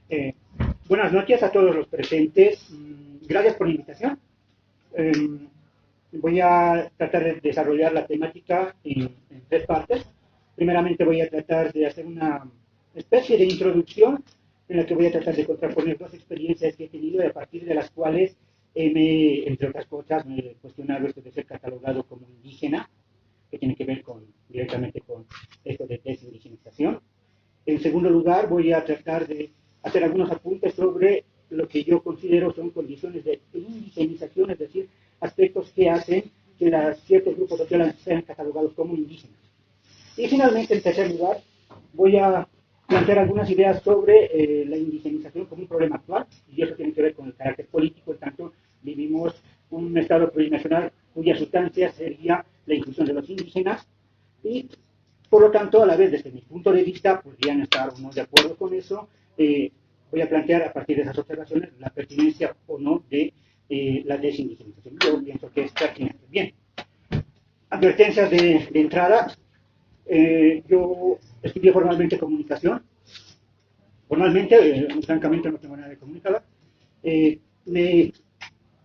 Eh, Buenas noches a todos los presentes. Gracias por la invitación. Eh, Voy a tratar de desarrollar la temática en tres partes. Primeramente voy a tratar de hacer una especie de introducción en la que voy a tratar de contraponer dos experiencias que he tenido y a partir de las cuales entre otras cosas, me he cuestionado esto de ser catalogado como indígena, que tiene que ver directamente con esto de desindigenización. En segundo lugar, voy a tratar de hacer algunos apuntes sobre lo que yo considero son condiciones de indigenización, es decir, aspectos que hacen que ciertos grupos sociales sean catalogados como indígenas. Y finalmente, en tercer lugar, voy a plantear algunas ideas sobre la indigenización como un problema actual, y eso tiene que ver con el carácter político, en tanto vivimos un estado plurinacional cuya sustancia sería la inclusión de los indígenas, y por lo tanto, a la vez, desde mi punto de vista, podrían estar o no de acuerdo con eso. Voy a plantear a partir de esas observaciones la pertinencia o no de la desindigenización. Yo pienso que es pertinente. Bien, advertencias de entrada. Yo estudié formalmente comunicación. Formalmente, francamente, no tengo nada de comunicador. Eh, me,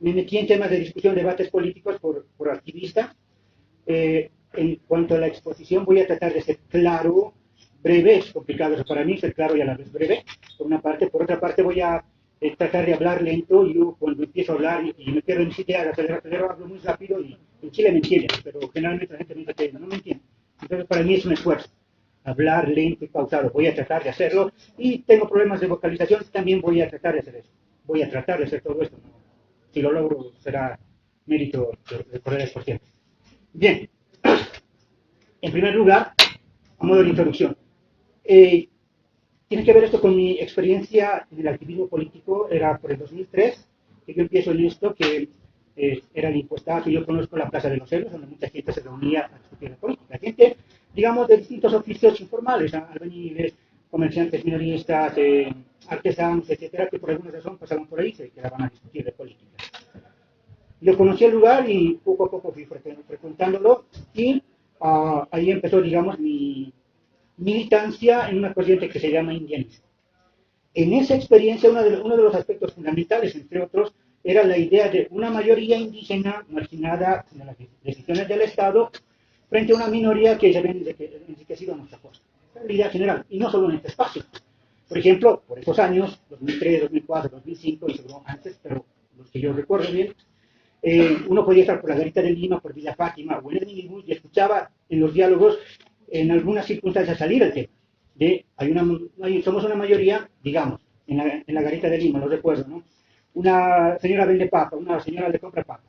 Me metí en temas de discusión, debates políticos por activista. En cuanto a la exposición, voy a tratar de ser claro, breve, es complicado eso para mí, ser claro y a la vez breve, por una parte. Por otra parte, voy a tratar de hablar lento. Yo cuando empiezo a hablar y me quedo en mis ideas, acelero, hablo muy rápido y en Chile me entienden, pero generalmente la gente me dice que no me entiende. Entonces, para mí es un esfuerzo hablar lento y pausado. Voy a tratar de hacerlo y tengo problemas de vocalización, también voy a tratar de hacer eso. Voy a tratar de hacer todo esto. ¿No? Si lo logro, será mérito de correr el por ciento. Bien, en primer lugar, a modo de introducción, eh, tiene que ver esto con mi experiencia en el activismo político. Era por el 2003 que yo empiezo en esto, que era el impuestazo. Yo conozco la Plaza de los Héroes, donde mucha gente se reunía a discutir la política. Gente, digamos, de distintos oficios informales, albañiles, comerciantes minoristas, artesanos, etcétera, que por alguna razón pasaban por ahí y se quedaban a discutir de política. Yo conocí el lugar y poco a poco fui frecuentándolo y ahí empezó, digamos, mi militancia en una corriente que se llama indianismo. En esa experiencia, uno de los aspectos fundamentales, entre otros, era la idea de una mayoría indígena marginada en las decisiones del Estado frente a una minoría que se ve enriquecida a nuestra costa. Esa es la idea general, y no solo en este espacio. Por ejemplo, por esos años, 2003, 2004, 2005, y seguro antes, pero los que yo recuerdo bien, uno podía estar por la Garita de Lima, por Villa Fátima o en el minibús y escuchaba en los diálogos, en algunas circunstancias, salir el tema de somos una mayoría, digamos, en la Garita de Lima, lo recuerdo, ¿no? Una señora vende papa, una señora le compra papa.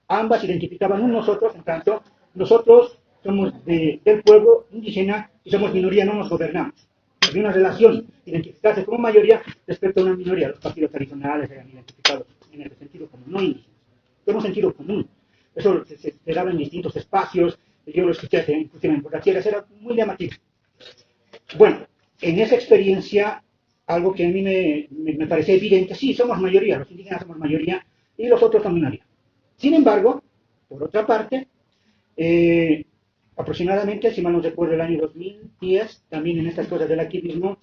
Ambas identificaban un nosotros, en tanto, nosotros somos del pueblo indígena y somos minoría, no nos gobernamos. Había una relación, identificarse como mayoría respecto a una minoría. Los partidos tradicionales eran identificados en ese sentido como no indígenas. Tenemos sentido común. Eso se daba en distintos espacios. Yo lo escuché inclusive en borracheras, era muy llamativo. Bueno, en esa experiencia, algo que a mí me parece evidente, sí, somos mayoría, los indígenas somos mayoría y los otros son minoría. Sin embargo, por otra parte, aproximadamente, si mal no recuerdo, el año 2010, también en estas cosas del activismo,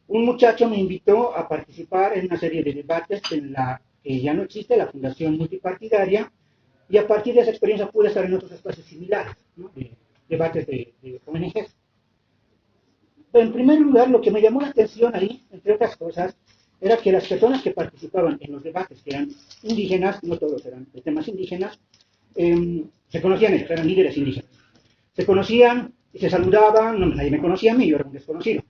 un muchacho me invitó a participar en una serie de debates en la que ya no existe, la Fundación Multipartidaria, y a partir de esa experiencia pude estar en otros espacios similares, ¿no? Debates de ONGs. En primer lugar, lo que me llamó la atención ahí, entre otras cosas, era que las personas que participaban en los debates, que eran indígenas, no todos eran de temas indígenas, se conocían, eran líderes indígenas. Se conocían y se saludaban, no, nadie me conocía a mí, yo era un desconocido.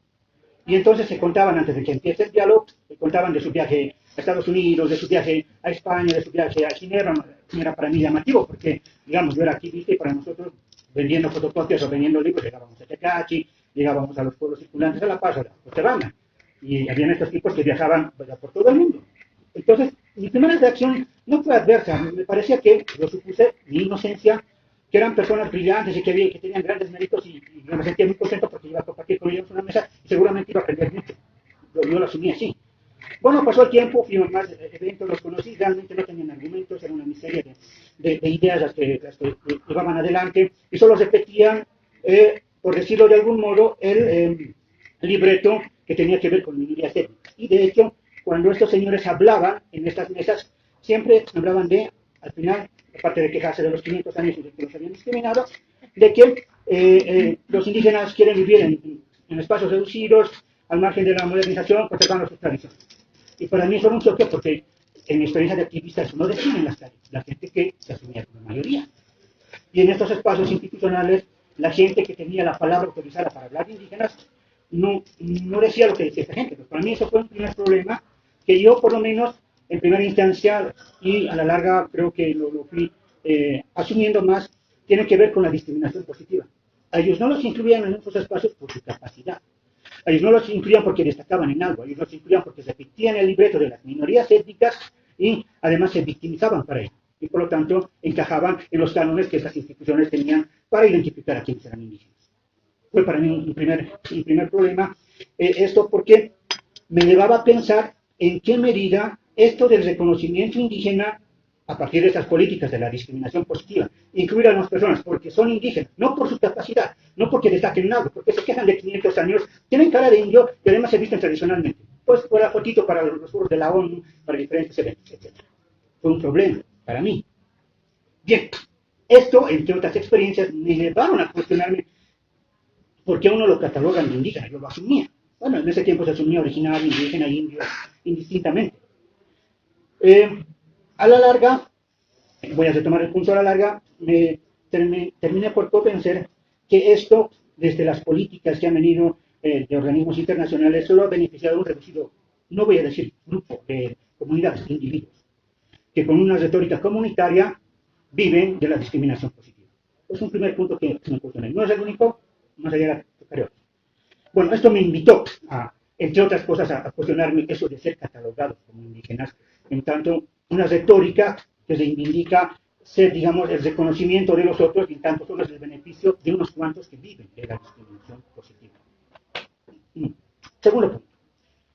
Y entonces se contaban, antes de que empiece el diálogo, se contaban de su viaje a Estados Unidos, de su viaje a España, de su viaje a Ginebra. Era para mí llamativo, porque, digamos, yo era activista y para nosotros, vendiendo fotocopias o vendiendo libros, llegábamos a Tecachi, llegábamos a los pueblos circulantes, a La Paz, a la Cochabamba. Y habían estos tipos que viajaban por todo el mundo. Entonces, mi primera reacción no fue adversa, me parecía que, lo supuse, mi inocencia, que eran personas brillantes y que tenían grandes méritos y yo me sentía muy contento porque iba a compartir con ellos una mesa y seguramente iba a aprender mucho. Yo lo asumí así. Bueno, pasó el tiempo, fui a más eventos, los conocí, realmente no tenían argumentos, era una miseria de ideas las que llevaban adelante y solo repetían, por decirlo de algún modo, el libreto que tenía que ver con minorías étnicas. Y de hecho, cuando estos señores hablaban en estas mesas, siempre hablaban de, al final, aparte de quejarse de los 500 años y de que los habían discriminado, de que los indígenas quieren vivir en espacios reducidos, al margen de la modernización, conservando sus tradiciones. Y para mí eso era un choque porque en mi experiencia de activista eso no deciden las calles, la gente que se asumía como mayoría. Y en estos espacios institucionales, la gente que tenía la palabra autorizada para hablar de indígenas no decía lo que decía esta gente. Pues para mí eso fue un primer problema que yo, por lo menos, en primera instancia, y a la larga creo que lo fui asumiendo más, tiene que ver con la discriminación positiva. A ellos no los incluían en esos espacios por su capacidad. A ellos no los incluían porque destacaban en algo. A ellos los incluían porque repetían el libreto de las minorías étnicas y además se victimizaban para ello. Y por lo tanto encajaban en los cánones que estas instituciones tenían para identificar a quienes eran indígenas. Fue para mí un primer problema esto porque me llevaba a pensar en qué medida esto del reconocimiento indígena a partir de estas políticas de la discriminación positiva, incluir a las personas porque son indígenas, no por su capacidad, no porque destaquen algo, porque se quejan de 500 años, tienen cara de indio y además se visten tradicionalmente. Pues por la fotito para los foros de la ONU, para diferentes eventos, etc. Fue un problema para mí. Bien, esto, entre otras experiencias, me llevaron a cuestionarme por qué uno lo catalogan de indígena. Yo lo asumía. Bueno, en ese tiempo se asumía original, indígena, indio, indistintamente. A la larga, voy a retomar el punto a la larga, terminé por convencer que esto, desde las políticas que han venido de organismos internacionales, solo ha beneficiado a un reducido, no voy a decir grupo, de comunidades, de individuos, que con una retórica comunitaria viven de la discriminación positiva. Es un primer punto que me cuestioné. No es el único, más allá de la tocaré otro. Bueno, esto me invitó, entre otras cosas, a cuestionarme eso de ser catalogados como indígenas, en tanto una retórica que reivindica ser, digamos, el reconocimiento de los otros y en tanto solo es el beneficio de unos cuantos que viven de la discriminación positiva. Segundo punto,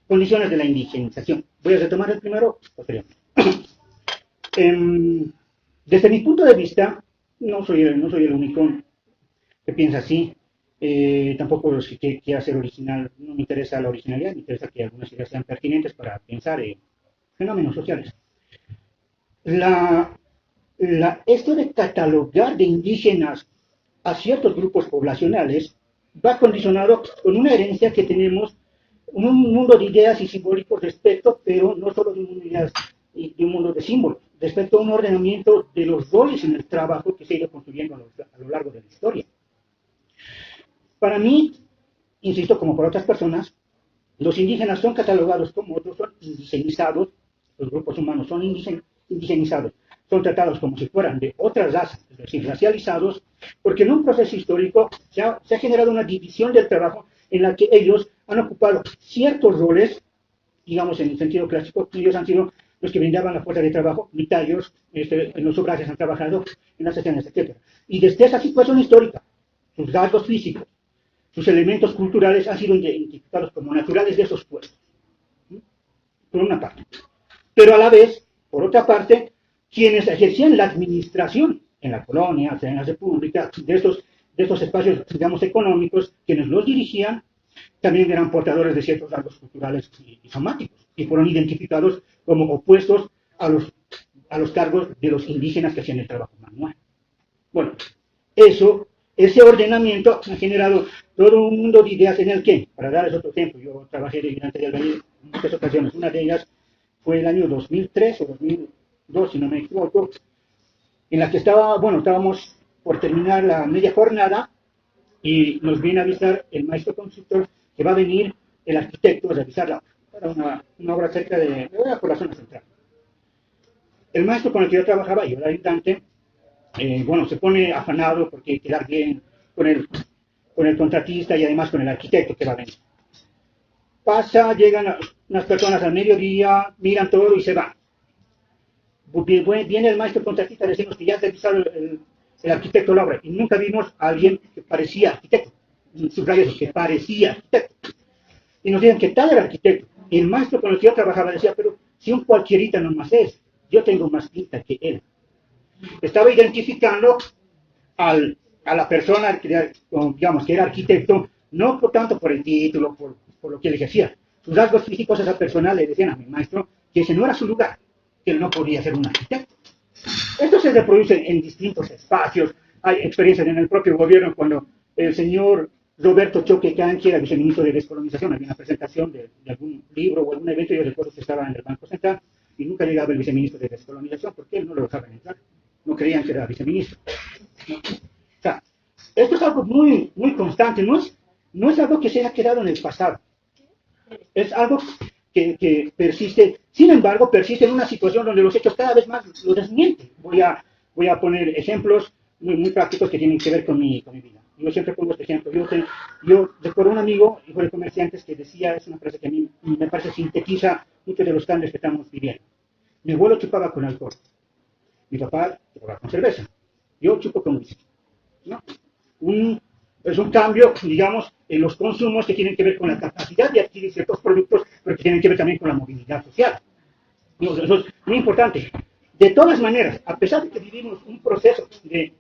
condiciones de la indigenización. Voy a retomar el primero posteriormente. Desde mi punto de vista, no soy el único que piensa así. Tampoco los que quiera ser original, no me interesa la originalidad, me interesa que algunas ideas sean pertinentes para pensar en fenómenos sociales. Esto de catalogar de indígenas a ciertos grupos poblacionales va condicionado con una herencia que tenemos, un mundo de ideas y simbólicos respecto, pero no solo de un mundo de ideas y de un mundo de símbolos, respecto a un ordenamiento de los roles en el trabajo que se ha ido construyendo a lo largo de la historia. Para mí, insisto, como por otras personas, los indígenas son catalogados como otros, son indigenizados, los grupos humanos son indigenizados, son tratados como si fueran de otra raza, es decir, racializados, porque en un proceso histórico se ha generado una división del trabajo en la que ellos han ocupado ciertos roles, digamos en el sentido clásico, ellos han sido los que brindaban la fuerza de trabajo, mitad en los obrales han trabajado en las escenas, etc. Y desde esa situación histórica, sus rasgos físicos, sus elementos culturales han sido identificados como naturales de esos pueblos, por una parte. Pero a la vez, por otra parte, quienes ejercían la administración en la colonia, en la república, de estos espacios, digamos, económicos, quienes los dirigían, también eran portadores de ciertos rasgos culturales y somáticos, y fueron identificados como opuestos a los cargos de los indígenas que hacían el trabajo manual. Bueno, ese ordenamiento ha generado todo un mundo de ideas en el que, para darles otro ejemplo, yo trabajé de migrante de albañil en muchas ocasiones, una de ellas fue el año 2003 o 2002, si no me equivoco, en la que estábamos por terminar la media jornada y nos viene a avisar el maestro constructor que va a venir el arquitecto a revisarla para una obra cerca por la zona central. El maestro con el que yo trabajaba, y el ayudante, se pone afanado porque quedar bien con el contratista y además con el arquitecto que va a venir. Llegan unas personas al mediodía, miran todo y se van. Viene el maestro contratista a decirnos que ya ha revisado el arquitecto la obra y nunca vimos a alguien que parecía arquitecto. Subrayo que parecía arquitecto. Y nos dicen que tal era arquitecto. Y el maestro con el que yo trabajaba decía, pero si un cualquierita nomás es, yo tengo más pinta que él. Estaba identificando a la persona que, digamos, que era arquitecto, no por tanto por el título, por por lo que él ejercía. Sus rasgos físicos, esa persona le decían a mi maestro que ese no era su lugar, que él no podía ser un arquitecto. Esto se reproduce en distintos espacios. Hay experiencias en el propio gobierno cuando el señor Roberto Choque Canqui era viceministro de Descolonización. Había una presentación de algún libro o algún evento. Yo recuerdo que estaba en el Banco Central y nunca llegaba el viceministro de Descolonización porque él no lo dejaban entrar. No creían que era viceministro. ¿No? O sea, esto es algo muy, muy constante. No es algo que se haya quedado en el pasado. Es algo que persiste, sin embargo, persiste en una situación donde los hechos cada vez más lo desmienten. Voy a poner ejemplos muy, muy prácticos que tienen que ver con mi vida. Yo siempre pongo este ejemplo. Yo recuerdo un amigo, hijo de comerciantes, que decía, es una frase que a mí me parece sintetiza muchos de los cambios que estamos viviendo. Mi abuelo chupaba con alcohol. Mi papá chupaba con cerveza. Yo chupo con whisky. ¿No? Es un cambio, digamos, en los consumos que tienen que ver con la capacidad de adquirir ciertos productos, pero que tienen que ver también con la movilidad social. Eso es muy importante. De todas maneras, a pesar de que vivimos un proceso de,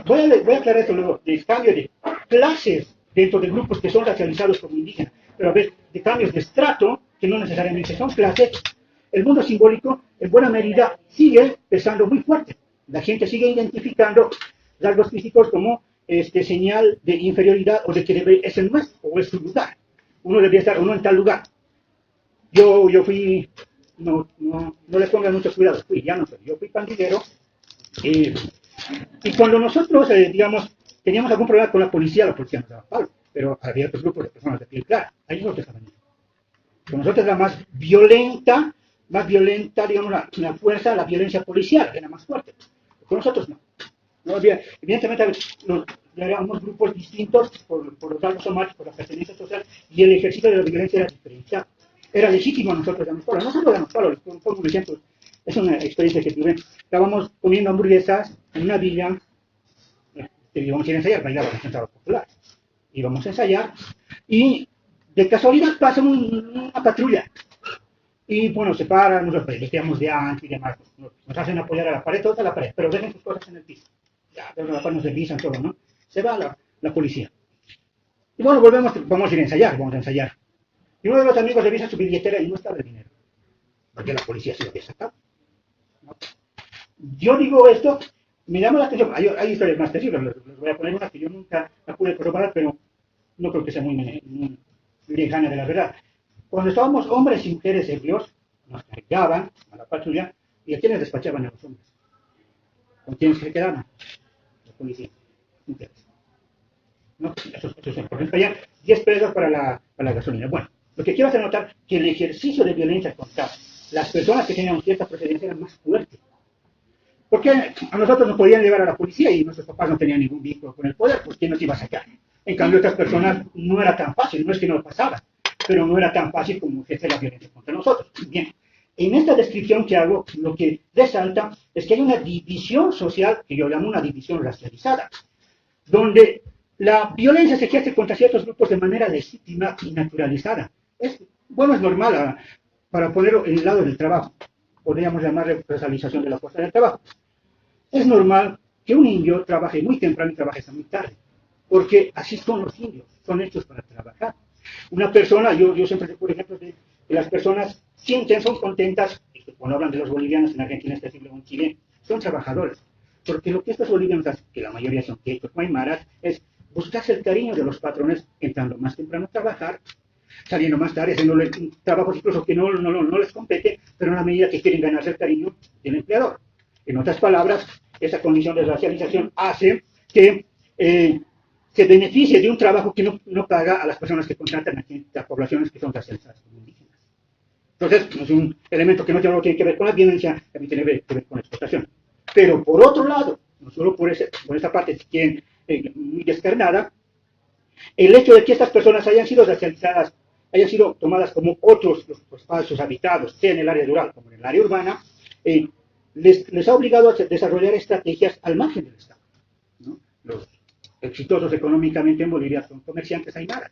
voy a aclarar esto luego, de cambio de clases dentro de grupos que son racializados como indígenas, pero a veces de cambios de estrato, que no necesariamente son clases, el mundo simbólico, en buena medida, sigue pesando muy fuerte. La gente sigue identificando rasgos físicos como señal de inferioridad o de que ese no es o es su lugar. Uno debería estar uno en tal lugar. Yo fui, no le pongan mucho cuidado, yo fui pandillero y cuando nosotros, digamos, teníamos algún problema con la policía nos daba palo, pero había otros grupos de personas de piel clara, ahí no dejaban ir. Con nosotros era más violenta, digamos, la fuerza, la violencia policial, era más fuerte. Con nosotros no. No había, evidentemente éramos grupos distintos por los rasgos somáticos, por la pertenencia social, y el ejercicio de la violencia era diferenciado. Era legítimo nosotros darnos palo. Nosotros damos palo, les pongo un ejemplo. Es una experiencia que tuve. Estábamos comiendo hamburguesas en una villa, íbamos a ir a ensayar, bailaba el Centro Popular. Íbamos a ensayar, y de casualidad pasa una patrulla. Y bueno, se paran, nos peleamos de antes y demás. Nos hacen apoyar a la pared, toda la pared, pero dejen sus cosas en el piso. Ya, nos revisan todo, ¿no? Se va la policía. Y bueno, vamos a ir a ensayar. Y uno de los amigos revisa su billetera y no estaba el dinero. Porque la policía se lo había sacado. ¿No? Yo digo esto, me llama la atención. Hay historias más terribles, les voy a poner una que yo nunca la pude corroborar, pero no creo que sea muy lejana de la verdad. Cuando estábamos hombres y mujeres ebrios, nos cargaban a la patrulla y a quienes despachaban a los hombres. ¿Con quiénes se quedaban? La policía. Mujeres. ¿No? Eso es importante. Ya 10 pesos para la gasolina. Bueno, lo que quiero hacer notar que el ejercicio de violencia contra las personas que tenían cierta procedencia era más fuerte. Porque a nosotros nos podían llevar a la policía y nuestros papás no tenían ningún vínculo con el poder, pues ¿quién nos iba a sacar? En cambio, otras personas no era tan fácil, no es que no pasaba, pero no era tan fácil como ejercer la violencia contra nosotros. Bien, en esta descripción que hago, lo que resalta es que hay una división social, que yo llamo una división racializada, donde la violencia se ejerce contra ciertos grupos de manera legítima y naturalizada. Es normal, para ponerlo en el lado del trabajo, podríamos llamarle racialización de la fuerza del trabajo. Es normal que un indio trabaje muy temprano y trabaje hasta muy tarde, porque así son los indios, son hechos para trabajar. Una persona, yo siempre recuerdo ejemplos de que las personas sienten, son contentas, cuando hablan de los bolivianos en Argentina, este siglo en Chile, son trabajadores. Porque lo que estos bolivianos hacen, que la mayoría son quechos, guaymaras, es buscarse el cariño de los patrones, entrando más temprano a trabajar, saliendo más tarde, haciendo trabajos incluso que no les compete, pero en la medida que quieren ganarse el cariño del empleador. En otras palabras, esa condición de racialización hace que se beneficie de un trabajo que no paga a las personas que contratan a poblaciones que son racializadas como indígenas. Entonces, es un elemento que no tiene que ver con la violencia, también tiene que ver con la explotación. Pero por otro lado, no solo por esa parte que muy descarnada, el hecho de que estas personas hayan sido racializadas, hayan sido tomadas como otros los espacios habitados, sea en el área rural como en el área urbana, les ha obligado a desarrollar estrategias al margen del Estado, ¿no? Los exitosos económicamente en Bolivia son comerciantes aymaras,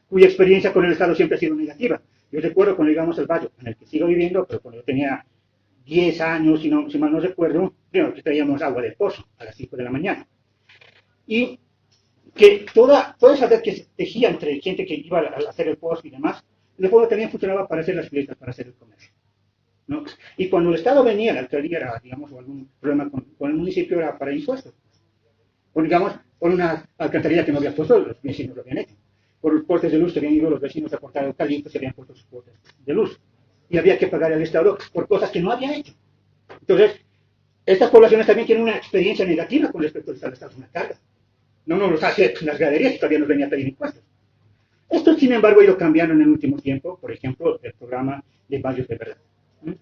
cuya experiencia con el Estado siempre ha sido negativa. Yo recuerdo cuando llegamos al barrio en el que sigo viviendo, pero cuando yo tenía 10 años, si mal no recuerdo, primero que traíamos agua del pozo a las 5 de la mañana. Y que toda esa red que se tejía entre gente que iba a hacer el post y demás, el pueblo también funcionaba para hacer las fiestas, para hacer el comercio, ¿no? Y cuando el Estado venía, la alcaldía era, digamos, o algún problema con el municipio era para impuestos. O digamos, por una alcantarilla que no había puesto, los vecinos lo habían hecho. Por los postes de luz que habían ido los vecinos a cortar eucaliptos y habían puesto sus postes de luz. Y había que pagar al Estado por cosas que no habían hecho. Entonces, estas poblaciones también tienen una experiencia negativa con respecto al Estado. El Estado es una carga. No nos los hace las ganaderías y todavía nos venía a pedir impuestos. Esto, sin embargo, ha ido cambiando en el último tiempo. Por ejemplo, el programa de Barrios de Verdad.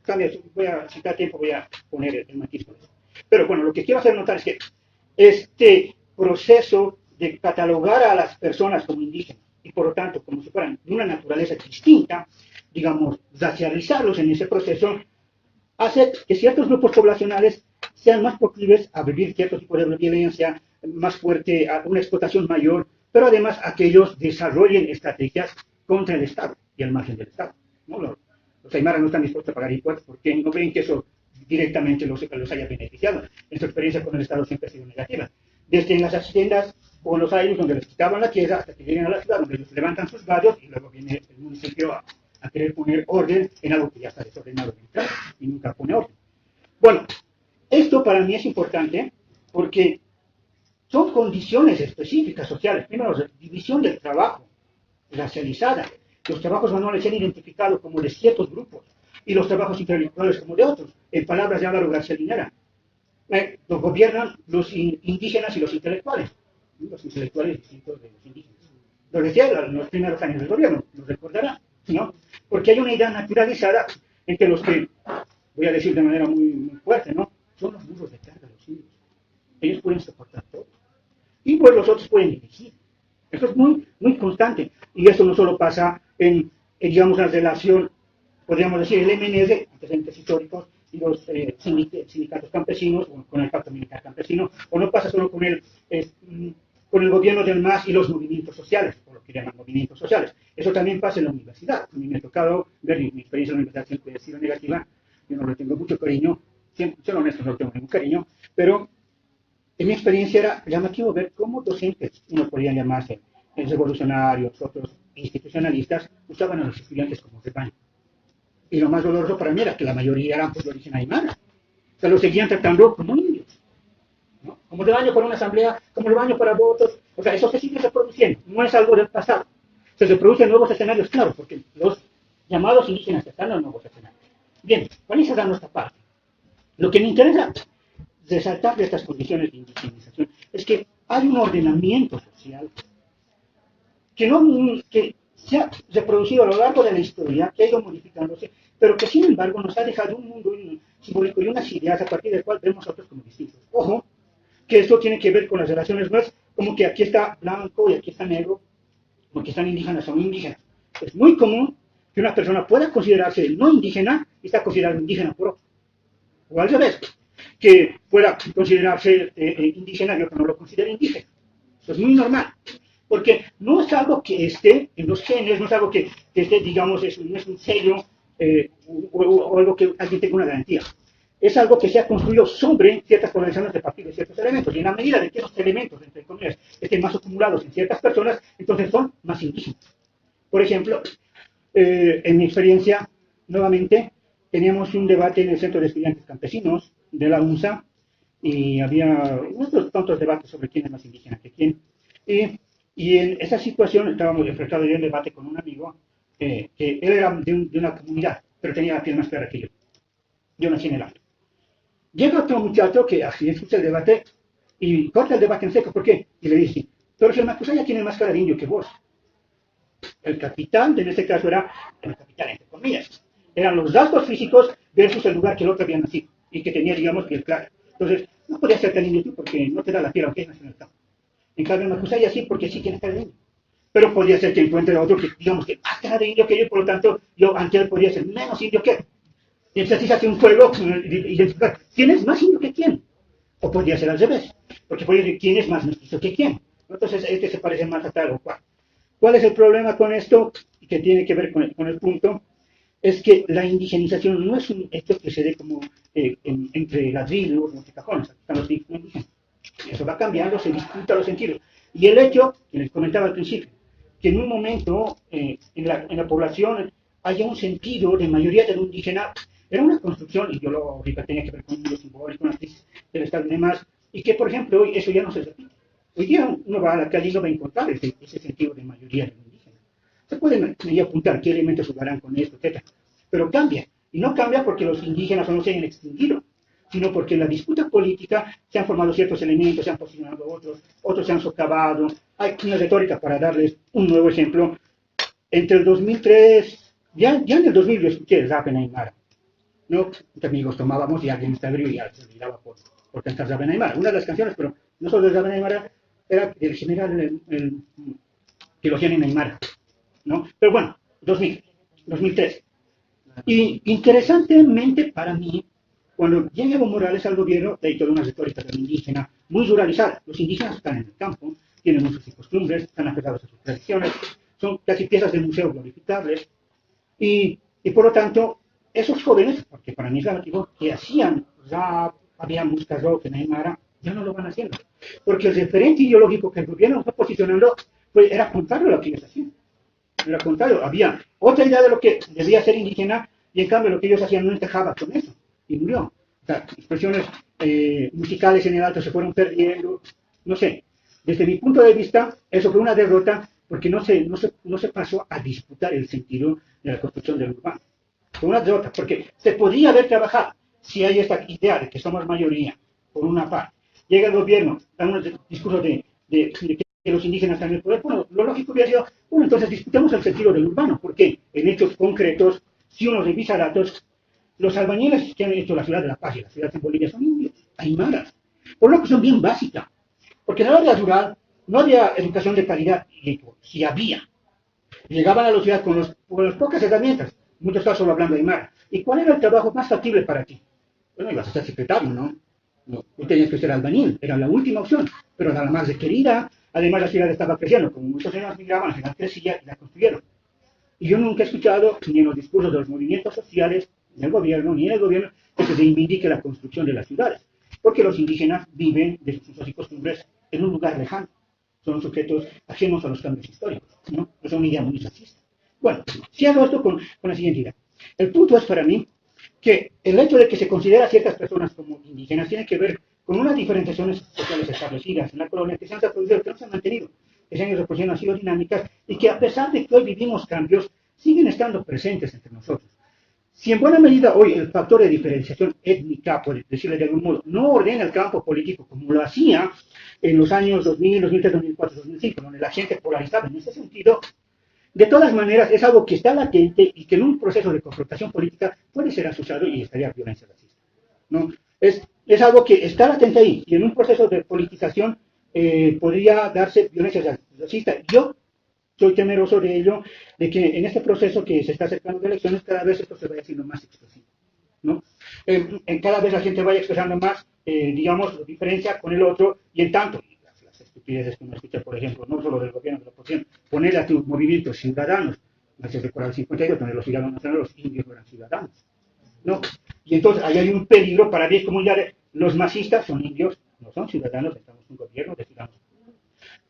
Cambia, si da tiempo, voy a poner el matiz con eso. Pero bueno, lo que quiero hacer notar es que este proceso de catalogar a las personas como indígenas y por lo tanto como si fueran de una naturaleza distinta, digamos, racializarlos en ese proceso, hace que ciertos grupos poblacionales sean más proclives a vivir cierto tipo de violencia, más fuerte, a una explotación mayor, pero además a que ellos desarrollen estrategias contra el Estado y al margen del Estado, ¿no? Los aymaras no están dispuestos a pagar impuestos porque no ven que eso directamente los haya beneficiado. En su experiencia con el Estado siempre ha sido negativa. Desde en las haciendas o en los aires donde les quitaban la tierra hasta que llegan a la ciudad donde ellos levantan sus vallos y luego viene el municipio a querer poner orden en algo que ya está desordenado de entrada y nunca pone orden. Bueno, esto para mí es importante porque son condiciones específicas sociales. Primero, la división del trabajo racializada. Los trabajos manuales se han identificado como de ciertos grupos y los trabajos intelectuales como de otros. En palabras de Álvaro García Linera, los gobiernan los indígenas y los intelectuales. Los intelectuales distintos de los indígenas. Lo decía en los primeros años del gobierno, lo recordará, ¿no? Porque hay una idea naturalizada entre los que, voy a decir de manera muy fuerte, ¿no? Son los burros de carga los indios. Ellos pueden soportar todo. Y pues los otros pueden dirigir. Eso es muy constante. Y eso no solo pasa en digamos, la relación, podríamos decir, el MND, antecedentes históricos, y los sindicatos campesinos, con el Pacto Militar Campesino, o no pasa solo con el gobierno del MAS y los movimientos sociales, o lo que llaman movimientos sociales. Eso también pasa en la universidad. A mí me ha tocado ver mi experiencia en la universidad, siempre ha sido negativa, yo no le tengo mucho cariño, siempre, honesto, no le tengo ningún cariño, pero en mi experiencia era llamativo ver cómo docentes, unos podían llamarse revolucionarios, otros institucionalistas, usaban a los estudiantes como rebaño. Y lo más doloroso para mí era que la mayoría eran por de origen aymara. O sea, los seguían tratando como indios, ¿no? Como rebaño para una asamblea, como rebaño para votos. O sea, eso se sigue reproduciendo, no es algo del pasado. Se reproducen nuevos escenarios, claro, porque los llamados indígenas están en nuevos escenarios. Bien, ¿cuál es nuestra parte? Lo que me interesa resaltar de estas condiciones de indigenización es que hay un ordenamiento social que se ha reproducido a lo largo de la historia, que ha ido modificándose, pero que sin embargo nos ha dejado un mundo simbólico y unas ideas a partir del cual vemos a otros como distintos. Ojo, que esto tiene que ver con las relaciones, no es como que aquí está blanco y aquí está negro, porque están indígenas o no indígenas. Es muy común que una persona pueda considerarse no indígena y está considerada indígena por otro. O al revés, que pueda considerarse indígena y otro no lo considera indígena. Eso es muy normal. Porque no es algo que esté en los genes, no es algo que esté, digamos, no es un sello o algo que alguien tenga una garantía. Es algo que se ha construido sobre ciertas poblaciones de partir de ciertos elementos. Y en la medida de que esos elementos, entre comillas, estén más acumulados en ciertas personas, entonces son más indígenas. Por ejemplo, en mi experiencia, nuevamente, teníamos un debate en el Centro de Estudiantes Campesinos de la UNSA y había unos tantos debates sobre quién es más indígena que quién. Y en esa situación estábamos enfrentados en un debate con un amigo que él era de una comunidad, pero tenía la piel más clara que yo. Yo nací en el alto. Llega otro muchacho que así escucha el debate y corta el debate en seco. ¿Por qué? Y le dice, pero si el Macusaya tiene más cara de indio que vos. El capitán, en este caso era el capitán, entre comillas. Eran los rasgos físicos versus el lugar que el otro había nacido y que tenía, digamos, piel clara. Entonces, no podía ser tan indio tú porque no te da la piel aunque nació en el campo. En cambio, el Macusaya sí, porque sí tiene cara de indio. Pero podría ser que encuentre a otro que, digamos, que más cara de indio que yo, y por lo tanto, yo ante él podría ser menos indio que él. Y entonces se hace un juego, identificar quién es más indio que quién. O podría ser al revés, porque podría decir quién es más mestizo que quién. Entonces, este se parece más a tal o cual. ¿Cuál es el problema con esto? Que tiene que ver con el punto. Es que la indigenización no es un hecho que se dé como entre ladrillos o entre cajones. Están los indígenas. Eso va cambiando, se disputa los sentidos. Y el hecho, que les comentaba al principio, que en un momento en la población haya un sentido de mayoría de lo indígena, era una construcción ideológica, tenía que ver con lo simbólico, una crisis del Estado y demás, y que, por ejemplo, hoy eso ya no se repite. Hoy día uno va a la calle y no va a encontrar ese sentido de mayoría de lo indígena. Se pueden ahí apuntar qué elementos jugarán con esto, etcétera, pero cambia. Y no cambia porque los indígenas no se hayan extinguido, sino porque en la disputa política se han formado ciertos elementos, se han posicionado otros, otros se han socavado. Hay una retórica, para darles un nuevo ejemplo. Entre el 2003, ya en el 2000 yo escuché el rap en Aymara, ¿no? Entre amigos tomábamos y alguien estaba ebrio y ya se olvidaba por cantar rap en Aymara. Una de las canciones, pero no solo del rap en Aymara, era del general que lo hacían en Aymara, ¿no? Pero bueno, 2000, 2003. Y interesantemente para mí, cuando llega Evo Morales al gobierno, hay toda una retórica del indígena muy ruralizada. Los indígenas están en el campo, tienen muchas costumbres, están apegados a sus tradiciones, son casi piezas de museo glorificables. Y por lo tanto, esos jóvenes, porque para mí es relativo, que hacían rap, había música rock en Aymara, ya no lo van haciendo. Porque el referente ideológico que el gobierno fue posicionando era contrario a lo que ellos hacían. Era contrario, había otra idea de lo que debía ser indígena y en cambio lo que ellos hacían no encajaba con eso y murió. O sea, expresiones musicales en el alto se fueron perdiendo, no sé. Desde mi punto de vista, eso fue una derrota porque no se pasó a disputar el sentido de la construcción del urbano. Fue una derrota porque se podía haber trabajado si hay esta idea de que somos mayoría, por una parte. Llega el gobierno, da unos discursos de que los indígenas están en el poder. Bueno, lo lógico hubiera sido, bueno, entonces discutamos el sentido del urbano. ¿Por qué? En hechos concretos, si uno revisa datos, los albañiles que han hecho la ciudad de La Paz y la ciudad de Bolivia son indios, aymaras, por lo que son bien básicas. Porque en la área rural no había educación de calidad, y si había, llegaban a la ciudad con las pocas herramientas, en muchos casos solo hablando de aymara. ¿Y cuál era el trabajo más factible para ti? Bueno, ibas a ser secretario, ¿no? No, tú tenías que ser albañil, era la última opción, pero era la más requerida. Además, la ciudad estaba creciendo, como muchos años migraban, la ciudad crecía y la construyeron. Y yo nunca he escuchado, ni en los discursos de los movimientos sociales, ni el gobierno, ni en el gobierno, que se reivindique la construcción de las ciudades. Porque los indígenas viven de sus usos y costumbres en un lugar lejano. Son sujetos ajenos a los cambios históricos, ¿no? Es una idea muy racista. Bueno, cierro esto con la siguiente idea. El punto es para mí que el hecho de que se considera a ciertas personas como indígenas tiene que ver con unas diferenciaciones sociales establecidas en la colonia que se han reproducido, que no se han mantenido, que se han ido reproduciendo, han sido dinámicas y que a pesar de que hoy vivimos cambios, siguen estando presentes entre nosotros. Si en buena medida hoy el factor de diferenciación étnica, por decirlo de algún modo, no ordena el campo político como lo hacía en los años 2000, 2003, 2004, 2005, donde la gente polarizaba en ese sentido, de todas maneras es algo que está latente y que en un proceso de confrontación política puede ser asociado y estaría violencia racista, ¿no? Es algo que está latente ahí y en un proceso de politización podría darse violencia racista. Yo soy temeroso de ello, de que en este proceso que se está acercando de elecciones, cada vez esto se vaya haciendo más explosivo, ¿no? Cada vez la gente vaya expresando más, digamos, diferencia con el otro, y en tanto, las estupideces que uno escucha, por ejemplo, no solo del gobierno de la oposición, poner a tus movimientos ciudadanos, me hace recordar el 52, donde los ciudadanos eran los indios, no eran ciudadanos, ¿no? Y entonces ahí hay un peligro para bien comunidades. Los masistas son indios, no son ciudadanos, estamos en un gobierno de ciudadanos.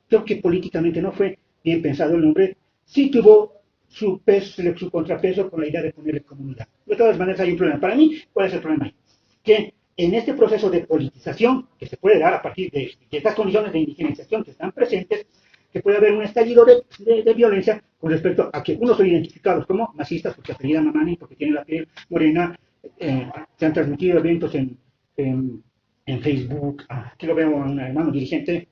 Creo que políticamente no fue bien pensado el nombre, sí tuvo su peso, su contrapeso con la idea de ponerle comunidad. De todas maneras hay un problema. Para mí, ¿cuál es el problema? Que en este proceso de politización que se puede dar a partir de estas condiciones de indigenciación que están presentes, que puede haber un estallido de violencia con respecto a que unos son identificados como masistas porque apellidan Mamani, porque tienen la piel morena, se han transmitido eventos en Facebook, aquí lo veo un hermano dirigente,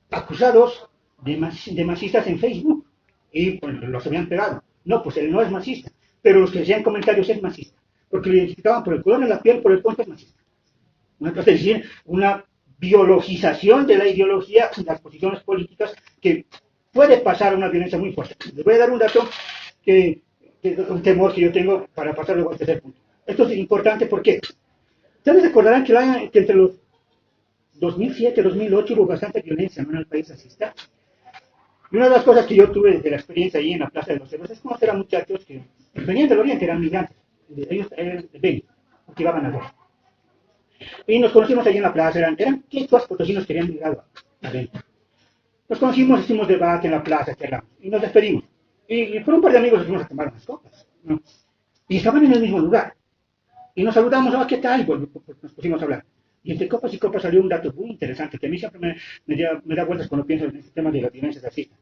acusados de masistas en Facebook y pues, los habían pegado. No, pues él no es masista, pero los que hacían comentarios es masista, porque lo identificaban por el color de la piel, por el cuento es masista. Es decir, una biologización de la ideología y las posiciones políticas que puede pasar a una violencia muy fuerte. Les voy a dar un dato un temor que yo tengo para pasar luego al tercer punto. Esto es importante porque ustedes recordarán que entre los 2007 y 2008 hubo bastante violencia, ¿no?, en el país racista. Y una de las cosas que yo tuve de la experiencia ahí en la Plaza de los Héroes es conocer a muchachos que venían del Oriente, eran migrantes. Ellos eran de Beni, porque iban a ver. Y nos conocimos allí en la plaza, eran quechuas potosinos que habían migrado a Beni. Nos conocimos, hicimos debate en la plaza, charlamos, y nos despedimos. Y por un par de amigos nos fuimos a tomar unas copas, ¿no? Y estaban en el mismo lugar. Y nos saludamos, ¿qué tal? Y pues, nos pusimos a hablar. Y entre copas y copas salió un dato muy interesante, que a mí siempre me da vueltas cuando pienso en este tema de la violencia racista.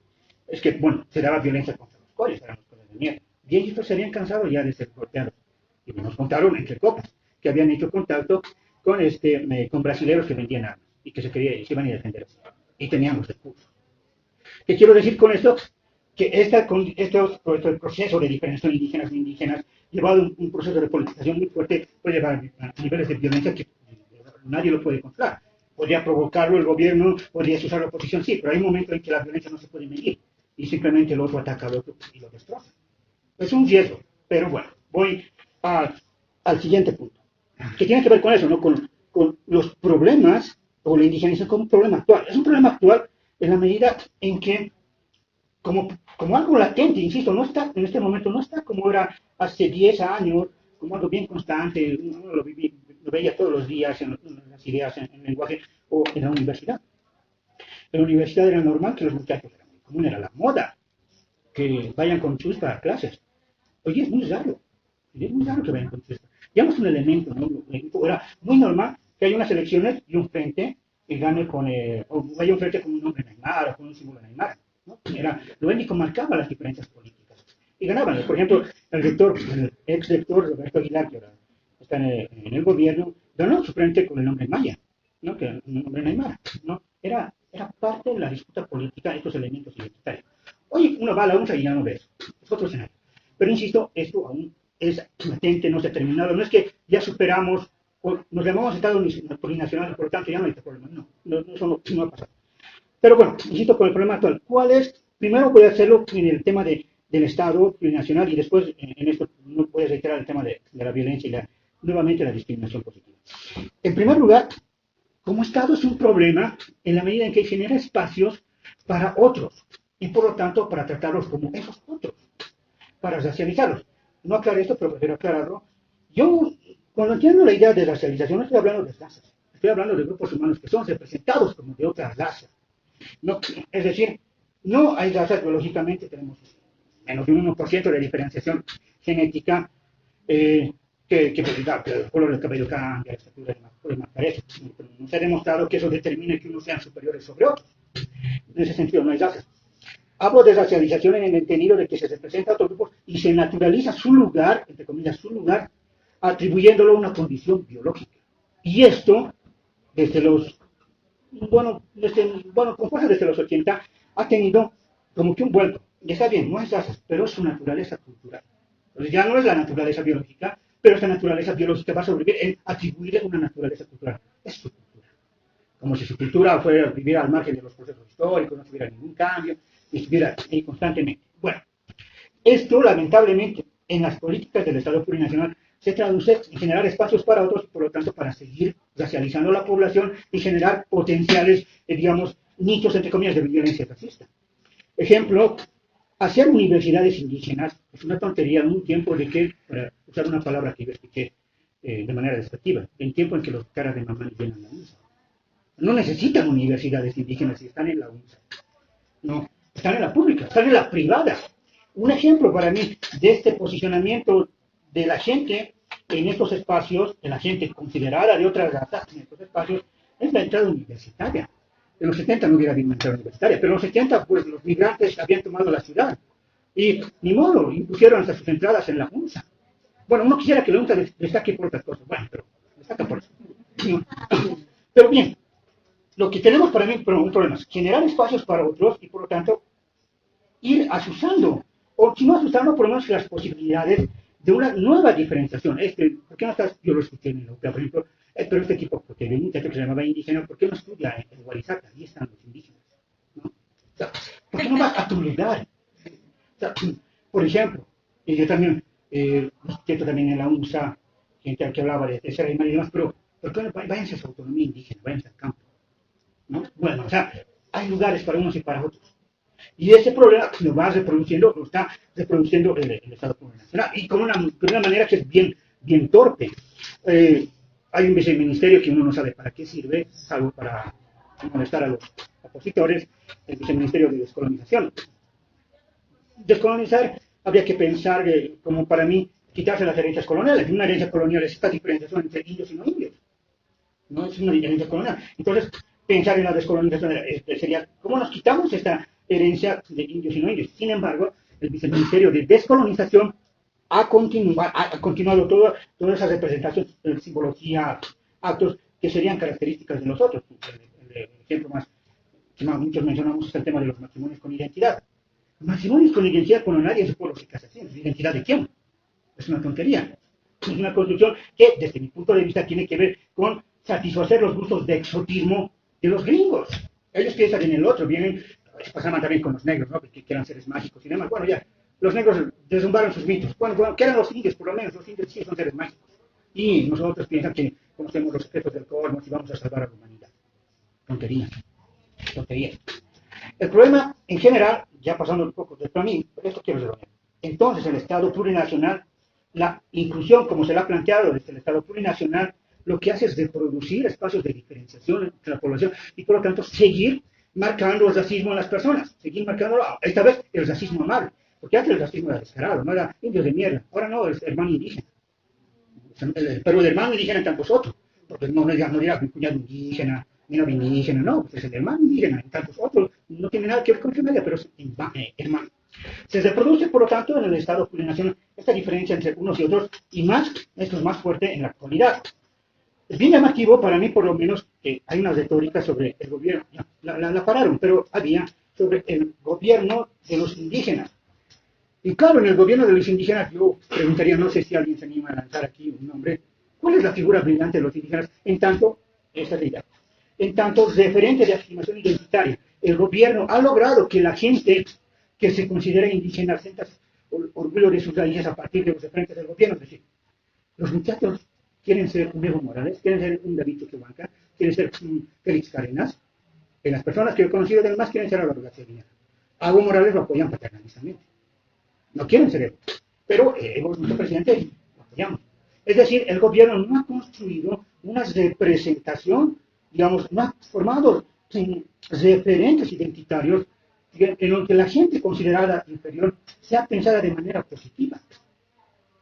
Es que, bueno, se daba violencia contra los coles, eran los coles de mierda. Y ellos se habían cansado ya de ser golpeados. Y nos contaron entre copas que habían hecho contacto con brasileños que vendían armas y que se iban a defender. Y tenían los recursos. ¿Qué quiero decir con esto? Que el proceso de diferenciación indígenas e indígenas, llevado a un proceso de politización muy fuerte, puede llevar a niveles de violencia que nadie lo puede controlar. Podría provocarlo el gobierno, podría usar la oposición, sí, pero hay un momento en que la violencia no se puede medir y simplemente el otro ataca al otro y lo destroza. Es un riesgo, pero bueno, voy al siguiente punto, que tiene que ver con eso, ¿no? Con los problemas o la indigenismo como un problema actual. Es un problema actual en la medida en que como algo latente, insisto, no está, en este momento no está como era hace 10 años, como algo bien constante, uno lo veía todos los días en las ideas, en el lenguaje, o en la universidad. En la universidad era normal que los muchachos, era muy común, era la moda, que vayan con chuspa a clases. Hoy es muy raro que vayan con chuspa. Digamos un elemento, ¿no? Era muy normal que haya unas elecciones y un frente que gane o vaya un frente con un nombre Neymar o con un símbolo Neymar. ¿No? Lo único marcaba las diferencias políticas. Y ganaban. Por ejemplo, el ex rector Roberto Aguilar, que ahora está en el gobierno, ganó su frente con el nombre Maya, ¿no? Que el nombre Neymar, ¿no? Era parte de la disputa política, estos elementos identitarios. Hoy uno va a la UNSA y ya no ve eso. Es otro escenario. Pero insisto, esto aún es latente, no se ha terminado. No es que ya superamos, o nos llamamos Estado plurinacional, por lo tanto ya no hay este problema. No, eso no ha pasado. Pero bueno, insisto con el problema actual. ¿Cuál es? Primero voy a hacerlo en el tema del Estado plurinacional y después en esto no voy a reiterar el tema de la violencia y nuevamente la discriminación positiva. En primer lugar, como Estado es un problema en la medida en que genera espacios para otros y por lo tanto para tratarlos como esos otros, para racializarlos. No aclaré esto, pero prefiero aclararlo. Yo, cuando entiendo la idea de racialización, no estoy hablando de razas, estoy hablando de grupos humanos que son representados como de otra raza. No, es decir, no hay razas biológicamente, tenemos menos de un 1% de diferenciación genética que el color del cabello cambia, la estatura de más parece. No se ha demostrado que eso determine que unos sean superiores sobre otros. En ese sentido, no hay razas. Hablo de racialización en el entendido de que se representa a otros grupos y se naturaliza su lugar, entre comillas, su lugar, atribuyéndolo a una condición biológica. Y esto, desde los con fuerza desde los 80, ha tenido como que un vuelco. Y está bien, no es razas, pero es su naturaleza cultural. Entonces ya no es la naturaleza biológica, pero esa naturaleza biológica va a sobrevivir en atribuirle una naturaleza cultural. Es su cultura. Como si su cultura fuera vivir al margen de los procesos históricos, no tuviera ningún cambio, y estuviera ahí constantemente. Bueno, esto lamentablemente en las políticas del Estado plurinacional se traduce en generar espacios para otros y por lo tanto para seguir racializando la población y generar potenciales, digamos, nichos entre comillas de violencia racista. Ejemplo, hacer universidades indígenas es una tontería en un tiempo de que, para usar una palabra que yo expliqué de manera despectiva, en tiempo en que los caras de mamá llenan la UNSA. No necesitan universidades indígenas si están en la UNSA. No, están en la pública, están en la privada. Un ejemplo para mí de este posicionamiento de la gente en estos espacios, de la gente considerada de otras razas en estos espacios, es la entrada universitaria. En los 70 no hubiera habido una entrada universitaria, pero en los 70 pues los migrantes habían tomado la ciudad y ni modo, impusieron hasta sus entradas en la UNSA. Bueno, uno quisiera que la UNSA destaque por otras cosas, bueno, pero destaca por eso. Pero bien, lo que tenemos para mí un problema es generar espacios para otros y por lo tanto ir asusando, o si no asusando, por lo menos las posibilidades de una nueva diferenciación. ¿Por qué no estás? Yo lo escuché en la UPA, por ejemplo, pero este tipo, porque había un muchacho que se llamaba indígena, ¿por qué no estudia en Huarizaca? Ahí están los indígenas. ¿No? O sea, ¿por qué no vas a tu lugar? O sea, por ejemplo, yo también, escuché también en la UNSA, gente que hablaba de ser animal y demás, pero ¿por qué no váyanse a su autonomía indígena, váyanse al campo? ¿No? Bueno, o sea, hay lugares para unos y para otros. Y ese problema lo va reproduciendo, lo está reproduciendo el Estado plurinacional. Y con una manera que es bien torpe. Hay un viceministerio que uno no sabe para qué sirve, salvo para molestar a opositores, el Viceministerio de Descolonización. Descolonizar, habría que pensar, como para mí, quitarse las herencias coloniales. Una herencia colonial es esta diferenciación entre indios y no indios. No es una herencia colonial. Entonces, pensar en la descolonización sería, ¿cómo nos quitamos esta herencia de indios y no indios? Sin embargo, el Viceministerio de Descolonización ha continuado toda esa representación, simbología, actos que serían características de nosotros. El ejemplo más que muchos mencionamos es el tema de los matrimonios con identidad. Matrimonios con identidad cuando nadie en su pueblo se casa así. ¿Identidad de quién? Es una tontería. Es una construcción que, desde mi punto de vista, tiene que ver con satisfacer los gustos de exotismo de los gringos. Ellos piensan en el otro, vienen, se pasaban también con los negros, ¿no? Que eran seres mágicos y demás. Bueno, ya, los negros derrumbaron sus mitos. Bueno, que eran los indios, por lo menos, los indios sí son seres mágicos. Y nosotros piensan que conocemos los secretos del cosmos y vamos a salvar a la humanidad. Tontería. Tontería. El problema, en general, ya pasando un poco de mí, esto quiero resolver. Entonces, el Estado plurinacional, la inclusión, como se la ha planteado desde el Estado plurinacional, lo que hace es reproducir espacios de diferenciación entre la población y, por lo tanto, seguir marcando el racismo en las personas, seguir marcando, esta vez, el racismo amable. Porque antes el racismo era descarado, no era indios de mierda, ahora no, es hermano indígena. Pero el hermano indígena en tantos otros, porque no era mi cuñado indígena, ni no indígena, no, pues es el hermano indígena, en tantos otros, no tiene nada que ver con familia, pero es hermano. Se reproduce, por lo tanto, en el Estado plurinacional esta diferencia entre unos y otros, y más, esto es más fuerte en la actualidad. Es bien llamativo para mí, por lo menos, que hay una retórica sobre el gobierno, la pararon, pero había sobre el gobierno de los indígenas. Y claro, en el gobierno de los indígenas, yo preguntaría, no sé si alguien se anima a lanzar aquí un nombre, ¿cuál es la figura brillante de los indígenas? En tanto, esa es la idea. En tanto, referente de afirmación identitaria, el gobierno ha logrado que la gente que se considera indígena sienta orgullo de sus raíces a partir de los referentes del gobierno. Es decir, los muchachos quieren ser un Evo Morales, quieren ser un David Choquehuanca, quieren ser un Félix Carenas. En las personas que yo he conocido, además, quieren ser Álvaro García Linera. A Evo Morales lo apoyan paternalistamente. No quieren ser Evo. Pero Evo es nuestro presidente y lo apoyamos. Es decir, el gobierno no ha construido una representación, digamos, no ha formado referentes identitarios en los que la gente considerada inferior sea pensada de manera positiva.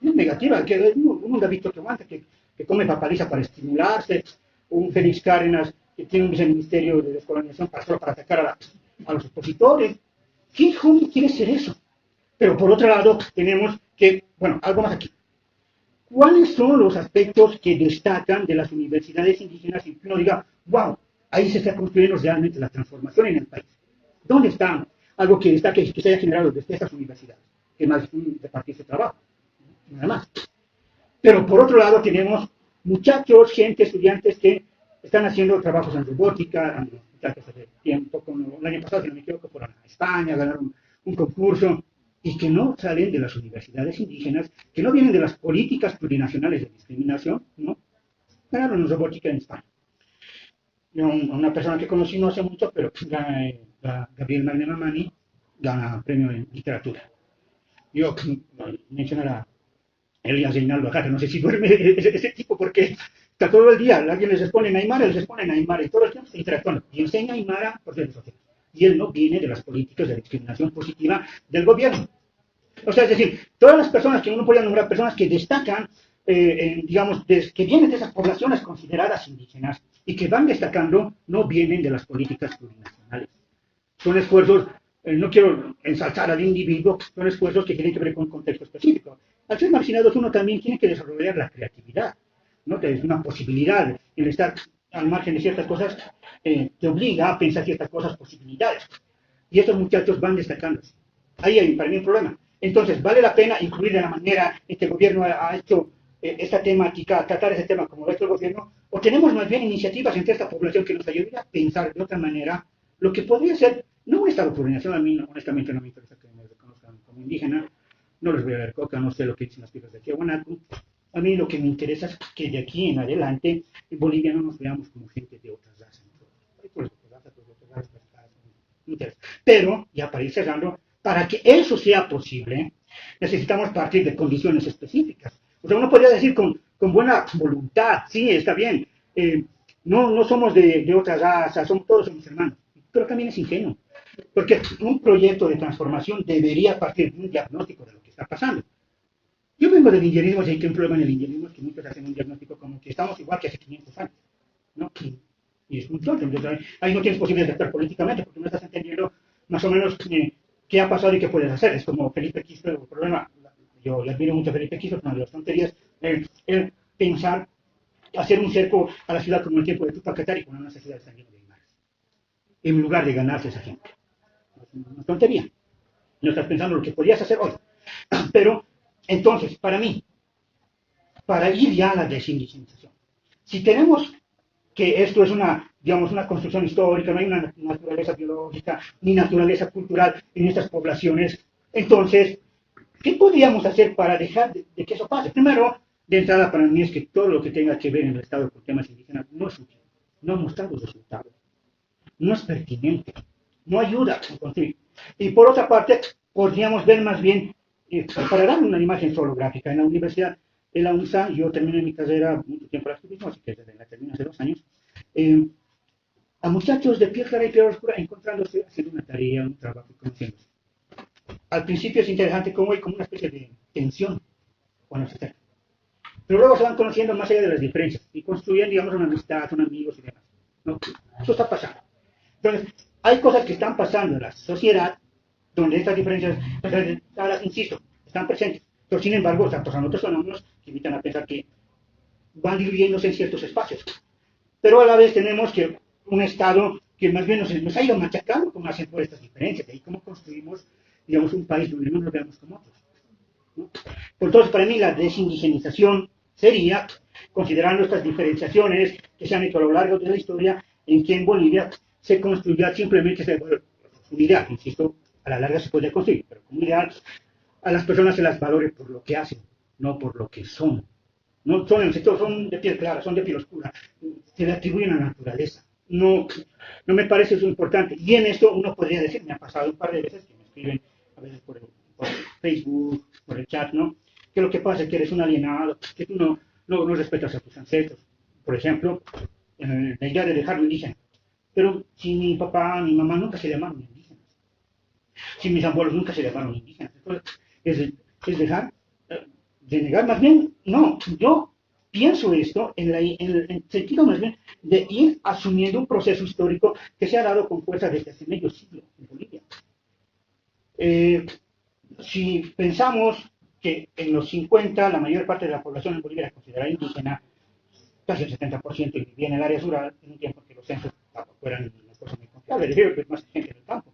No es negativa, que un David Choquehuanca que come papaliza para estimularse, un Félix Cárdenas que tiene un viceministerio de descolonización para atacar a los opositores. ¿Quién joven quiere ser eso? Pero por otro lado tenemos que, bueno, algo más aquí. ¿Cuáles son los aspectos que destacan de las universidades indígenas y que uno diga, wow, ahí se está construyendo realmente la transformación en el país? ¿Dónde está algo que destaque que se haya generado desde estas universidades? Que más repartirse trabajo, nada más. Pero por otro lado tenemos muchachos, gente, estudiantes que están haciendo trabajos en robótica, muchachos hace tiempo, como el año pasado, si no me equivoco, fueron a España, ganaron un concurso, y que no salen de las universidades indígenas, que no vienen de las políticas plurinacionales de discriminación, ¿no? Ganaron en robótica en España. Yo, una persona que conocí no hace mucho, pero gana, Gabriel Magne Mamani, gana premio en literatura. Yo mencionar a Elías Reinaldo acá, que no sé si duerme ese tipo, porque está todo el día, alguien les expone en Aymara, les expone en Aymara, y todo el tiempo está interactuando, y enseña Aymara por redes sociales. Y él no viene de las políticas de discriminación positiva del gobierno. O sea, es decir, todas las personas que uno podría nombrar, personas que destacan, digamos, que vienen de esas poblaciones consideradas indígenas y que van destacando, no vienen de las políticas plurinacionales. Son esfuerzos, no quiero ensalzar al individuo, son esfuerzos que tienen que ver con un contexto específico. Al ser marginados uno también tiene que desarrollar la creatividad, ¿no? Que es una posibilidad, el estar al margen de ciertas cosas te obliga a pensar ciertas cosas, posibilidades. Y estos muchachos van destacándose. Ahí hay para mí un problema. Entonces, ¿vale la pena incluir de la manera en que el gobierno ha hecho esta temática, tratar ese tema como lo ha hecho el gobierno? ¿O tenemos más bien iniciativas entre esta población que nos ayuden a pensar de otra manera lo que podría ser, no un estado plurinacional? A mí honestamente no me interesa que me reconozcan como indígena, no les voy a dar coca, no sé lo que dicen las pibas de Tiahuanaco. A mí lo que me interesa es que de aquí en adelante en Bolivia no nos veamos como gente de otras razas. Pero, ya para ir cerrando, para que eso sea posible, necesitamos partir de condiciones específicas. O sea, uno podría decir con buena voluntad, sí, está bien, no somos de otra raza, todos somos hermanos. pero también es ingenuo. Porque un proyecto de transformación debería partir de un diagnóstico de lo que está pasando. Yo vengo del indigenismo, así que un problema en el indigenismo es que muchos hacen un diagnóstico como que estamos igual que hace 500 años, ¿no? Y es un tonto. Ahí no tienes posibilidad de actuar políticamente porque no estás entendiendo más o menos qué ha pasado y qué puedes hacer. Es como Felipe Quispe, el problema, yo le admiro mucho a Felipe Quispe, una de las tonterías, el pensar hacer un cerco a la ciudad como el tiempo de Tupac Katari cuando esa ciudad está llena de animales, en lugar de ganarse a esa gente. Es una tontería. No estás pensando lo que podrías hacer hoy. Pero, entonces, para mí, para ir ya a la desindigenización, si tenemos que esto es una, digamos, una construcción histórica, no hay una naturaleza biológica ni naturaleza cultural en estas poblaciones, entonces, ¿qué podríamos hacer para dejar de que eso pase? Primero, de entrada para mí es que todo lo que tenga que ver en el Estado con temas indígenas no es útil, no ha mostrado resultados, no es pertinente, no ayuda a construir. Y por otra parte, podríamos ver más bien, para dar una imagen zoológica, en la universidad de la UNSA, yo terminé mi carrera mucho tiempo de activismo, así que desde la terminé hace 2 años, a muchachos de piel clara y piel oscura encontrándose haciendo una tarea, un trabajo y conociéndose. Al principio es interesante cómo hay como una especie de tensión cuando se acercan. Pero luego se van conociendo más allá de las diferencias y construyen, digamos, una amistad, son amigos y demás. ¿No? Eso está pasando. Entonces, hay cosas que están pasando en la sociedad donde estas diferencias, ahora, insisto, están presentes. Pero sin embargo, están pasando otros fenómenos que invitan a pensar que van diluyéndose en ciertos espacios. Pero a la vez tenemos que un Estado que más bien nos ha ido machacando con más por estas diferencias. De ahí cómo construimos, digamos, un país donde no nos veamos como otros. ¿No? Entonces, para mí, la desindigenización sería, considerando estas diferenciaciones que se han hecho a lo largo de la historia, en que en Bolivia se construya simplemente un ideal, insisto, a la larga se puede construir, pero como ideal, a las personas se las valore por lo que hacen, no por lo que son. No son, son de piel clara, son de piel oscura, se le atribuyen a la naturaleza. No, no me parece eso importante. Y en esto uno podría decir, me ha pasado un par de veces que me escriben a veces por Facebook, por el chat, ¿no? Que lo que pasa es que eres un alienado, que tú no respetas a tus ancestros. Por ejemplo, la idea de dejarlo indígena. Pero si mi papá, mi mamá nunca se llamaron indígenas, si mis abuelos nunca se llamaron indígenas, entonces es dejar, de negar, más bien, no, yo pienso esto en el sentido más bien de ir asumiendo un proceso histórico que se ha dado con fuerza desde hace medio siglo en Bolivia. Si pensamos que en los 50 la mayor parte de la población en Bolivia era considerada indígena, casi el 70% y vivía en el área rural, en un tiempo que los censos tampoco eran una cosa muy confiable, es decir, que más gente en el campo.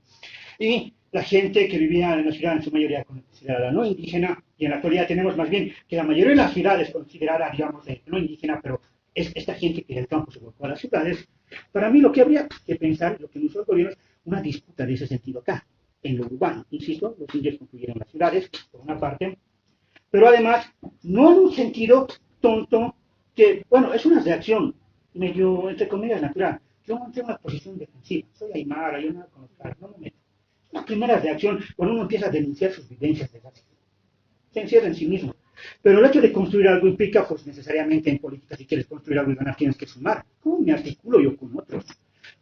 Y la gente que vivía en la ciudad en su mayoría considerada no indígena, y en la actualidad tenemos más bien que la mayoría de las ciudades considerada, digamos, no indígena, pero es esta gente que del campo se volcó a las ciudades. Para mí lo que habría que pensar, lo que nosotros gobiernos, una disputa de ese sentido acá, en lo urbano. Insisto, los indios construyeron las ciudades, por una parte, pero además, no en un sentido tonto, que, bueno, es una reacción medio, entre comillas, natural. Yo mantengo una posición defensiva, soy aymara, yo no conozco, no me meto. La primera reacción, cuando uno empieza a denunciar sus vivencias de racismo, se encierra en sí mismo. Pero el hecho de construir algo implica, pues necesariamente en política, si quieres construir algo y ganar, tienes que sumar. ¿Cómo me articulo yo con otros?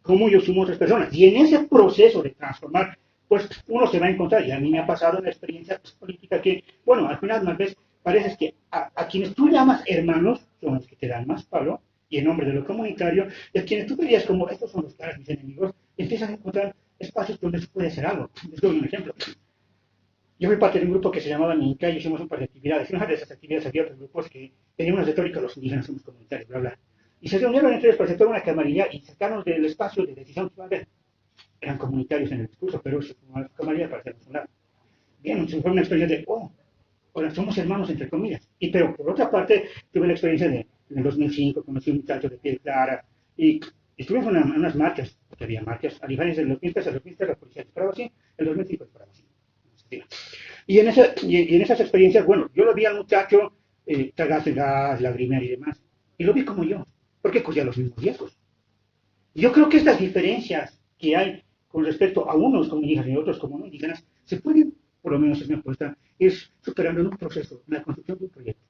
¿Cómo yo sumo a otras personas? Y en ese proceso de transformar, pues uno se va a encontrar, y a mí me ha pasado en la experiencia política que, bueno, al final más veces parece que a quienes tú llamas hermanos son los que te dan más palo, y en nombre de lo comunitario, y a quienes tú verías como estos son los caras mis enemigos, empiezas a encontrar espacios donde se puede hacer algo. Les doy un ejemplo. Yo fui parte de un grupo que se llamaba Minca y hicimos un par de actividades. Y una de esas actividades había otros grupos que tenían una retórica, los indígenas somos comunitarios, bla, bla. Y se reunieron entre ellos para hacer toda una camarilla y sacarnos del espacio de decisión que iba a haber. Eran comunitarios en el discurso, pero se fue una camarilla para hacernos un lado. Bien, fue una experiencia de, ahora somos hermanos entre comillas. Pero por otra parte, tuve la experiencia en el 2005, conocí a un muchacho de piel clara y estuvimos en unas marchas, porque había marchas, a diferencia del 2003, el 2003 la policía disparaba así, el 2005 disparaba así. Y en esas experiencias, bueno, yo lo vi al muchacho tragarse gas, lagrimear y demás, y lo vi como yo, porque cogía los mismos riesgos. Yo creo que estas diferencias que hay con respecto a unos como indígenas y otros como no indígenas, se pueden, por lo menos es mi apuesta, ir superando en un proceso, en la construcción de un proyecto.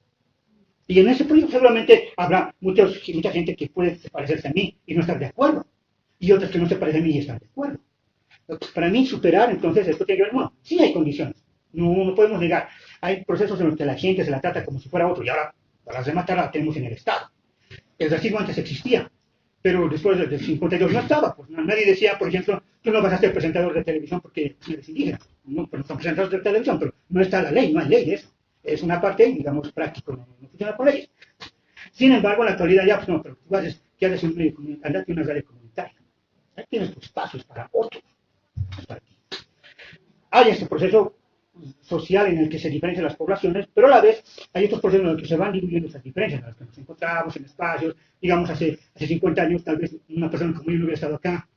Y en ese proyecto seguramente habrá mucha gente que puede parecerse a mí y no estar de acuerdo. y otras que no se parecen a mí y están de acuerdo. Para mí, superar, entonces, esto tiene que ver, bueno, sí hay condiciones, no podemos negar. Hay procesos en los que la gente se la trata como si fuera otro, y ahora, para las demás, la tenemos en el Estado. El racismo antes existía, pero después del 52 no estaba. Pues nadie decía, por ejemplo, tú no vas a ser presentador de televisión porque eres indígena. No, pues no son presentadores de televisión, pero no está la ley, no hay ley de eso. Es una parte, digamos, práctico, no funciona por leyes. Sin embargo, en la actualidad ya, pues no, pero tú haces, que haces un medio comunitario, una radio comunitaria. Ahí tienes tus espacios para otros, para ti. Hay este proceso social en el que se diferencian las poblaciones, pero a la vez hay estos procesos en los que se van diluyendo esas diferencias, en las que nos encontramos en espacios, digamos, hace 50 años, tal vez una persona como yo no hubiera estado acá,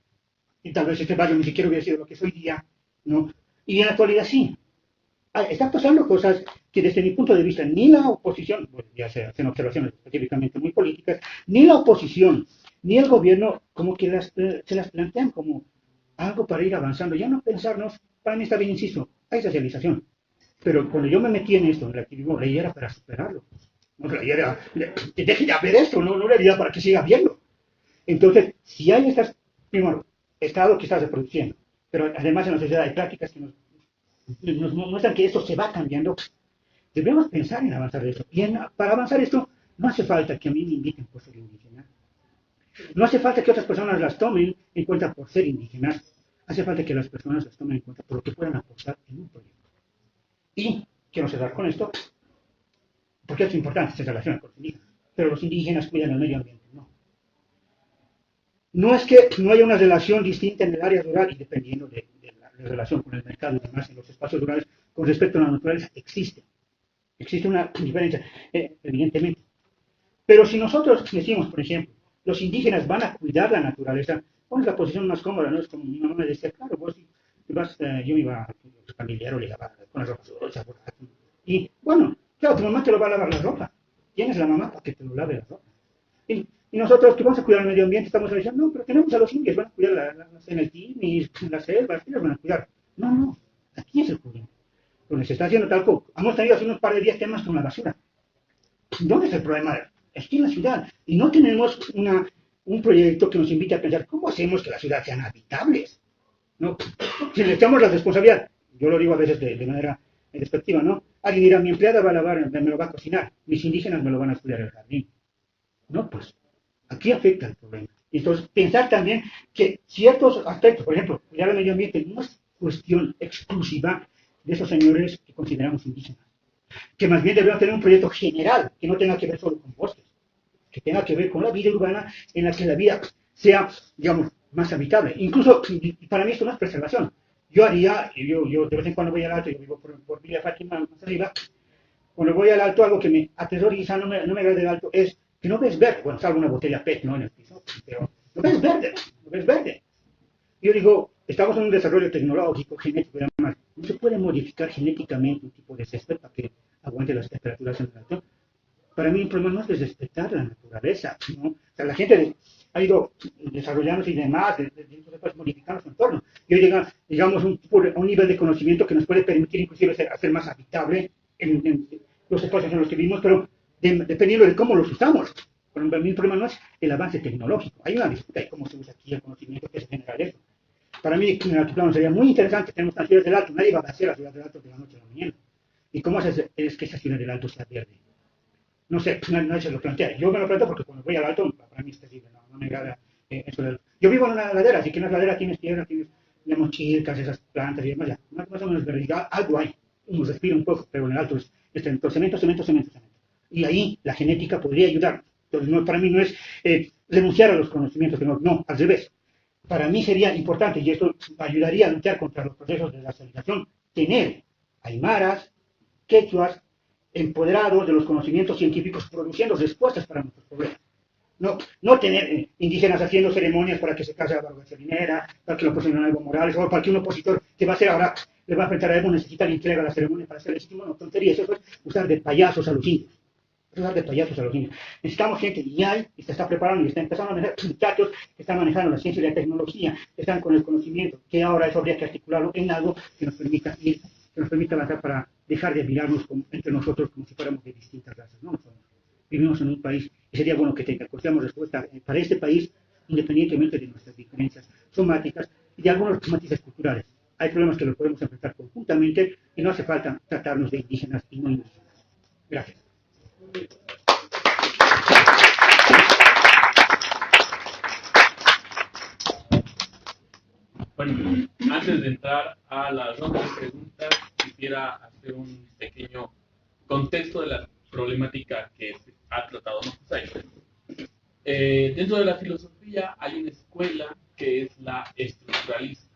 y tal vez este barrio ni siquiera hubiera sido lo que es hoy día, ¿no? Y en la actualidad sí. Están pasando cosas que desde mi punto de vista ni la oposición, bueno, ya se hacen observaciones específicamente muy políticas, ni la oposición, ni el gobierno como que se las plantean como algo para ir avanzando, ya no pensarnos, para mí está bien, insisto, hay socialización, pero cuando yo me metí en esto, en el activismo, la idea era para superarlo, no, la idea era, deje de ver esto, no la idea para que siga viendo. Entonces, si hay estas, primero, estado que está reproduciendo, pero además en la sociedad hay prácticas que nos muestran que esto se va cambiando, debemos pensar en avanzar esto. Y para avanzar esto, no hace falta que a mí me inviten por ser indígena. No hace falta que otras personas las tomen en cuenta por ser indígenas. Hace falta que las personas las tomen en cuenta por lo que puedan aportar en un proyecto. Y quiero cerrar con esto, porque es importante, se relaciona con los indígenas. Pero los indígenas cuidan el medio ambiente, no. No es que no haya una relación distinta en el área rural y dependiendo de la relación con el mercado y demás en los espacios rurales con respecto a la naturaleza, existe. Existe una diferencia, evidentemente. Pero si nosotros decimos, por ejemplo, los indígenas van a cuidar la naturaleza, ¿cuál es la posición más cómoda? ¿No? Es como mi mamá me decía, claro, vos vas, yo iba a familiar o le lavaba con la ropa sucia por aquí. Y bueno, claro, tu mamá te lo va a lavar la ropa. Tienes la mamá para que te lo lave la ropa. Y nosotros que vamos a cuidar el medio ambiente estamos diciendo, no, pero tenemos a los indios, van a cuidar en el tini, la selva, ellos van a cuidar. No, aquí es el problema. Donde se está haciendo tal cosa. Hemos tenido hace unos par de días temas con la basura. ¿Dónde es el problema? Aquí en la ciudad. Y no tenemos un proyecto que nos invite a pensar cómo hacemos que las ciudades sean habitables. ¿No? Si le echamos la responsabilidad, yo lo digo a veces de manera despectiva, ¿no? Alguien dirá, mi empleada va a lavar, me lo va a cocinar, mis indígenas me lo van a cuidar el jardín. No, pues aquí afecta el problema. Entonces, pensar también que ciertos aspectos, por ejemplo, cuidar el medio ambiente no es cuestión exclusiva de esos señores que consideramos indígenas, que más bien deberían tener un proyecto general que no tenga que ver solo con bosques, que tenga que ver con la vida urbana en la que la vida sea, digamos, más habitable. Incluso, para mí esto no es preservación. Yo de vez en cuando voy al alto, yo vivo por Villa Fátima, más arriba, cuando voy al alto, algo que me aterroriza, no me agrada del alto, es que no ves verde. Bueno, salvo una botella PET, ¿no? En el piso, pero no ves verde, no ves verde. Yo digo, estamos en un desarrollo tecnológico, genético y demás. No se puede modificar genéticamente un tipo de césped para que aguante las temperaturas en el alto. Para mí el problema no es desrespetar la naturaleza, ¿no? O sea, la gente ha ido desarrollándose y demás, modificando su entorno. Y hoy llega, digamos, a un nivel de conocimiento que nos puede permitir inclusive hacer más habitable en los espacios en los que vivimos, pero dependiendo de cómo los usamos. Para mí el problema no es el avance tecnológico. Hay una disputa de cómo se usa aquí el conocimiento que se genera eso. Para mí, en el altiplano sería muy interesante tener una ciudad del alto. Nadie va a hacer la ciudad del alto de la noche a la mañana. ¿Y cómo es que esa ciudad del alto sea verde? No sé, nadie se lo plantea. Yo me lo planteo porque cuando voy al alto, para mí es terrible, no me agrada eso del... Yo vivo en una ladera, así que en la ladera tienes tierra, tienes chircas, esas plantas y demás, ya. Más o menos verdad, algo hay. Uno respira un poco, pero en el alto es cemento. Y ahí la genética podría ayudar. Entonces, para mí no es renunciar a los conocimientos, no, al revés. Para mí sería importante, y esto ayudaría a luchar contra los procesos de racialización, tener aymaras, quechuas, empoderados de los conocimientos científicos, produciendo respuestas para nuestros problemas. No tener indígenas haciendo ceremonias para que se case la gasolinera, para que lo oposicionen a Evo Morales, o para que un opositor que va a hacer ahora, le va a enfrentar a Evo, necesita que entrega la ceremonia para ser legítimo, no, tontería, eso es usar de payasos a los indios. Necesitamos gente, y hay, y se está preparando, y está empezando a manejar muchachos que están manejando la ciencia y la tecnología, que están con el conocimiento, que ahora eso habría que articularlo en algo que nos permita avanzar para dejar de mirarnos entre nosotros como si fuéramos de distintas razas. No vivimos en un país y sería bueno que tengamos respuesta para este país independientemente de nuestras diferencias somáticas y de algunos matices culturales. Hay problemas que los podemos enfrentar conjuntamente y no hace falta tratarnos de indígenas y no indígenas. Gracias. Bueno, antes de entrar a la ronda de preguntas, quisiera hacer un pequeño contexto de la problemática que ha tratado Makusai. Dentro de la filosofía hay una escuela que es la estructuralista.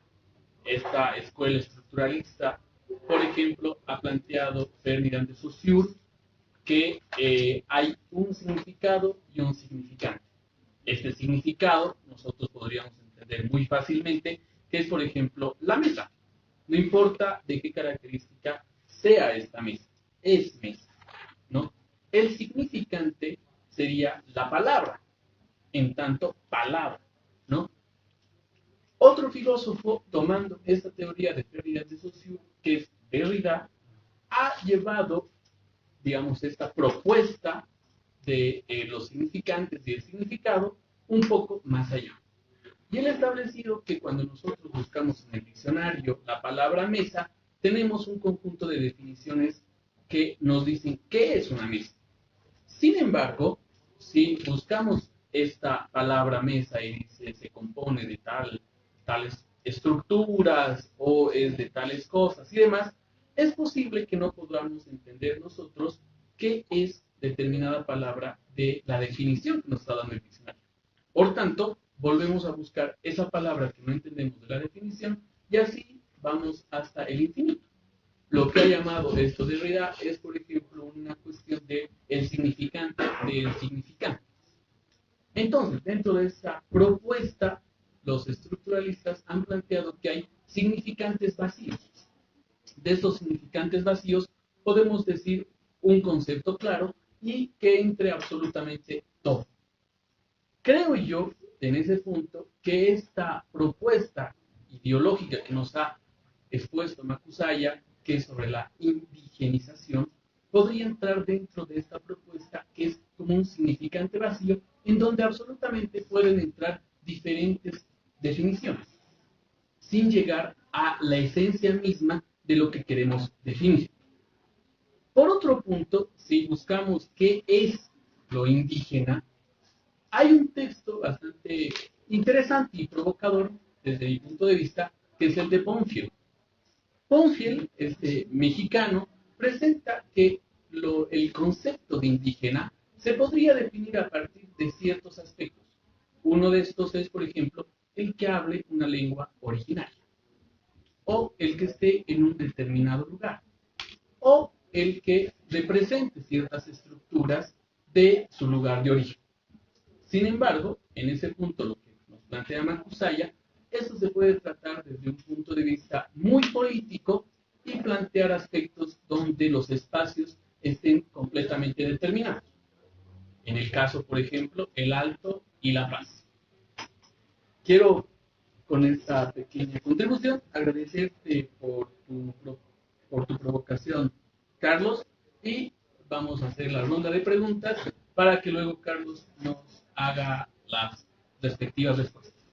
Esta escuela estructuralista, por ejemplo, ha planteado Ferdinand de Saussure que hay un significado y un significante. Este significado nosotros podríamos entender muy fácilmente que es, por ejemplo, la mesa. No importa de qué característica sea esta mesa, es mesa, ¿no? El significante sería la palabra, en tanto palabra, ¿no? Otro filósofo, tomando esta teoría de Ferdinand de Saussure, que es Derrida, ha llevado, digamos, esta propuesta de los significantes y el significado un poco más allá. Y él ha establecido que cuando nosotros buscamos en el diccionario la palabra mesa, tenemos un conjunto de definiciones que nos dicen qué es una mesa. Sin embargo, si buscamos esta palabra mesa y dice se compone de tales estructuras o es de tales cosas y demás, es posible que no podamos entender nosotros qué es determinada palabra de la definición que nos está dando el diccionario. Por tanto, volvemos a buscar esa palabra que no entendemos de la definición y así vamos hasta el infinito. Lo que ha llamado esto de Derrida es, por ejemplo, una cuestión de el significante del significante. Entonces, dentro de esta propuesta, los estructuralistas han planteado que hay significantes vacíos. De estos significantes vacíos podemos decir un concepto claro y que entre absolutamente todo. Creo yo, en ese punto, que esta propuesta ideológica que nos ha expuesto Makusaya, que es sobre la indigenización, podría entrar dentro de esta propuesta que es como un significante vacío en donde absolutamente pueden entrar diferentes definiciones, sin llegar a la esencia misma de lo que queremos definir. Por otro punto, si buscamos qué es lo indígena, hay un texto bastante interesante y provocador desde mi punto de vista, que es el de Bonfield. Bonfield, este mexicano, presenta que el concepto de indígena se podría definir a partir de ciertos aspectos. Uno de estos es, por ejemplo, el que hable una lengua originaria, o el que esté en un determinado lugar, o el que represente ciertas estructuras de su lugar de origen. Sin embargo, en ese punto, lo que nos plantea Makusaya, esto se puede tratar desde un punto de vista muy político y plantear aspectos donde los espacios estén completamente determinados. En el caso, por ejemplo, el Alto y la Paz. Quiero, con esta pequeña contribución, agradecerte por tu provocación, Carlos, y vamos a hacer la ronda de preguntas para que luego Carlos nos haga las respectivas respuestas.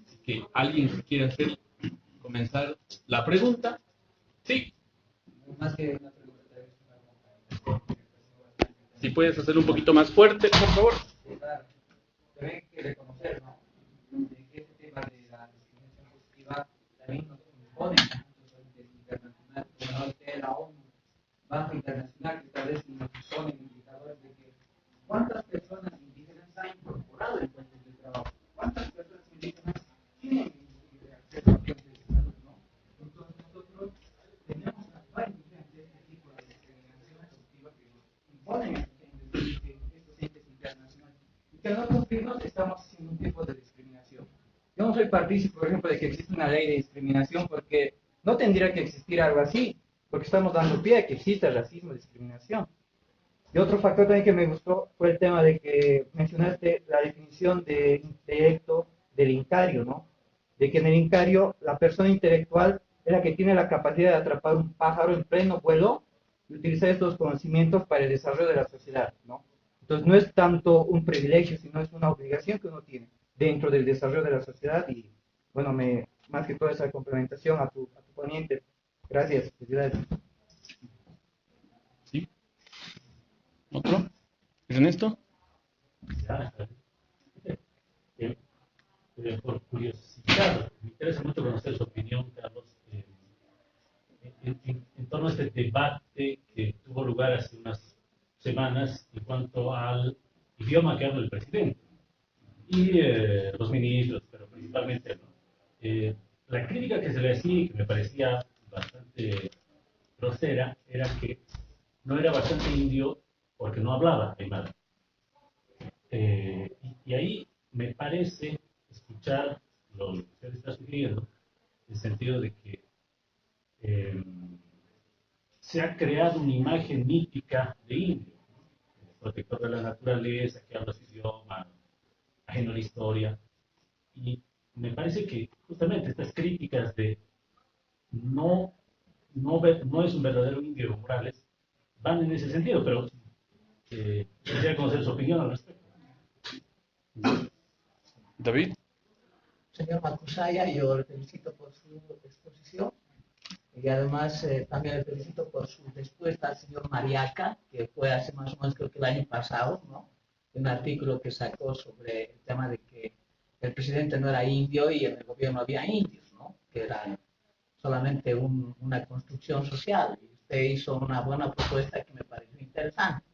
Así que alguien que quiera comenzar la pregunta. Sí. Más que una pregunta, Si puedes hacerlo un poquito más fuerte, por favor. También hay que reconocer, ¿no? De que este tema de la discriminación positiva también nos impone muchos internacionales, como la OIT, la ONU, Banco Internacional, que tal vez nos ponen indicadores de que cuántas personas indígenas han incorporado en puestos de trabajo, cuántas personas indígenas tienen acceso a puestos de salud, ¿no? Entonces nosotros tenemos que actuar frente a este tipo de discriminación positiva que nos imponen estos entes internacionales. Y que no cumplimos, estamos haciendo un tipo de discriminación. Yo no soy partícipe, por ejemplo, de que existe una ley de discriminación porque no tendría que existir algo así, porque estamos dando pie a que exista racismo y discriminación. Y otro factor también que me gustó fue el tema de que mencionaste la definición de intelecto del incario, ¿no? De que en el incario la persona intelectual es la que tiene la capacidad de atrapar un pájaro en pleno vuelo y utilizar estos conocimientos para el desarrollo de la sociedad, ¿no? Entonces no es tanto un privilegio, sino es una obligación que uno tiene. dentro del desarrollo de la sociedad y, bueno, más que toda esa complementación a tu ponente. Gracias. Felicidades. ¿Sí? ¿Otro? ¿Ernesto? Ya, por curiosidad, me interesa mucho conocer su opinión, Carlos, en torno a este debate que tuvo lugar hace unas semanas en cuanto al idioma que habla el presidente y los ministros, pero principalmente, ¿no? La crítica que se le hacía y que me parecía bastante grosera era que no era bastante indio porque no hablaba aymara. Y ahí me parece escuchar lo que usted está sugiriendo, en el sentido de que se ha creado una imagen mítica de indio, ¿no? Protector de la naturaleza, que habla su idioma, ajeno a la historia. Y me parece que justamente estas críticas de no es un verdadero indio Evo Morales van en ese sentido, pero quisiera conocer su opinión al respecto. David. Señor Macusaya, yo le felicito por su exposición y además también le felicito por su respuesta al señor Mariaca, que fue hace más o menos creo que el año pasado, ¿no? Un artículo que sacó sobre el tema de que el presidente no era indio y en el gobierno había indios, ¿no? Que era solamente una construcción social. Y usted hizo una buena propuesta que me pareció interesante.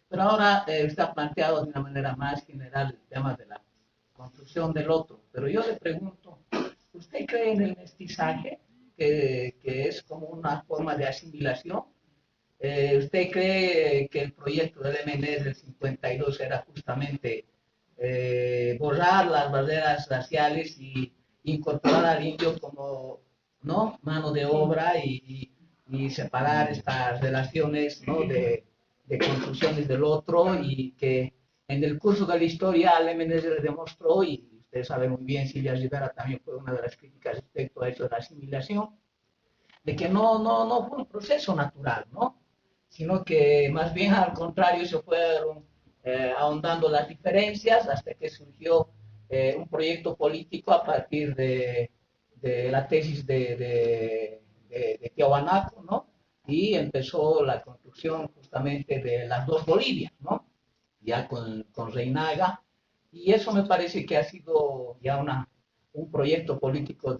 Pero ahora usted ha planteado de una manera más general el tema de la construcción del otro. Pero yo le pregunto, ¿usted cree en el mestizaje, que es como una forma de asimilación? ¿Usted cree que el proyecto del MNE del 52 era justamente borrar las barreras raciales y incorporar al indio como, ¿no?, mano de obra y separar estas relaciones, ¿no?, de construcciones del otro, y que en el curso de la historia al MNS le demostró, y usted sabe muy bien, Silvia Rivera también fue una de las críticas respecto a eso de la asimilación, de que no fue un proceso natural, ¿no? Sino que más bien al contrario se fueron ahondando las diferencias hasta que surgió un proyecto político a partir de la tesis de Tiahuanaco, ¿no? Y empezó la construcción justamente de las dos Bolivias, ¿no? Ya con Reinaga, y eso me parece que ha sido ya un proyecto político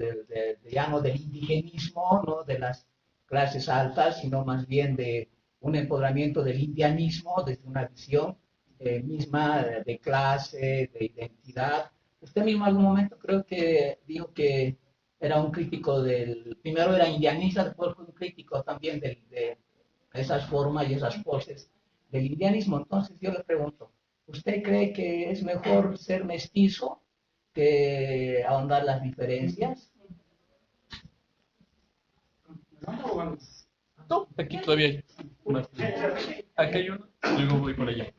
ya no del indigenismo, no de las clases altas, sino más bien de un empoderamiento del indianismo desde una visión misma de clase, de identidad. Usted mismo en algún momento creo que dijo que era un crítico primero era indianista, después fue un crítico también de esas formas y esas poses del indianismo. Entonces yo le pregunto, ¿usted cree que es mejor ser mestizo que ahondar las diferencias? No, aquí todavía hay más. Aquí hay uno, luego voy por allá.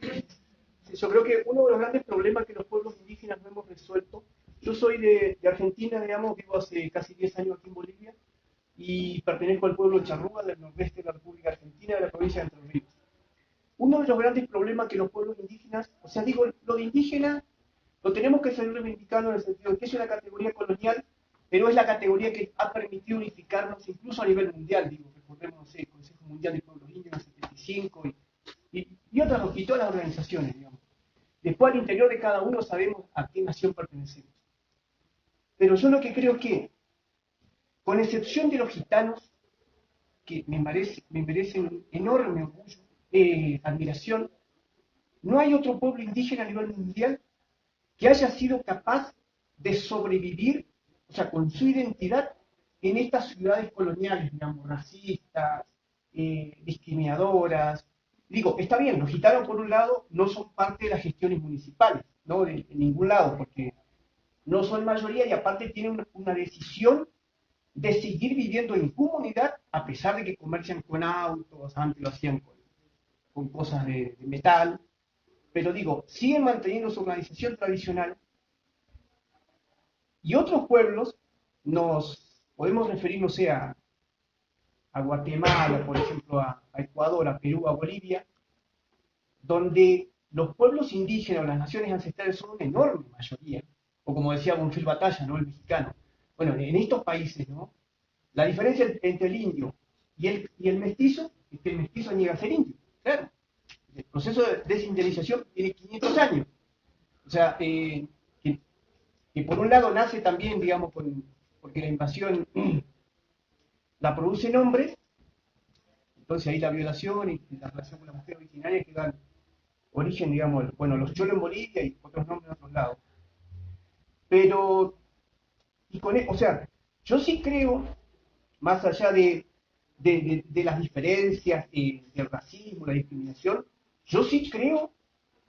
Yo creo que uno de los grandes problemas que los pueblos indígenas no hemos resuelto, yo soy de Argentina, digamos, vivo hace casi 10 años aquí en Bolivia y pertenezco al pueblo charrúa del nordeste de la República Argentina, de la provincia de Entre Ríos. Uno de los grandes problemas que los pueblos indígenas, o sea, digo, lo de indígena lo tenemos que seguir reivindicando en el sentido de que es una categoría colonial, pero es la categoría que ha permitido unificarnos incluso a nivel mundial, digo, recordemos, no sé, el Consejo Mundial de Pueblos Indios en el 75 y todas las organizaciones, digamos. Después al interior de cada uno sabemos a qué nación pertenecemos. Pero yo lo que creo que, con excepción de los gitanos, que me merecen un enorme orgullo, admiración, no hay otro pueblo indígena a nivel mundial que haya sido capaz de sobrevivir, o sea, con su identidad, en estas ciudades coloniales, digamos, racistas, discriminadoras. Digo, está bien, los gitanos por un lado no son parte de las gestiones municipales, no de ningún lado, porque no son mayoría y aparte tienen una decisión de seguir viviendo en comunidad a pesar de que comercian con autos, antes lo hacían con cosas de metal, pero digo, siguen manteniendo su organización tradicional. Y otros pueblos, nos podemos referir, no sé, a Guatemala, por ejemplo, a Ecuador, a Perú, a Bolivia, donde los pueblos indígenas o las naciones ancestrales son una enorme mayoría, o como decía Bonfil Batalla, ¿no? El mexicano. Bueno, en estos países, ¿no? La diferencia entre el indio y el mestizo es que el mestizo niega ser indio, claro. El proceso de desindianización tiene 500 años. O sea, que por un lado nace también, digamos, porque la invasión la producen hombres, entonces ahí la violación y la relación con la mujer originaria que dan origen, digamos, bueno, los cholos en Bolivia y otros nombres en otros lados. Pero, o sea, yo sí creo, más allá de las diferencias, del racismo, la discriminación, yo sí creo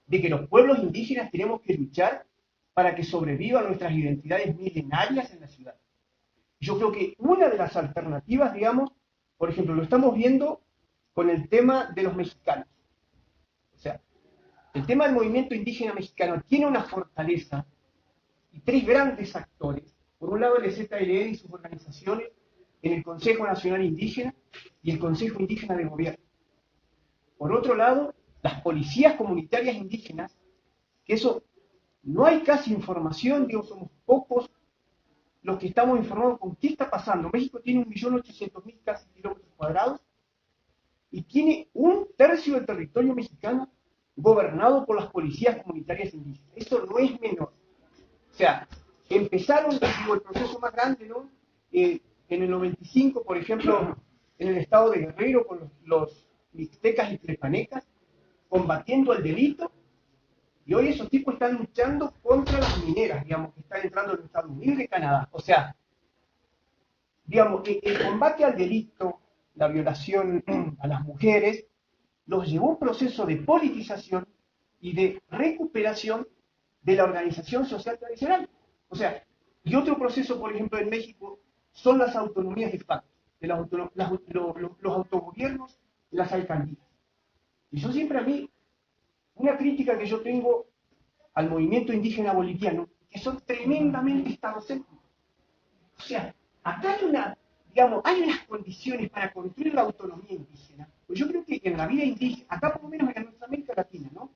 de que los pueblos indígenas tenemos que luchar para que sobrevivan nuestras identidades milenarias en la ciudad. Yo creo que una de las alternativas, digamos, por ejemplo, lo estamos viendo con el tema de los mexicanos. O sea, el tema del movimiento indígena mexicano tiene una fortaleza y tres grandes actores. Por un lado, el EZLN y sus organizaciones en el Consejo Nacional Indígena y el Consejo Indígena de Gobierno. Por otro lado, las policías comunitarias indígenas, que eso no hay casi información, digo, somos pocos los que estamos informados con qué está pasando. México tiene 1.800.000 casi kilómetros cuadrados y tiene 1/3 del territorio mexicano gobernado por las policías comunitarias indígenas. Eso no es menor. O sea, empezaron, digo, el proceso más grande, ¿no? En el 95, por ejemplo, en el estado de Guerrero, con los mixtecas y tlepanecas, combatiendo el delito, y hoy esos tipos están luchando contra las mineras, digamos, que están entrando en los Estados Unidos y Canadá. O sea, digamos, el combate al delito, la violación a las mujeres, los llevó a un proceso de politización y de recuperación de la organización social tradicional. O sea, y otro proceso, por ejemplo, en México, son las autonomías de facto, de los autogobiernos, las alcaldías. Y yo siempre a mí, una crítica que yo tengo al movimiento indígena boliviano, que son tremendamente estadocéntricos. O sea, acá hay unas condiciones para construir la autonomía indígena. Pues yo creo que en la vida indígena, acá por lo menos en nuestra América Latina, ¿no?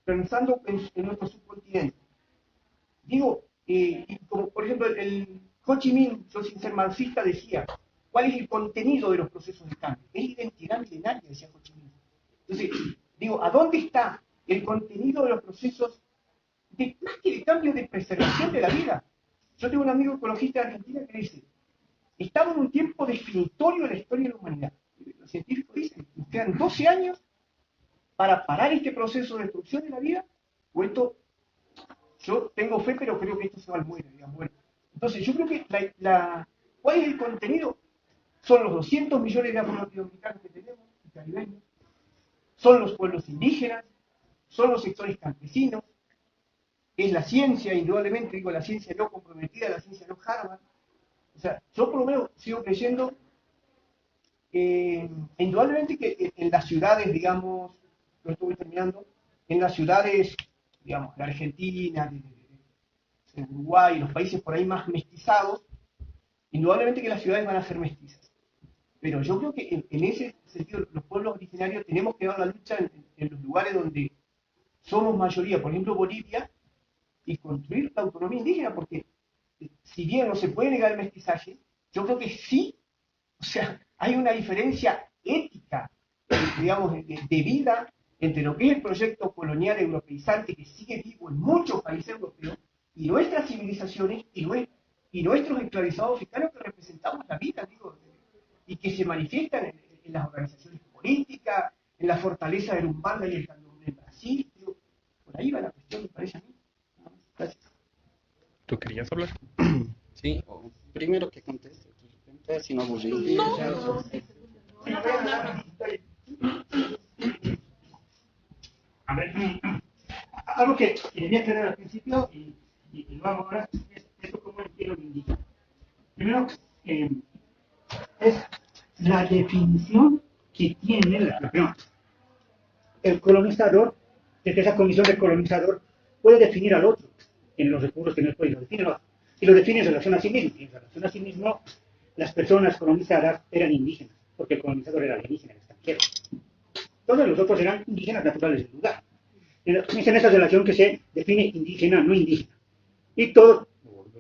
Pensando en nuestro subcontinente. Digo, como por ejemplo el Ho Chi Minh, yo sin ser marxista, decía, ¿cuál es el contenido de los procesos de cambio? Es identidad milenaria, decía Ho Chi Minh. Entonces, digo, ¿a dónde está el contenido de los procesos más que de cambio, de preservación de la vida? Yo tengo un amigo ecologista de Argentina que dice, estamos en un tiempo definitorio de la historia de la humanidad. Los científicos dicen, nos quedan 12 años para parar este proceso de destrucción de la vida, o esto, yo tengo fe, pero creo que esto se va al muere, digamos. Bueno, entonces yo creo que ¿cuál es el contenido? Son los 200 millones de afroamericanos que tenemos, y caribeños, son los pueblos indígenas, son los sectores campesinos, es la ciencia, indudablemente, digo, la ciencia no comprometida, la ciencia no Harvard. O sea, yo por lo menos sigo creyendo, indudablemente que en las ciudades, digamos, lo estuve terminando, en las ciudades, digamos, de Argentina, de Uruguay, los países por ahí más mestizados, indudablemente que las ciudades van a ser mestizas. Pero yo creo que en ese sentido, los pueblos originarios tenemos que dar la lucha en los lugares donde somos mayoría, por ejemplo Bolivia, y construir la autonomía indígena, porque si bien no se puede negar el mestizaje, yo creo que sí, o sea, hay una diferencia ética, digamos, de vida entre lo que es el proyecto colonial europeizante que sigue vivo en muchos países europeos y nuestras civilizaciones y nuestros esclavizados africanos que representamos la vida, digo, y que se manifiestan en las organizaciones políticas, en la fortaleza del Umbanda y el Candomblé en Brasil, digo, por ahí va la cuestión, me parece a mí. Gracias. ¿Tú querías hablar? Sí, primero que conteste, si no aburrido. A ver, algo que debía aclarar al principio y lo hago ahora es esto como entiendo lo indica. Primero, es la definición que tiene el colonizador, desde esa condición de colonizador puede definir al otro en los recursos que no puede, lo define el otro. Y lo define en relación a sí mismo. Y en relación a sí mismo, las personas colonizadas eran indígenas, porque el colonizador era alienígena, extranjero. Entonces los otros eran indígenas naturales del lugar. Es en esa relación que se define indígena, no indígena. Y todos,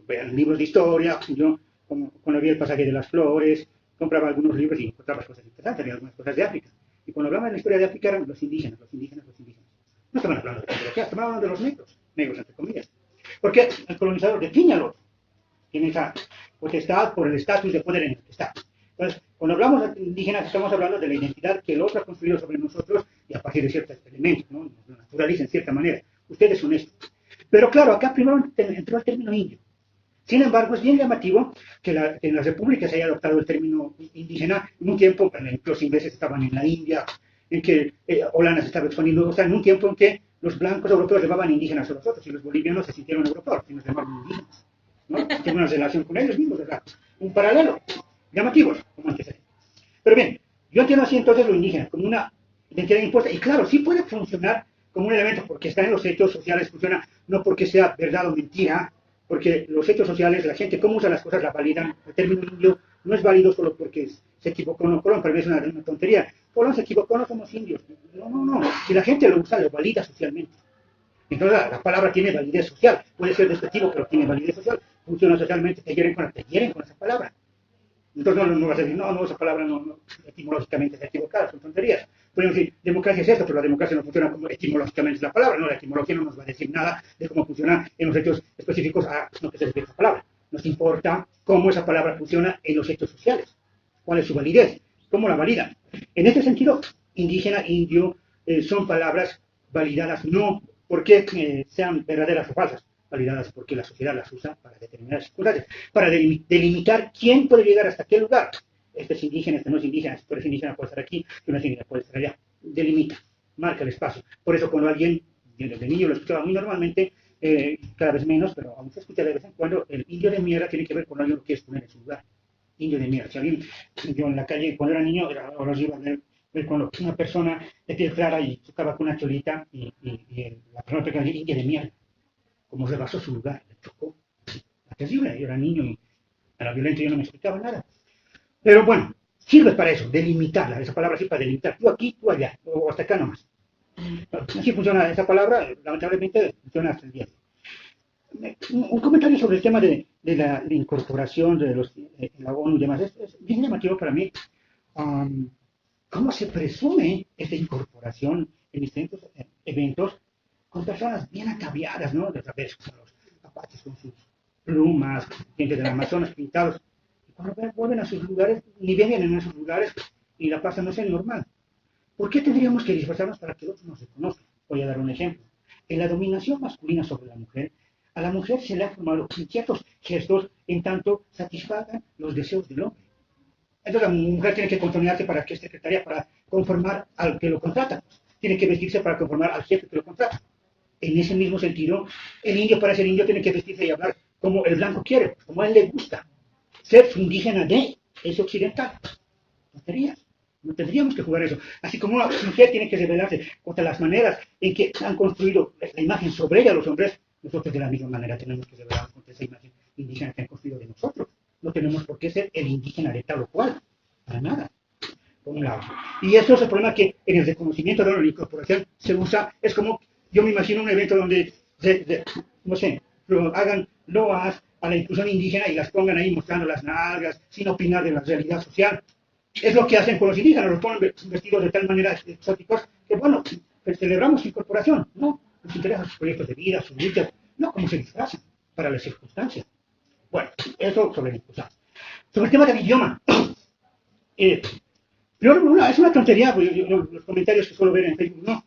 vean libros de historia, yo cuando vi el pasaje de las flores, compraba algunos libros y encontraba cosas interesantes, había algunas cosas de África. Y cuando hablaban de la historia de África eran los indígenas, los indígenas, los indígenas. No estaban hablando de la ideología, estaban hablando de los negros, negros entre comillas. Porque el colonizador define al otro, tiene esa potestad por el estatus de poder en el que está. Entonces, cuando hablamos de indígenas, estamos hablando de la identidad que el otro ha construido sobre nosotros y a partir de ciertos elementos, ¿no? Nos naturaliza en cierta manera. Ustedes son esto. Pero claro, acá primero entró el término indio. Sin embargo, es bien llamativo que en las repúblicas se haya adoptado el término indígena en un tiempo en el que los ingleses estaban en la India, en que Holanda se estaba expandiendo, o sea, en un tiempo en que los blancos europeos llamaban indígenas a los otros y los bolivianos se sintieron europeos y nos llamaban indígenas, ¿no? Tienen una relación con ellos mismos, ¿verdad? Un paralelo, llamativos, como antecedentes. Pero bien, yo entiendo así entonces lo indígena como una identidad impuesta, y claro, sí puede funcionar como un elemento, porque está en los hechos sociales, funciona no porque sea verdad o mentira, porque los hechos sociales, la gente cómo usa las cosas la validan. El término indio no es válido solo porque se equivocó no Colón, para mí es una tontería. Colón se equivocó, no somos indios. No. Si la gente lo usa, lo valida socialmente. Entonces la palabra tiene validez social. Puede ser despectivo, pero tiene validez social. Funciona socialmente, te hieren con esa palabra. Entonces no vas a decir, no, esa palabra no, etimológicamente está equivocada, son tonterías. Podemos decir, democracia es esto, pero la democracia no funciona como etimológicamente es la palabra, no, la etimología no nos va a decir nada de cómo funciona en los hechos específicos a lo que se refiere a esa palabra. Nos importa cómo esa palabra funciona en los hechos sociales, cuál es su validez, cómo la validan. En este sentido, indígena, indio, son palabras validadas no porque sean verdaderas o falsas, validadas porque la sociedad las usa para determinadas circunstancias, para delimitar quién puede llegar hasta qué lugar. Este es indígena, este no es indígena, si tú eres indígena puede estar aquí, si no es indígena puede estar allá. Delimita, marca el espacio. Por eso cuando alguien, yo desde niño lo escuchaba muy normalmente, cada vez menos, pero aún se escucha de vez en cuando, el indio de mierda tiene que ver con alguien que quieres poner en su lugar. Indio de mierda. Si alguien, yo en la calle, cuando era niño, ahora os iba a ver cuando una persona de piel clara y tocaba con una cholita y la persona pequeña decía, indio de mierda. Como rebasó su lugar, le chocó. Era terrible, yo era niño y era violento y yo no me explicaba nada. Pero bueno, sirve para eso, delimitarla, esa palabra sirve para delimitar, tú aquí, tú allá, o hasta acá nomás. Así funciona esa palabra, lamentablemente funciona hasta el día. Un comentario sobre el tema de la incorporación de la ONU y demás, es bien llamativo para mí. ¿Cómo se presume esta incorporación en distintos eventos con personas bien ataviadas, ¿no? De otra vez, con los apaches con sus plumas, gente del Amazonas pintados. Y cuando vuelven a sus lugares, ni vienen en esos lugares y la pasan no es normal. ¿Por qué tendríamos que disfrazarnos para que otros nos reconozcan? Voy a dar un ejemplo. En la dominación masculina sobre la mujer, a la mujer se le ha formado ciertos gestos en tanto satisfagan los deseos del hombre. Entonces la mujer tiene que conformarse para que secretaria, para conformar al que lo contrata. Tiene que vestirse para conformar al jefe que lo contrata. En ese mismo sentido, el indio para ser indio tiene que vestirse y hablar como el blanco quiere, como a él le gusta. Ser su indígena de ese occidental. Tonterías. No tendríamos que jugar eso. Así como una mujer tiene que rebelarse contra las maneras en que han construido la imagen sobre ella los hombres, nosotros de la misma manera tenemos que rebelarnos contra esa imagen indígena que han construido de nosotros. No tenemos por qué ser el indígena de tal o cual. Para nada. Por un lado. Y eso es el problema que en el reconocimiento de la incorporación se usa. Es como, yo me imagino un evento donde, no sé, hagan loas a la inclusión indígena y las pongan ahí mostrando las nalgas, sin opinar de la realidad social. Es lo que hacen con los indígenas, los ponen vestidos de tal manera exóticos que, bueno, celebramos su incorporación, ¿no? Nos interesan sus proyectos de vida, sus luchas, no como se disfrazan para las circunstancias. Bueno, eso sobre la inclusión. Sobre el tema del idioma. Pero es una tontería, los comentarios que suelo ver en Facebook,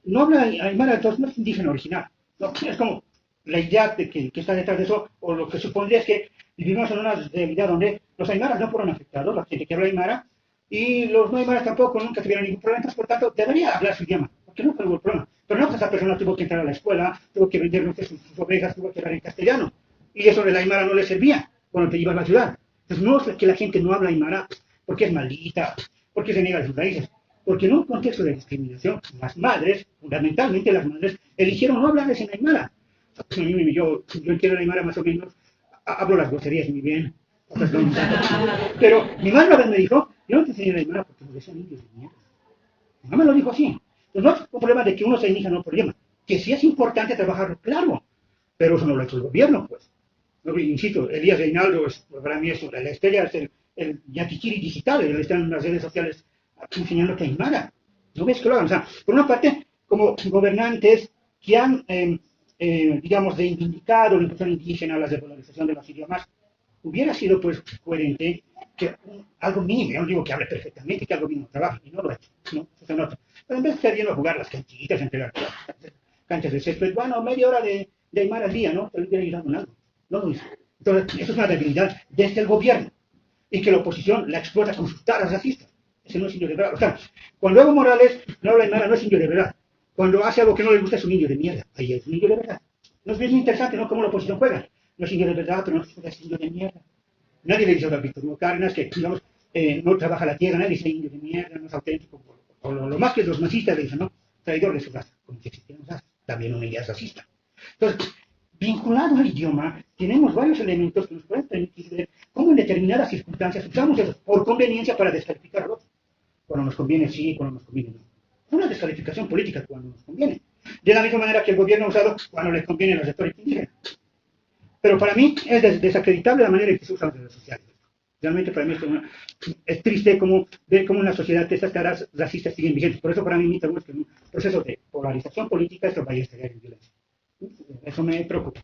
no habla aymara, entonces no es indígena original. No, es como la idea de que está detrás de eso, o lo que supondría es que vivimos en una realidad donde los aymaras no fueron afectados, la gente que habla aymara, y los no aymaras tampoco nunca tuvieron ningún problema, entonces, por tanto, debería hablar su idioma, porque nunca hubo problema. Pero no, esa persona tuvo que entrar a la escuela, tuvo que vender sus ovejas, tuvo que hablar en castellano, y eso de la aymara no le servía cuando te ibas a la ciudad. Entonces, no es que la gente no habla aymara porque es maldita, porque se niega a sus raíces, porque en un contexto de discriminación, las madres, fundamentalmente las madres, eligieron no hablarles en aymara. Yo entiendo el aymara más o menos, hablo las groserías muy bien, otras no tanto. Pero mi madre una vez me dijo, yo no te enseñé el aymara porque me decían indios de mierda. Mi mamá lo dijo así. Entonces no es un problema de que uno sea indígena, no es un problema. que sí es importante trabajar, claro, pero eso no lo ha hecho el gobierno, pues. No, insisto, Elías Reinaldo para mí es la estrella, es el Yaquichiri digital, él está en las redes sociales enseñando que Aymara. ¿No ves que lo hagan? O sea, por una parte, como gobernantes que han, digamos, reivindicado la inclusión indígena, la desvalorización de los idiomas, hubiera sido, pues, coherente que algo mínimo, yo no digo que hable perfectamente, que algo mínimo trabaje, y no lo ha hecho, ¿no? Se nota. Pero en vez de estar yendo a jugar las canchitas entre las canchas de césped, bueno, media hora de Aymara al día, ¿no? Te lo hubiera ayudado en algo. No lo hizo. Entonces, eso es una debilidad desde el gobierno, y que la oposición la explota con sus taras racistas. Ese no es indio de verdad. O sea, cuando Evo Morales no habla Aymara, no es indio de verdad. Cuando hace algo que no le gusta, es un indio de mierda. Ahí es un indio de verdad. No es bien interesante, ¿no? Cómo la oposición juega. No es indio de verdad, pero no es indio de mierda. Nadie le dice a Víctor Hugo Cárdenas que, digamos, no trabaja la tierra, nadie dice indio de mierda, no es auténtico. O lo más que los masistas le dicen, ¿no? Traidor de su raza, como si existieran razas. También una idea racista. Entonces, vinculado al idioma, tenemos varios elementos que nos pueden permitir ver cómo en determinadas circunstancias usamos eso por conveniencia para descalificar al otro. Cuando nos conviene sí, cuando nos conviene no. Es una descalificación política cuando nos conviene. De la misma manera que el gobierno ha usado cuando le conviene la retórica indígena. Pero para mí es desacreditable la manera en que se usan las redes sociales. Realmente para mí es triste ver cómo en la sociedad estas caras racistas siguen vigentes. Por eso para mí mi temor es que en un proceso de polarización política esto vaya a estallar en violencia. Eso me preocupa.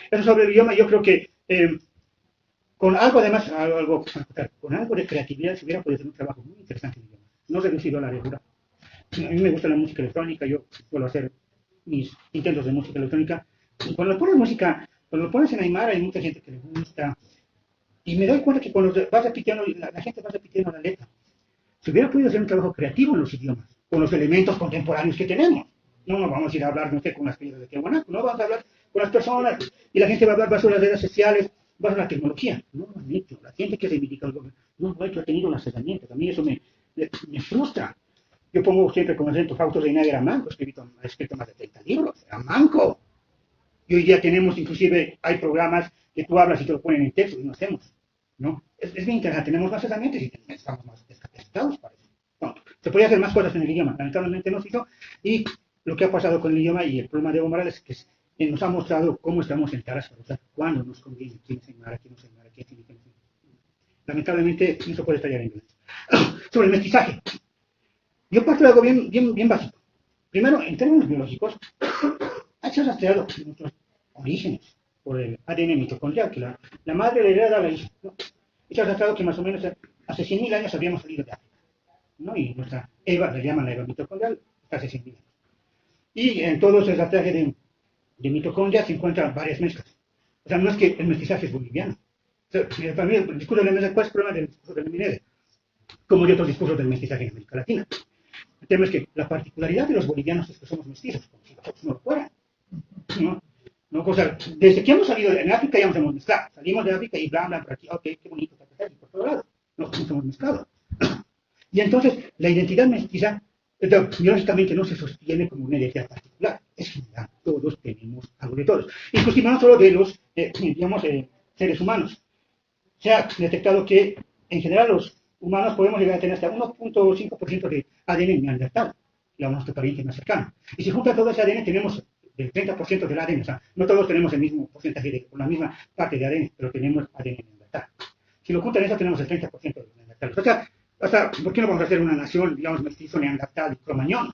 Eso sobre el idioma, yo creo que con algo además, con algo de creatividad se hubiera podido hacer un trabajo muy interesante en el idioma. No reducido a la regula. A mí me gusta la música electrónica, yo suelo hacer mis intentos de música electrónica. Y cuando lo pones en Aymara hay mucha gente que le gusta. Y me doy cuenta que cuando vas repitiendo, la gente va repitiendo la letra. Se hubiera podido hacer un trabajo creativo en los idiomas, con los elementos contemporáneos que tenemos. No nos vamos a ir a hablar, no sé, con las piedras de Tiahuanaco, no vamos a hablar con las personas, y la gente va a hablar bajo las redes sociales, bajo la tecnología. No lo han hecho. La gente que reivindica el gobierno no lo ha hecho, ha tenido las herramientas. A mí eso me frustra. Yo pongo siempre como ejemplo, Fausto Reina era manco, ha escrito más de 30 libros, era manco. Y hoy día tenemos, inclusive, hay programas que tú hablas y te lo ponen en texto y no hacemos. ¿No? Es bien interesante, tenemos más herramientas y estamos más capacitados para eso. Bueno, se podría hacer más cosas en el idioma, lamentablemente no se hizo. Y lo que ha pasado con el idioma y el problema de Evo Morales es que nos ha mostrado cómo estamos en taras para usar, cuándo nos conviene, quién es Aymara, quién no es Aymara, quién tiene que no. Lamentablemente eso puede estallar en violencia. Sobre el mestizaje. Yo parto de algo bien básico. Primero, en términos biológicos, hay se ha rastreado nuestros orígenes por el ADN mitocondrial, que la madre le hereda a la hija, ¿no? Y se ha rastreado que más o menos hace 100.000 años habíamos salido de África, ¿no? Y nuestra Eva, le llaman la Eva mitocondrial, hace 100.000 años. Y en todo ese rastreaje de mitocondria se encuentran varias mezclas. O sea, no es que el mestizaje es boliviano. O sea, para mí el discurso del MND, ¿cuál es el problema del discurso del MND? Como de otros discursos del mestizaje en América Latina. El tema es que la particularidad de los bolivianos es que somos mestizos, como si nosotros no lo fueran. ¿No? O sea, desde que hemos salido en África ya nos hemos mezclado. Salimos de África y bla, por aquí, ok, qué bonito, y por todo lado. Nos hemos mezclado. Y entonces, la identidad mestiza, biológicamente no se sostiene como una identidad particular. Es general, todos tenemos algo de todos. Inclusive no solo de los, seres humanos. Se ha detectado que, en general, los humanos podemos llegar a tener hasta 1.5% de ADN neandertal, nuestro pariente más cercano. Y si junta todo ese ADN, tenemos el 30% del ADN. O sea, no todos tenemos el mismo porcentaje, la misma parte de ADN, pero tenemos ADN neandertal. Si lo juntan eso, tenemos el 30% de los neandertales. O sea, ¿por qué no vamos a hacer una nación, digamos, mestizo, neandertal y cromañón?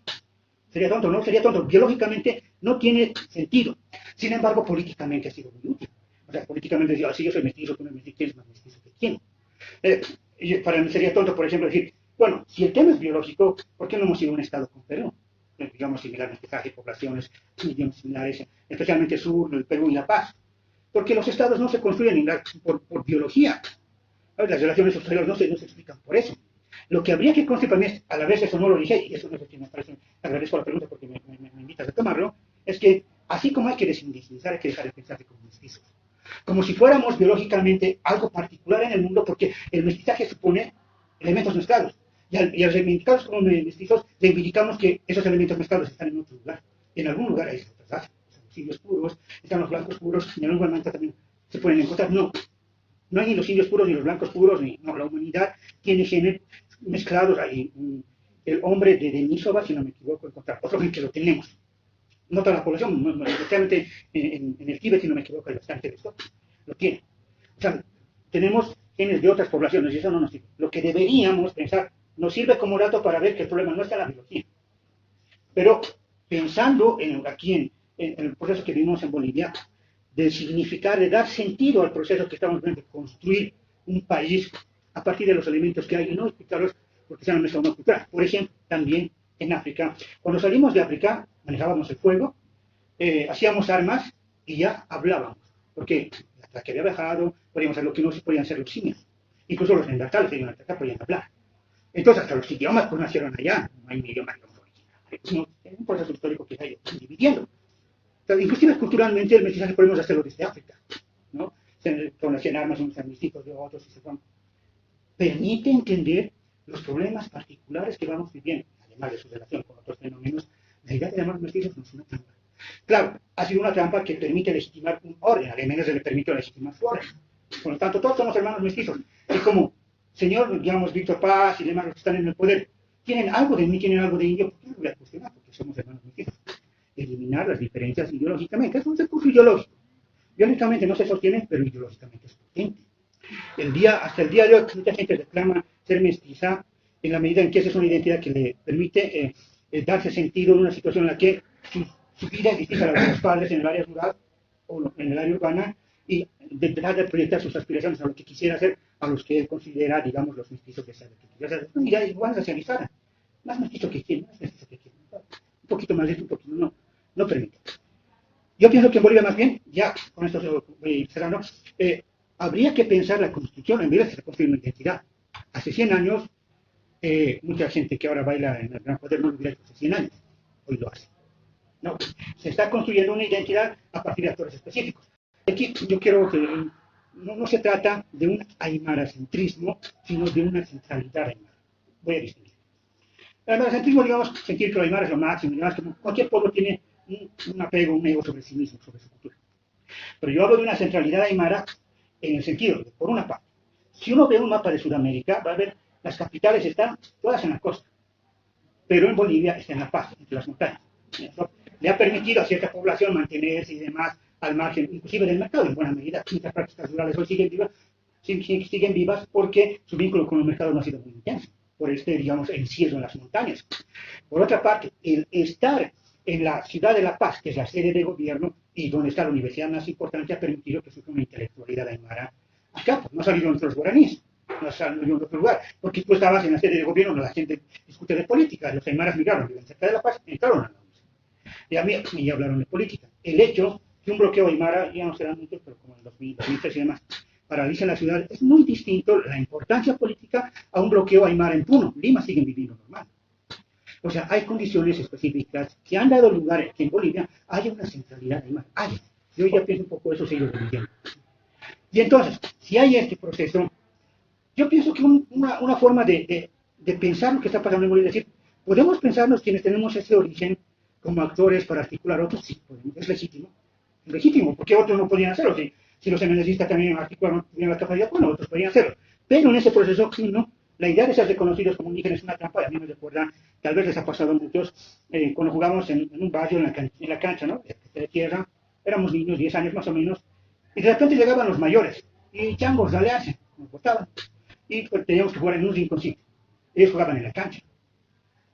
Sería tonto, ¿no? Sería tonto. Biológicamente no tiene sentido. Sin embargo, políticamente ha sido muy útil. O sea, políticamente decir, si yo soy mestizo, tú no eres mestizo, ¿quién es más mestizo que quién? Para mí sería tonto, por ejemplo, decir, bueno, si el tema es biológico, ¿por qué no hemos sido un estado con Perú? Digamos, similar mestizaje, poblaciones, idiomas similares, especialmente el sur, el Perú y La Paz. Porque los estados no se construyen por biología. Las relaciones exteriores no se explican por eso. Lo que habría que construir para mí es, a la vez eso no lo dije, y eso no es lo que me parece, agradezco la pregunta porque me invitas a tomarlo, es que así como hay que desindigenizar, hay que dejar de pensar como mestizos. Como si fuéramos biológicamente algo particular en el mundo, porque el mestizaje supone elementos mezclados. Y al reivindicarlos como mestizos, reivindicamos que esos elementos mezclados están en otro lugar. En algún lugar hay otras razas. Están los indios puros, están los blancos puros, y en algún momento también se pueden encontrar. No hay ni los indios puros, ni los blancos puros, la humanidad tiene genes mezclados. Hay el hombre de Denisova, si no me equivoco, encontrar otro gen que lo tenemos. no toda la población, especialmente en el Tíbet, si no me equivoco, hay bastante de esto, lo tiene. O sea, tenemos genes de otras poblaciones y eso no nos sirve. Lo que deberíamos pensar nos sirve como dato para ver que el problema no está en la biología. Pero pensando aquí en el proceso que vivimos en Bolivia, de significar, de dar sentido al proceso que estamos viendo, de construir un país a partir de los elementos que hay y no explicarlos porque sean una mezcla cultural. Por ejemplo, también en África, cuando salimos de África, manejábamos el fuego, hacíamos armas y ya hablábamos. Porque hasta que había bajado, podíamos hacer lo que no se podían hacer los simios. Incluso los neandertales de África podían hablar. Entonces, hasta los idiomas pues nacieron allá. No hay un idioma original. Es un proceso histórico que se ha ido dividiendo. O sea, inclusive culturalmente el mestizaje podemos hacerlo desde África, ¿no? Con las 100 armas, unos amnisticos de otros y se van. Permite entender los problemas particulares que vamos viviendo, además de su relación con otros fenómenos. La idea de llamar mestizos no es una trampa. Claro, ha sido una trampa que permite legitimar un orden, al menos se le permite legitimar su orden. Por lo tanto, todos somos hermanos mestizos. Y como señor, digamos, Víctor Paz y demás los que están en el poder, tienen algo de mí, tienen algo de indio, ¿por qué no lo voy a cuestionar? Porque somos hermanos mestizos. Eliminar las diferencias ideológicamente, es un recurso ideológico. Biológicamente no se sostiene, pero ideológicamente es potente. Hasta el día de hoy, mucha gente reclama ser mestiza en la medida en que esa es una identidad que le permite darse sentido en una situación en la que su vida es distinta a la de los padres en el área rural o en el área urbana y dejar de proyectar sus aspiraciones a lo que quisiera hacer, a los que él considera, digamos, los mestizos que sean. Y ya igual racializada. Más mestizo que quién, más mestizo que quién. Un poquito más de esto, un poquito no permite. Yo pienso que en Bolivia más bien, ya con esto voy cerrando, habría que pensar la constitución en vez de construir una identidad. Hace 100 años, mucha gente que ahora baila en el Gran Poder no lo hubiera hecho hace 100 años. Hoy lo hace. No, se está construyendo una identidad a partir de actores específicos. Aquí yo quiero que no se trata de un aymaracentrismo, sino de una centralidad aymara. Voy a distinguir. El aymaracentrismo, digamos, sentir que el aymara es lo máximo, digamos, que cualquier pueblo tiene un apego, un ego sobre sí mismo, sobre su cultura. Pero yo hablo de una centralidad aymara en el sentido de, por una parte, si uno ve un mapa de Sudamérica, va a ver las capitales están todas en la costa, pero en Bolivia está en La Paz, entre las montañas. Eso le ha permitido a cierta población mantenerse y demás al margen, inclusive del mercado, en buena medida. Muchas prácticas rurales hoy siguen vivas porque su vínculo con el mercado no ha sido muy intenso, por digamos, encierro en las montañas. Por otra parte, el estar en la ciudad de La Paz, que es la sede de gobierno y donde está la universidad más importante, ha permitido que surja una intelectualidad aymara acá, pues no ha salido entre los guaraníes, no ha salido en otro lugar, porque tú estabas en la sede de gobierno donde la gente discute de política, los aymaras migraron, viven cerca de La Paz, entraron a la universidad. Y hablaron de política. El hecho que un bloqueo aymara, ya no serán muchos, pero como en 2003 y demás, paraliza la ciudad, es muy distinto la importancia política a un bloqueo aymara en Puno. Lima siguen viviendo normal. O sea, hay condiciones específicas que han dado lugar a que en Bolivia haya una centralidad aymara. Yo ya pienso un poco eso, sigo viviendo. Y entonces, si hay este proceso, yo pienso que una forma de pensar lo que está pasando en Bolivia es decir, podemos pensarnos quienes tenemos ese origen como actores para articular otros, sí, es legítimo, porque otros no podían hacerlo. Si los emendecistas también articularon la capacidad, bueno, otros podían hacerlo. Pero en ese proceso, no, la idea de ser reconocidos como indígenas es una trampa, y a mí me recuerda, tal vez les ha pasado a muchos, cuando jugamos en un barrio, en la cancha, ¿no? De tierra, éramos niños, 10 años más o menos, y de repente llegaban los mayores, y changos, dale hace, nos botaban, y pues teníamos que jugar en un rinconcito. Ellos jugaban en la cancha.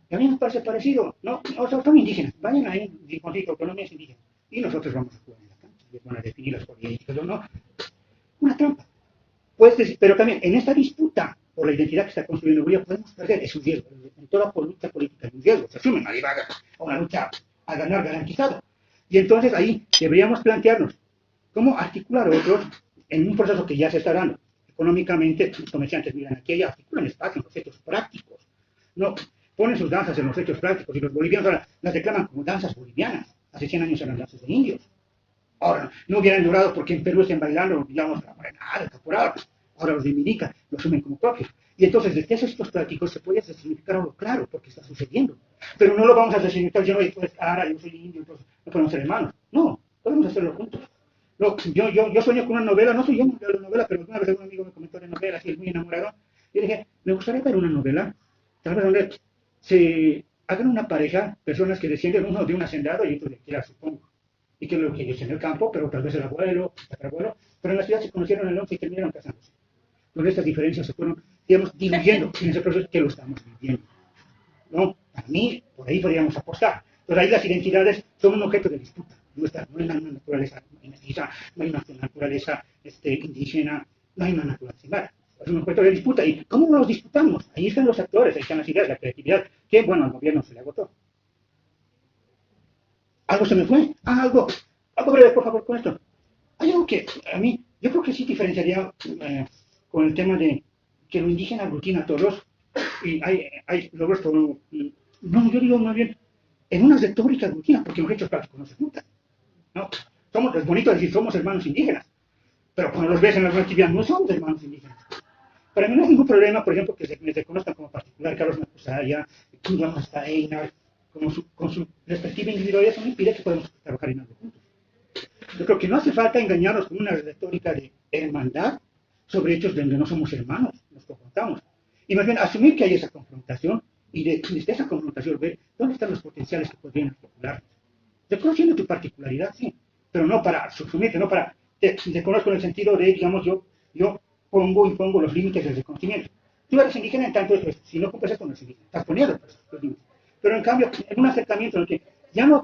Y a mí me parece parecido, ¿no? O sea, son indígenas, vayan ahí un rinconcito, autonomía es indígena, y nosotros vamos a jugar en la cancha, y van a definir las políticas o no. Una trampa. Pues, pero también en esta disputa por la identidad que está construyendo Bolivia podemos perder, es un riesgo. En toda lucha política es un riesgo. Se asume, nadie va a una lucha a ganar garantizado. Y entonces ahí deberíamos plantearnos cómo articular otros en un proceso que ya se está dando. Económicamente, los comerciantes miran aquí y articulan espacio en los hechos prácticos. No, ponen sus danzas en los hechos prácticos y los bolivianos ahora las reclaman como danzas bolivianas. Hace 100 años eran danzas de indios. Ahora, no hubieran llorado porque en Perú estén bailando, digamos, la morenada, el caporal. Ahora los de lo asumen como propios. Y entonces, desde esos hechos prácticos se puede resignificar algo claro, porque está sucediendo. Pero no lo vamos a resignificar, yo soy indio, entonces no podemos ser hermanos. No, podemos hacerlo juntos. No, yo sueño con una novela, no soy yo de la novela, pero una vez un amigo me comentó de novela, así es muy enamorado. Y dije, me gustaría ver una novela, tal vez donde hagan una pareja, personas que descienden uno de un hacendado y otro de aquí, supongo. Y que lo que ellos en el campo, pero tal vez el abuelo, el tatarabuelo, pero en la ciudad se conocieron en el 11 y terminaron casándose. Entonces estas diferencias se fueron, digamos, diluyendo en ese proceso que lo estamos viviendo. ¿No? A mí, por ahí podríamos apostar. Entonces ahí las identidades son un objeto de disputa. No hay una naturaleza mestiza, no hay una naturaleza indígena, no hay una naturaleza similar. Es un objeto de disputa. ¿Y cómo nos disputamos? Ahí están los actores, ahí están las ideas, la creatividad, que, bueno, al gobierno se le agotó. Algo se me fue. Algo breve, por favor, con esto. Hay algo que a mí, yo creo que sí diferenciaría con el tema de que lo indígena aglutina a todos y hay logros por... No, yo digo más bien, en una retórica aglutina, porque los hechos prácticos no se juntan. ¿No? Es bonito decir somos hermanos indígenas, pero cuando los ves en la actividad no somos hermanos indígenas. Para mí no hay ningún problema, por ejemplo, que se me reconozcan como particular Carlos Macusaya, Kingdom hasta Einar, con su respectiva individualidad, eso no impide que podamos trabajar en algo juntos. Yo creo que no hace falta engañarnos con una retórica de hermandad sobre hechos donde no somos hermanos, nos confrontamos. Y más bien asumir que hay esa confrontación y desde esa confrontación ver dónde están los potenciales que podrían articularnos. Reconociendo tu particularidad, sí, pero no para subsumirte, no para... Te conozco en el sentido de, digamos, yo impongo los límites del reconocimiento. Tú eres indígena, en tanto, si no cumples con los indígenas, estás poniendo los límites. Pero en cambio, en un acercamiento en el que ya no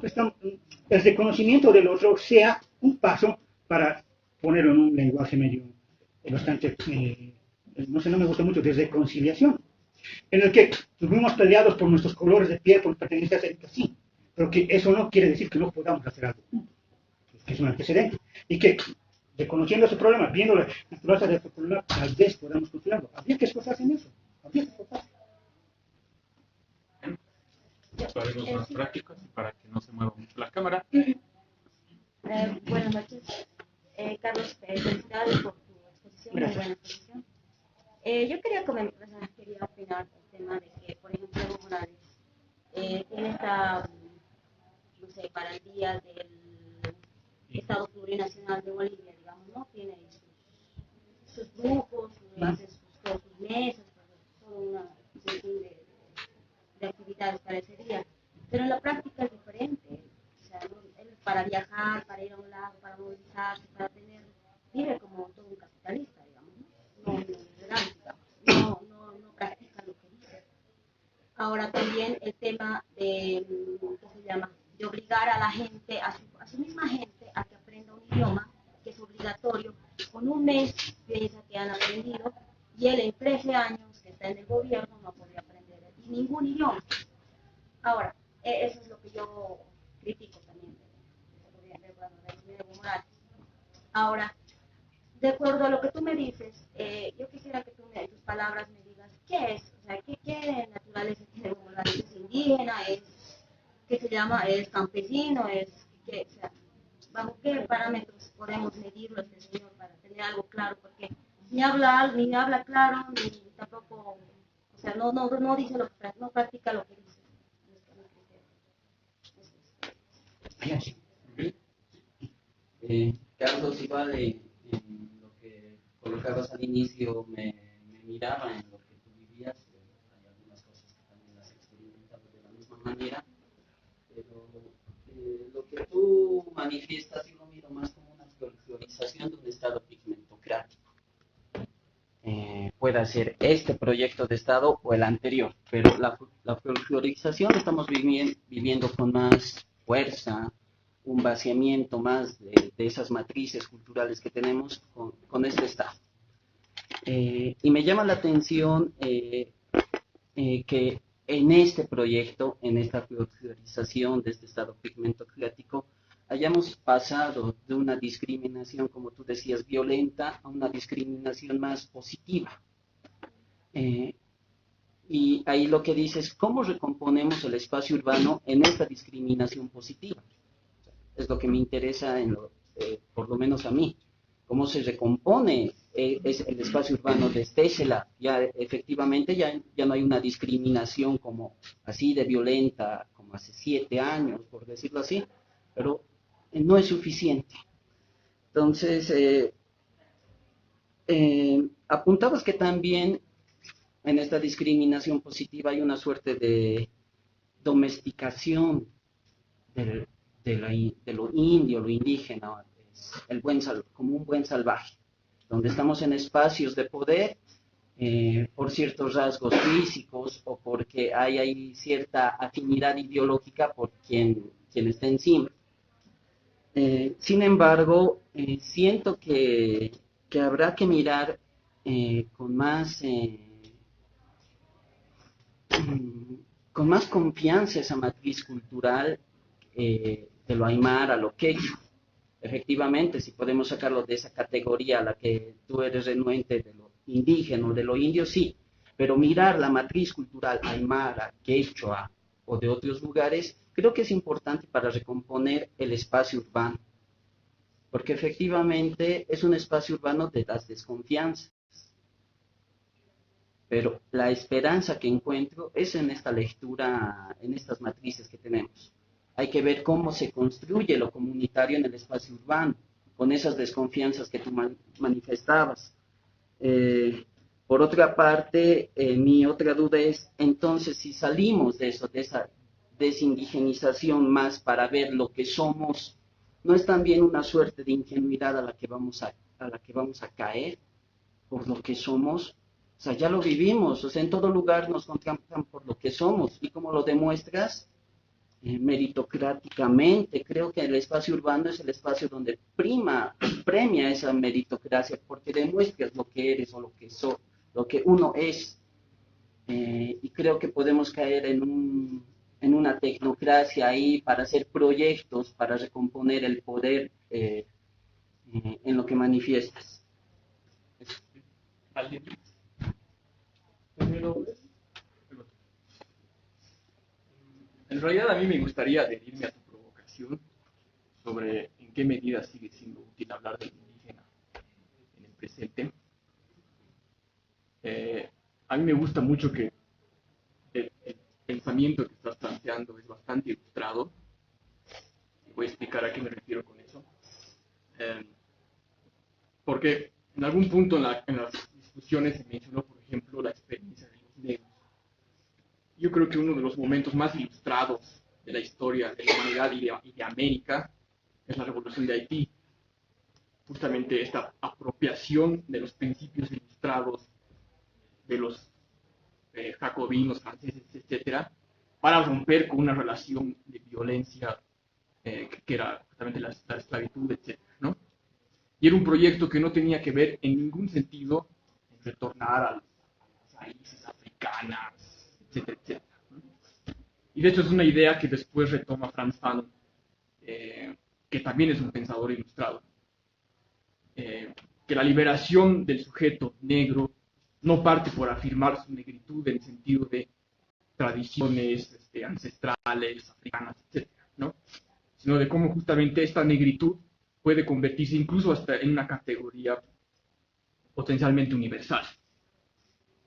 el reconocimiento del otro sea un paso para ponerlo en un lenguaje medio bastante, no me gusta mucho, de reconciliación, en el que estuvimos peleados por nuestros colores de piel, por pertenencias étnicas, sí, pero que eso no quiere decir que no podamos hacer algo juntos, que es un antecedente, y que reconociendo ese problema, viendo la naturaleza de ese problema, tal vez podamos construir algo. Habría que esforzarse en eso, habría que esforzarse. Para irnos más prácticos y para que no se mueva mucho la cámara. Buenas noches, Carlos, felicidades por tu exposición, muy buena exposición. Yo quería opinar del tema de que, por ejemplo, Evo Morales tiene esta, no sé, para el día del Estado Plurinacional de Bolivia, digamos, ¿no? Tiene sus grupos, hace todos sus mesas, toda una serie de actividades para ese día. Pero en la práctica es diferente. O sea, él para viajar, para ir a un lado, para movilizarse, para tener, vive como todo un capitalista, digamos, no practica lo que dice. Ahora también el tema de, ¿qué se llama?, de obligar a la gente, a su misma gente, a que aprenda un idioma que es obligatorio. Con un mes piensa que han aprendido y él en 13 años que está en el gobierno no podría aprender ningún idioma. Ahora, eso es lo que yo critico también del gobierno de Evo Morales. Ahora, de acuerdo a lo que tú me dices, yo quisiera que tú en tus palabras me digas qué es, o sea, qué naturaleza tiene Evo Morales. ¿Es indígena? ¿Qué se llama? ¿Es campesino? O sea, ¿bajo qué parámetros podemos medirlo este señor para tener algo claro? Porque ni habla claro, ni tampoco... O sea, no dice lo que no practica lo que dice. Carlos, igual en lo que colocabas al inicio, me miraba en lo que tú vivías. Hay algunas cosas que también las he experimentado de la misma manera, pero lo que tú manifiestas yo lo miro más como una folclorización de un estado pigmentocrático. Puede ser este proyecto de Estado o el anterior, pero la folclorización estamos viviendo con más fuerza, un vaciamiento más de esas matrices culturales que tenemos con este Estado. Y me llama la atención que en este proyecto, en esta folclorización de este Estado pigmentocrático, hayamos pasado de una discriminación, como tú decías, violenta, a una discriminación más positiva. Y ahí lo que dices, ¿cómo recomponemos el espacio urbano en esta discriminación positiva? Es lo que me interesa, por lo menos a mí. ¿Cómo se recompone el espacio urbano desde ese lado? Ya efectivamente ya no hay una discriminación como así de violenta, como hace 7 años, por decirlo así, pero no es suficiente. Entonces, apuntabas que también en esta discriminación positiva hay una suerte de domesticación de lo indio, lo indígena, como un buen salvaje, donde estamos en espacios de poder por ciertos rasgos físicos o porque hay cierta afinidad ideológica por quien está encima. Sin embargo, siento que habrá que mirar con más confianza esa matriz cultural de lo aymara, lo quechua. Efectivamente, si podemos sacarlo de esa categoría a la que tú eres renuente de lo indígena o de lo indio, sí, pero mirar la matriz cultural aymara, quechua o de otros lugares, creo que es importante para recomponer el espacio urbano, porque efectivamente es un espacio urbano de las desconfianzas. Pero la esperanza que encuentro es en esta lectura, en estas matrices que tenemos. Hay que ver cómo se construye lo comunitario en el espacio urbano, con esas desconfianzas que tú manifestabas. Por otra parte, mi otra duda es, entonces, si salimos de eso, de esa desindigenización más para ver lo que somos, ¿no es también una suerte de ingenuidad a la que vamos a caer por lo que somos? O sea, ya lo vivimos, o sea, en todo lugar nos contratan por lo que somos, y como lo demuestras, meritocráticamente. Creo que el espacio urbano es el espacio donde premia esa meritocracia, porque demuestras lo que eres o lo que uno es. Y creo que podemos caer en una tecnocracia ahí para hacer proyectos, para recomponer el poder en lo que manifiestas. ¿Alguien? En realidad a mí me gustaría adherirme a tu provocación sobre en qué medida sigue siendo útil hablar del indígena en el presente. A mí me gusta mucho que el pensamiento que estás planteando es bastante ilustrado. Voy a explicar a qué me refiero con eso. Porque en algún punto en las discusiones se mencionó, por ejemplo, la experiencia de los negros. Yo creo que uno de los momentos más ilustrados de la historia de la humanidad y de América es la Revolución de Haití. Justamente esta apropiación de los principios ilustrados de los jacobinos, franceses, etcétera, para romper con una relación de violencia que era justamente la esclavitud, etcétera, ¿no? Y era un proyecto que no tenía que ver en ningún sentido en retornar a las raíces africanas, etcétera, etcétera. Y de hecho es una idea que después retoma Frantz Fanon, que también es un pensador ilustrado, que la liberación del sujeto negro no parte por afirmar su negritud en sentido de tradiciones ancestrales, africanas, etcétera, ¿no? Sino de cómo justamente esta negritud puede convertirse incluso hasta en una categoría potencialmente universal.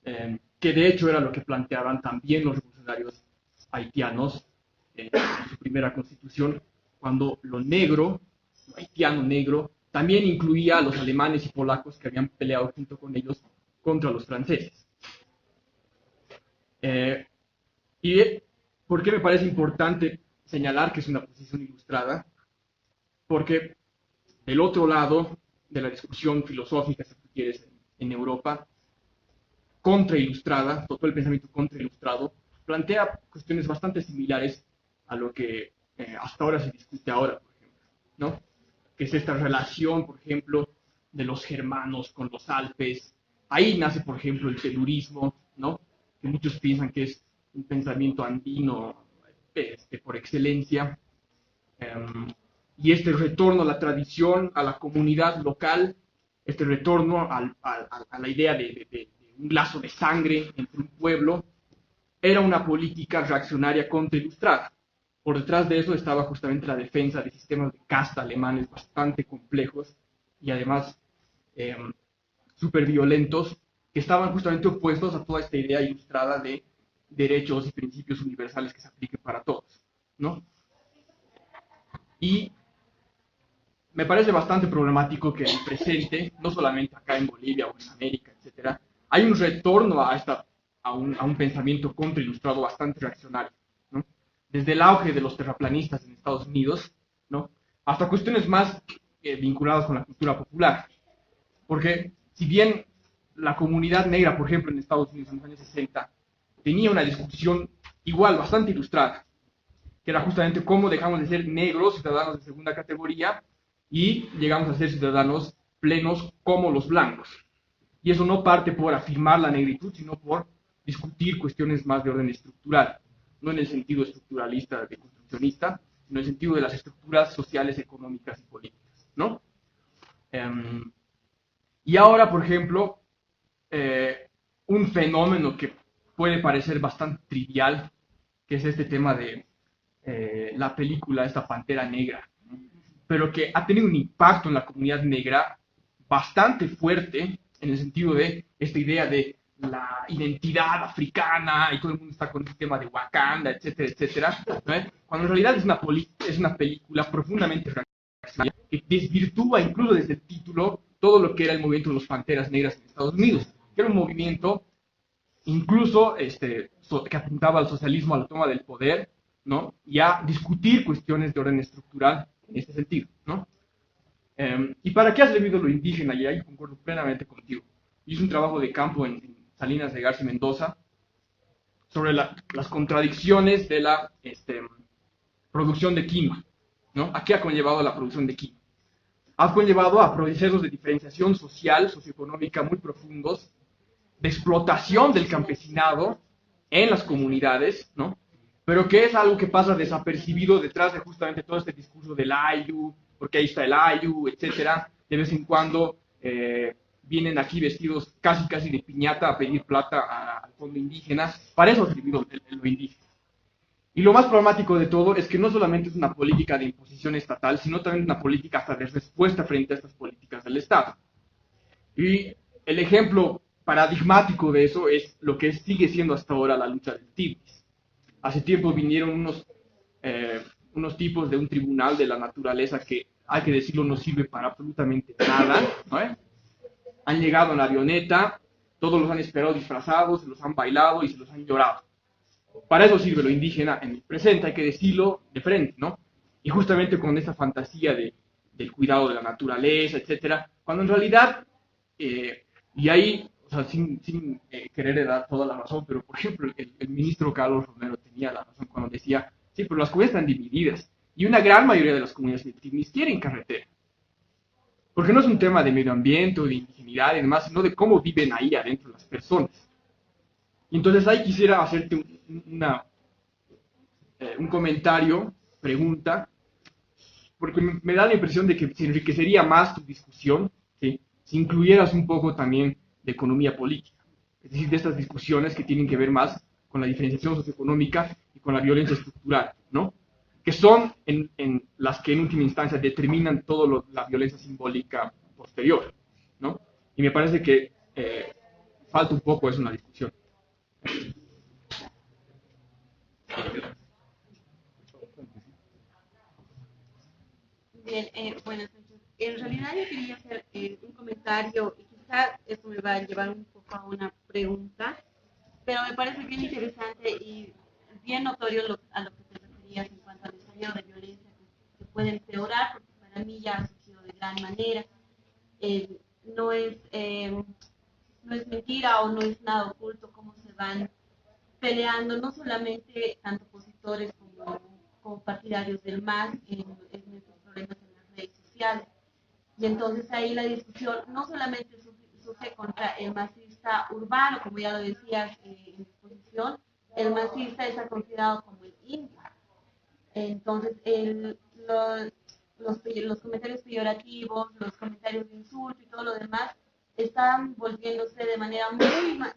Que de hecho era lo que planteaban también los revolucionarios haitianos en su primera constitución, cuando lo negro, lo haitiano negro, también incluía a los alemanes y polacos que habían peleado junto con ellos contra los franceses. ¿Y por qué me parece importante señalar que es una posición ilustrada? Porque del otro lado de la discusión filosófica, si tú quieres, en Europa, contrailustrada, todo el pensamiento contrailustrado, plantea cuestiones bastante similares a lo que hasta ahora se discute ahora, por ejemplo, ¿no? Que es esta relación, por ejemplo, de los germanos con los Alpes. Ahí nace, por ejemplo, el telurismo, ¿no? Que muchos piensan que es un pensamiento andino por excelencia. Y este retorno a la tradición, a la comunidad local, este retorno a la idea de un lazo de sangre entre un pueblo, era una política reaccionaria contrailustrada. Por detrás de eso estaba justamente la defensa de sistemas de casta alemanes bastante complejos y además súper violentos, que estaban justamente opuestos a toda esta idea ilustrada de derechos y principios universales que se apliquen para todos, ¿no? Y me parece bastante problemático que en el presente, no solamente acá en Bolivia o en América, etcétera, hay un retorno a un pensamiento contrailustrado bastante reaccionario, ¿no? desde el auge de los terraplanistas en Estados Unidos, ¿no? Hasta cuestiones más vinculadas con la cultura popular. Porque si bien la comunidad negra, por ejemplo, en Estados Unidos en los años 60, tenía una discusión igual, bastante ilustrada, que era justamente cómo dejamos de ser negros, ciudadanos de segunda categoría, y llegamos a ser ciudadanos plenos como los blancos. Y eso no parte por afirmar la negritud, sino por discutir cuestiones más de orden estructural, no en el sentido estructuralista, de construccionista, sino en el sentido de las estructuras sociales, económicas y políticas, ¿no? Y ahora, por ejemplo, un fenómeno que puede parecer bastante trivial, que es este tema de la película, esta Pantera Negra, ¿no? Pero que ha tenido un impacto en la comunidad negra bastante fuerte, en el sentido de esta idea de la identidad africana, y todo el mundo está con el tema de Wakanda, etcétera, etcétera, ¿no? Cuando en realidad es una película profundamente reaccionaria, que desvirtúa incluso desde el título todo lo que era el movimiento de los Panteras Negras en Estados Unidos, que era un movimiento incluso que apuntaba al socialismo, a la toma del poder, ¿no? Y a discutir cuestiones de orden estructural en este sentido, ¿no? ¿Y para qué has servido lo indígena? Y ahí concuerdo plenamente contigo. Hice un trabajo de campo en Salinas de Garza y Mendoza sobre las contradicciones de la producción de quinoa, ¿no? ¿A qué ha conllevado la producción de quinoa? Ha conllevado a procesos de diferenciación social, socioeconómica muy profundos, de explotación del campesinado en las comunidades, ¿no? Pero que es algo que pasa desapercibido detrás de justamente todo este discurso del Ayu, porque ahí está el Ayu, etcétera. De vez en cuando vienen aquí vestidos casi de piñata a pedir plata al fondo indígena. Para eso ha servido lo indígena. Y lo más problemático de todo es que no solamente es una política de imposición estatal, sino también una política hasta de respuesta frente a estas políticas del Estado. Y el ejemplo paradigmático de eso es lo que sigue siendo hasta ahora la lucha del Tigris. Hace tiempo vinieron unos tipos de un tribunal de la naturaleza que, hay que decirlo, no sirve para absolutamente nada, ¿no? Han llegado en la avioneta, todos los han esperado disfrazados, se los han bailado y se los han llorado. Para eso sirve lo indígena en el presente, hay que decirlo de frente, ¿no? Y justamente con esa fantasía del cuidado de la naturaleza, etcétera, cuando en realidad, y ahí, o sea, sin querer dar toda la razón, pero por ejemplo, el ministro Carlos Romero tenía la razón cuando decía, sí, pero las comunidades están divididas, y una gran mayoría de las comunidades ni quieren carretera. Porque no es un tema de medio ambiente o de indigenidad y demás, sino de cómo viven ahí adentro las personas. Y entonces ahí quisiera hacerte un comentario, pregunta, porque me da la impresión de que se enriquecería más tu discusión, ¿sí?, si incluyeras un poco también de economía política, es decir, de estas discusiones que tienen que ver más con la diferenciación socioeconómica y con la violencia estructural, ¿no? Que son en las que en última instancia determinan toda la violencia simbólica posterior, ¿no? Y me parece que falta un poco eso en la discusión. Bien, bueno, entonces, en realidad yo quería hacer un comentario y quizá esto me va a llevar un poco a una pregunta, pero me parece bien interesante y bien notorio a lo que te referías en cuanto al estallido de violencia que puede empeorar, porque para mí ya ha surgido de gran manera. No es mentira o no es nada oculto cómo se van peleando, no solamente tanto opositores como partidarios del MAS en estos problemas en las redes sociales. Y entonces ahí la discusión no solamente surge contra el masista urbano, como ya lo decías en la exposición, el masista está considerado como el indio. Entonces los comentarios peyorativos, los comentarios de insulto y todo lo demás están volviéndose de manera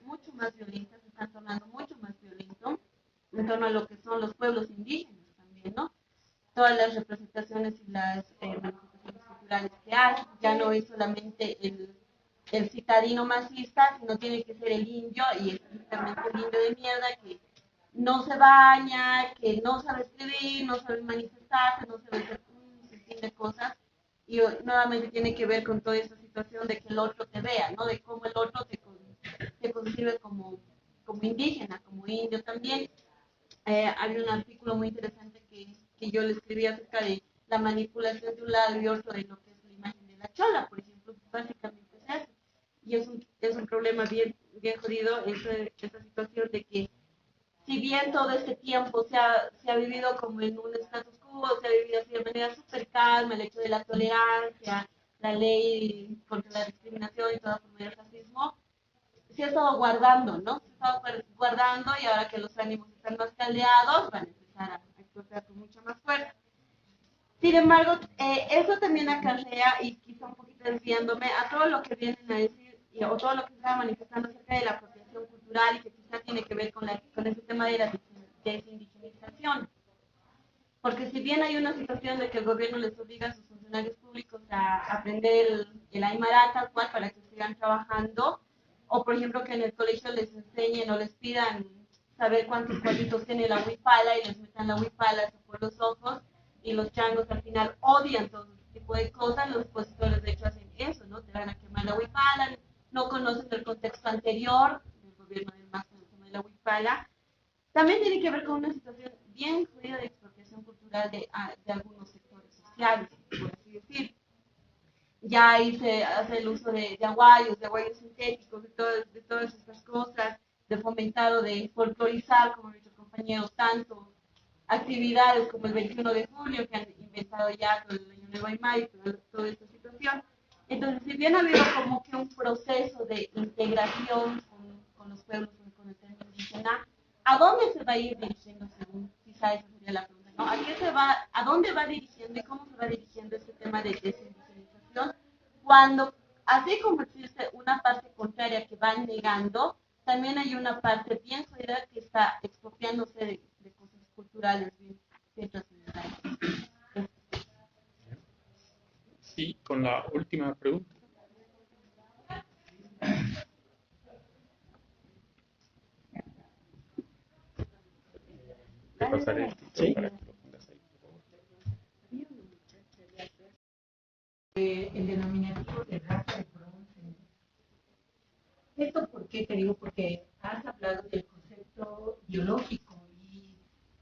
mucho más violenta, se están tornando mucho más violentos en torno a lo que son los pueblos indígenas también, ¿no? Todas las representaciones y las manifestaciones culturales que hay, ya no es solamente el citadino masista, sino tiene que ser el indio, y específicamente el indio de mierda que no se baña, que no sabe escribir, no sabe manifestarse, no sabe hacer un sinfín de cosas, y nuevamente tiene que ver con toda esta situación de que el otro te vea, ¿no? De cómo el otro te concibe como indígena, como indio también. había un artículo muy interesante que yo le escribí acerca de la manipulación de un lado y otro de lo que es la imagen de la chola, por ejemplo, básicamente es eso. Y es un problema bien jodido esa situación de que si bien todo este tiempo se ha vivido como en un status quo, se ha vivido así de manera súper calma, el hecho de la tolerancia, la ley contra la discriminación y toda forma de racismo, se ha estado guardando, ¿no? Se ha estado guardando y ahora que los ánimos están más caldeados, van a empezar a explotar con mucha más fuerza. Sin embargo, eso también acarrea, y quizá un poquito desviándome, a todo lo que vienen a decir, o todo lo que se va manifestando acerca de la apropiación cultural y que quizá tiene que ver con ese tema de la desindigenización. Porque si bien hay una situación de que el gobierno les obliga a sus funcionarios públicos a aprender el Aymara tal cual para que sigan trabajando, o por ejemplo que en el colegio les enseñen o les pidan saber cuántos cuadritos tiene la huipala y les metan la huipala por los ojos, y los changos al final odian todo ese tipo de cosas, los opositores de hecho hacen eso, ¿no? Te van a quemar la huipala, no conocen el contexto anterior del gobierno del MAS con el tema de la huipala. También tiene que ver con una situación bien jodida de expropiación cultural de algunos sectores sociales, por así decir. Ya ahí se hace el uso de aguayos sintéticos, de todas estas cosas, de fomentar o de folclorizar, como nuestros compañeros, tanto actividades como el 21 de julio, que han inventado ya todo el Año Nuevo Aymara y toda esta situación. Entonces, si bien ha habido como que un proceso de integración con los pueblos, con el término indígena, ¿a dónde se va a ir dirigiendo según? Quizá esa sería la pregunta, ¿no? ¿A dónde va dirigiendo y cómo se va dirigiendo este tema de desindigenización? Cuando, así como existe una parte contraria que va negando, también hay una parte bien jodida que está expropiándose de cosas culturales bien trascendentales. Y con la última pregunta. Te pasaré el título para que lo pongas ahí, por favor. El denominativo de raza de bronce. ¿Esto por qué te digo? Porque has hablado del concepto biológico y,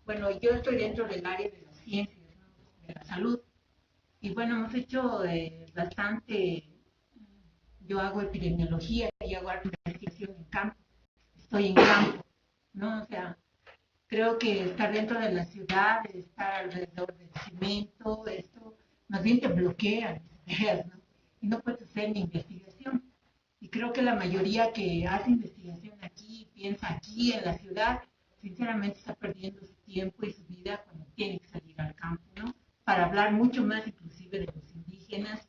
bueno, yo estoy dentro del área de las ciencias, ¿no? De la salud. Y bueno, hemos hecho bastante, yo hago epidemiología y hago investigación en campo, estoy en campo, ¿no? O sea, creo que estar dentro de la ciudad, estar alrededor del cemento, esto más bien te bloquea las ideas, ¿no? Y no puedes hacer ni investigación. Y creo que la mayoría que hace investigación aquí, piensa aquí en la ciudad, sinceramente está perdiendo su tiempo y su vida cuando tiene que salir al campo, ¿no? Para hablar mucho más inclusive de los indígenas.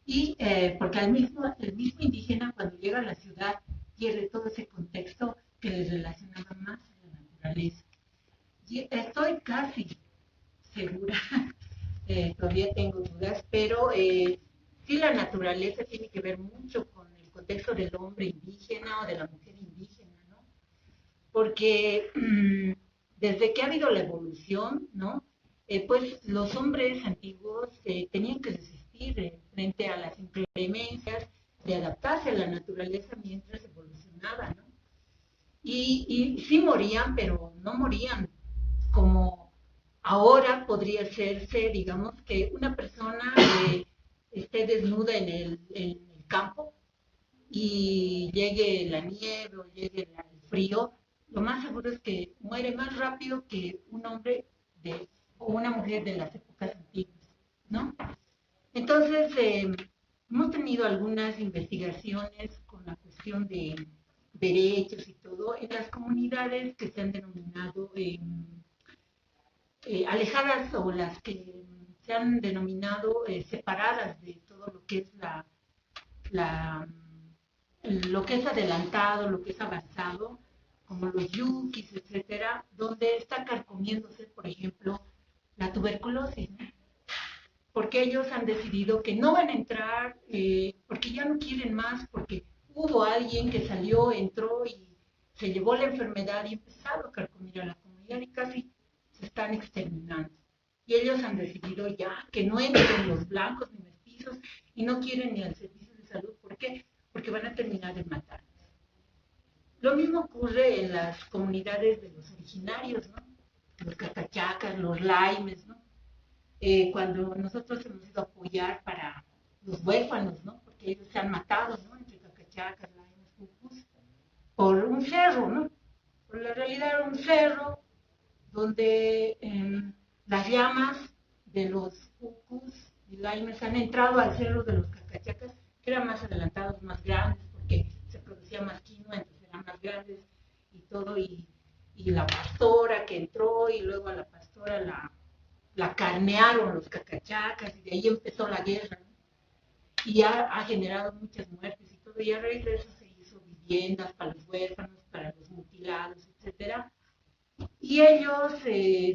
Y porque el mismo indígena cuando llega a la ciudad pierde todo ese contexto que les relacionaba más a la naturaleza. Y estoy casi segura, todavía tengo dudas, pero sí la naturaleza tiene que ver mucho con el contexto del hombre indígena o de la mujer indígena, ¿no? Porque desde que ha habido la evolución, ¿no? Pues los hombres antiguos tenían que resistir frente a las inclemencias de adaptarse a la naturaleza mientras evolucionaba, ¿no? Y sí morían, pero no morían como ahora podría serse, digamos, que una persona esté desnuda en el campo y llegue la nieve o llegue el frío, lo más seguro es que muere más rápido que un hombre o una mujer de las épocas antiguas, ¿no? Entonces, hemos tenido algunas investigaciones con la cuestión de derechos y todo en las comunidades que se han denominado alejadas o las que se han denominado separadas de todo lo que es lo que es adelantado, lo que es avanzado, como los yuquis, etcétera, donde está carcomiéndose, por ejemplo, la tuberculosis, ¿no? Porque ellos han decidido que no van a entrar, porque ya no quieren más, porque hubo alguien que salió, entró y se llevó la enfermedad y empezaron a carcomir a la comunidad y casi se están exterminando. Y ellos han decidido ya que no entren los blancos ni mestizos y no quieren ni al servicio de salud. ¿Por qué? Porque van a terminar de matarnos. Lo mismo ocurre en las comunidades de los originarios, ¿no? los cacachacas, los laimes, ¿no? Cuando nosotros hemos ido a apoyar para los huérfanos, ¿no? Porque ellos se han matado, ¿no? Entre cacachacas, laimes, cucus, por un cerro, ¿no? Por la realidad era un cerro donde las llamas de los cucus y laimes han entrado al cerro de los cacachacas, que eran más adelantados, más grandes, porque se producía más quinoa, entonces eran más grandes y todo, y la pastora que entró, y luego a la pastora la carnearon los cacachacas, y de ahí empezó la guerra, ¿no? Y ha generado muchas muertes y todo, y a raíz de eso se hizo viviendas para los huérfanos, para los mutilados, etcétera. Y ellos,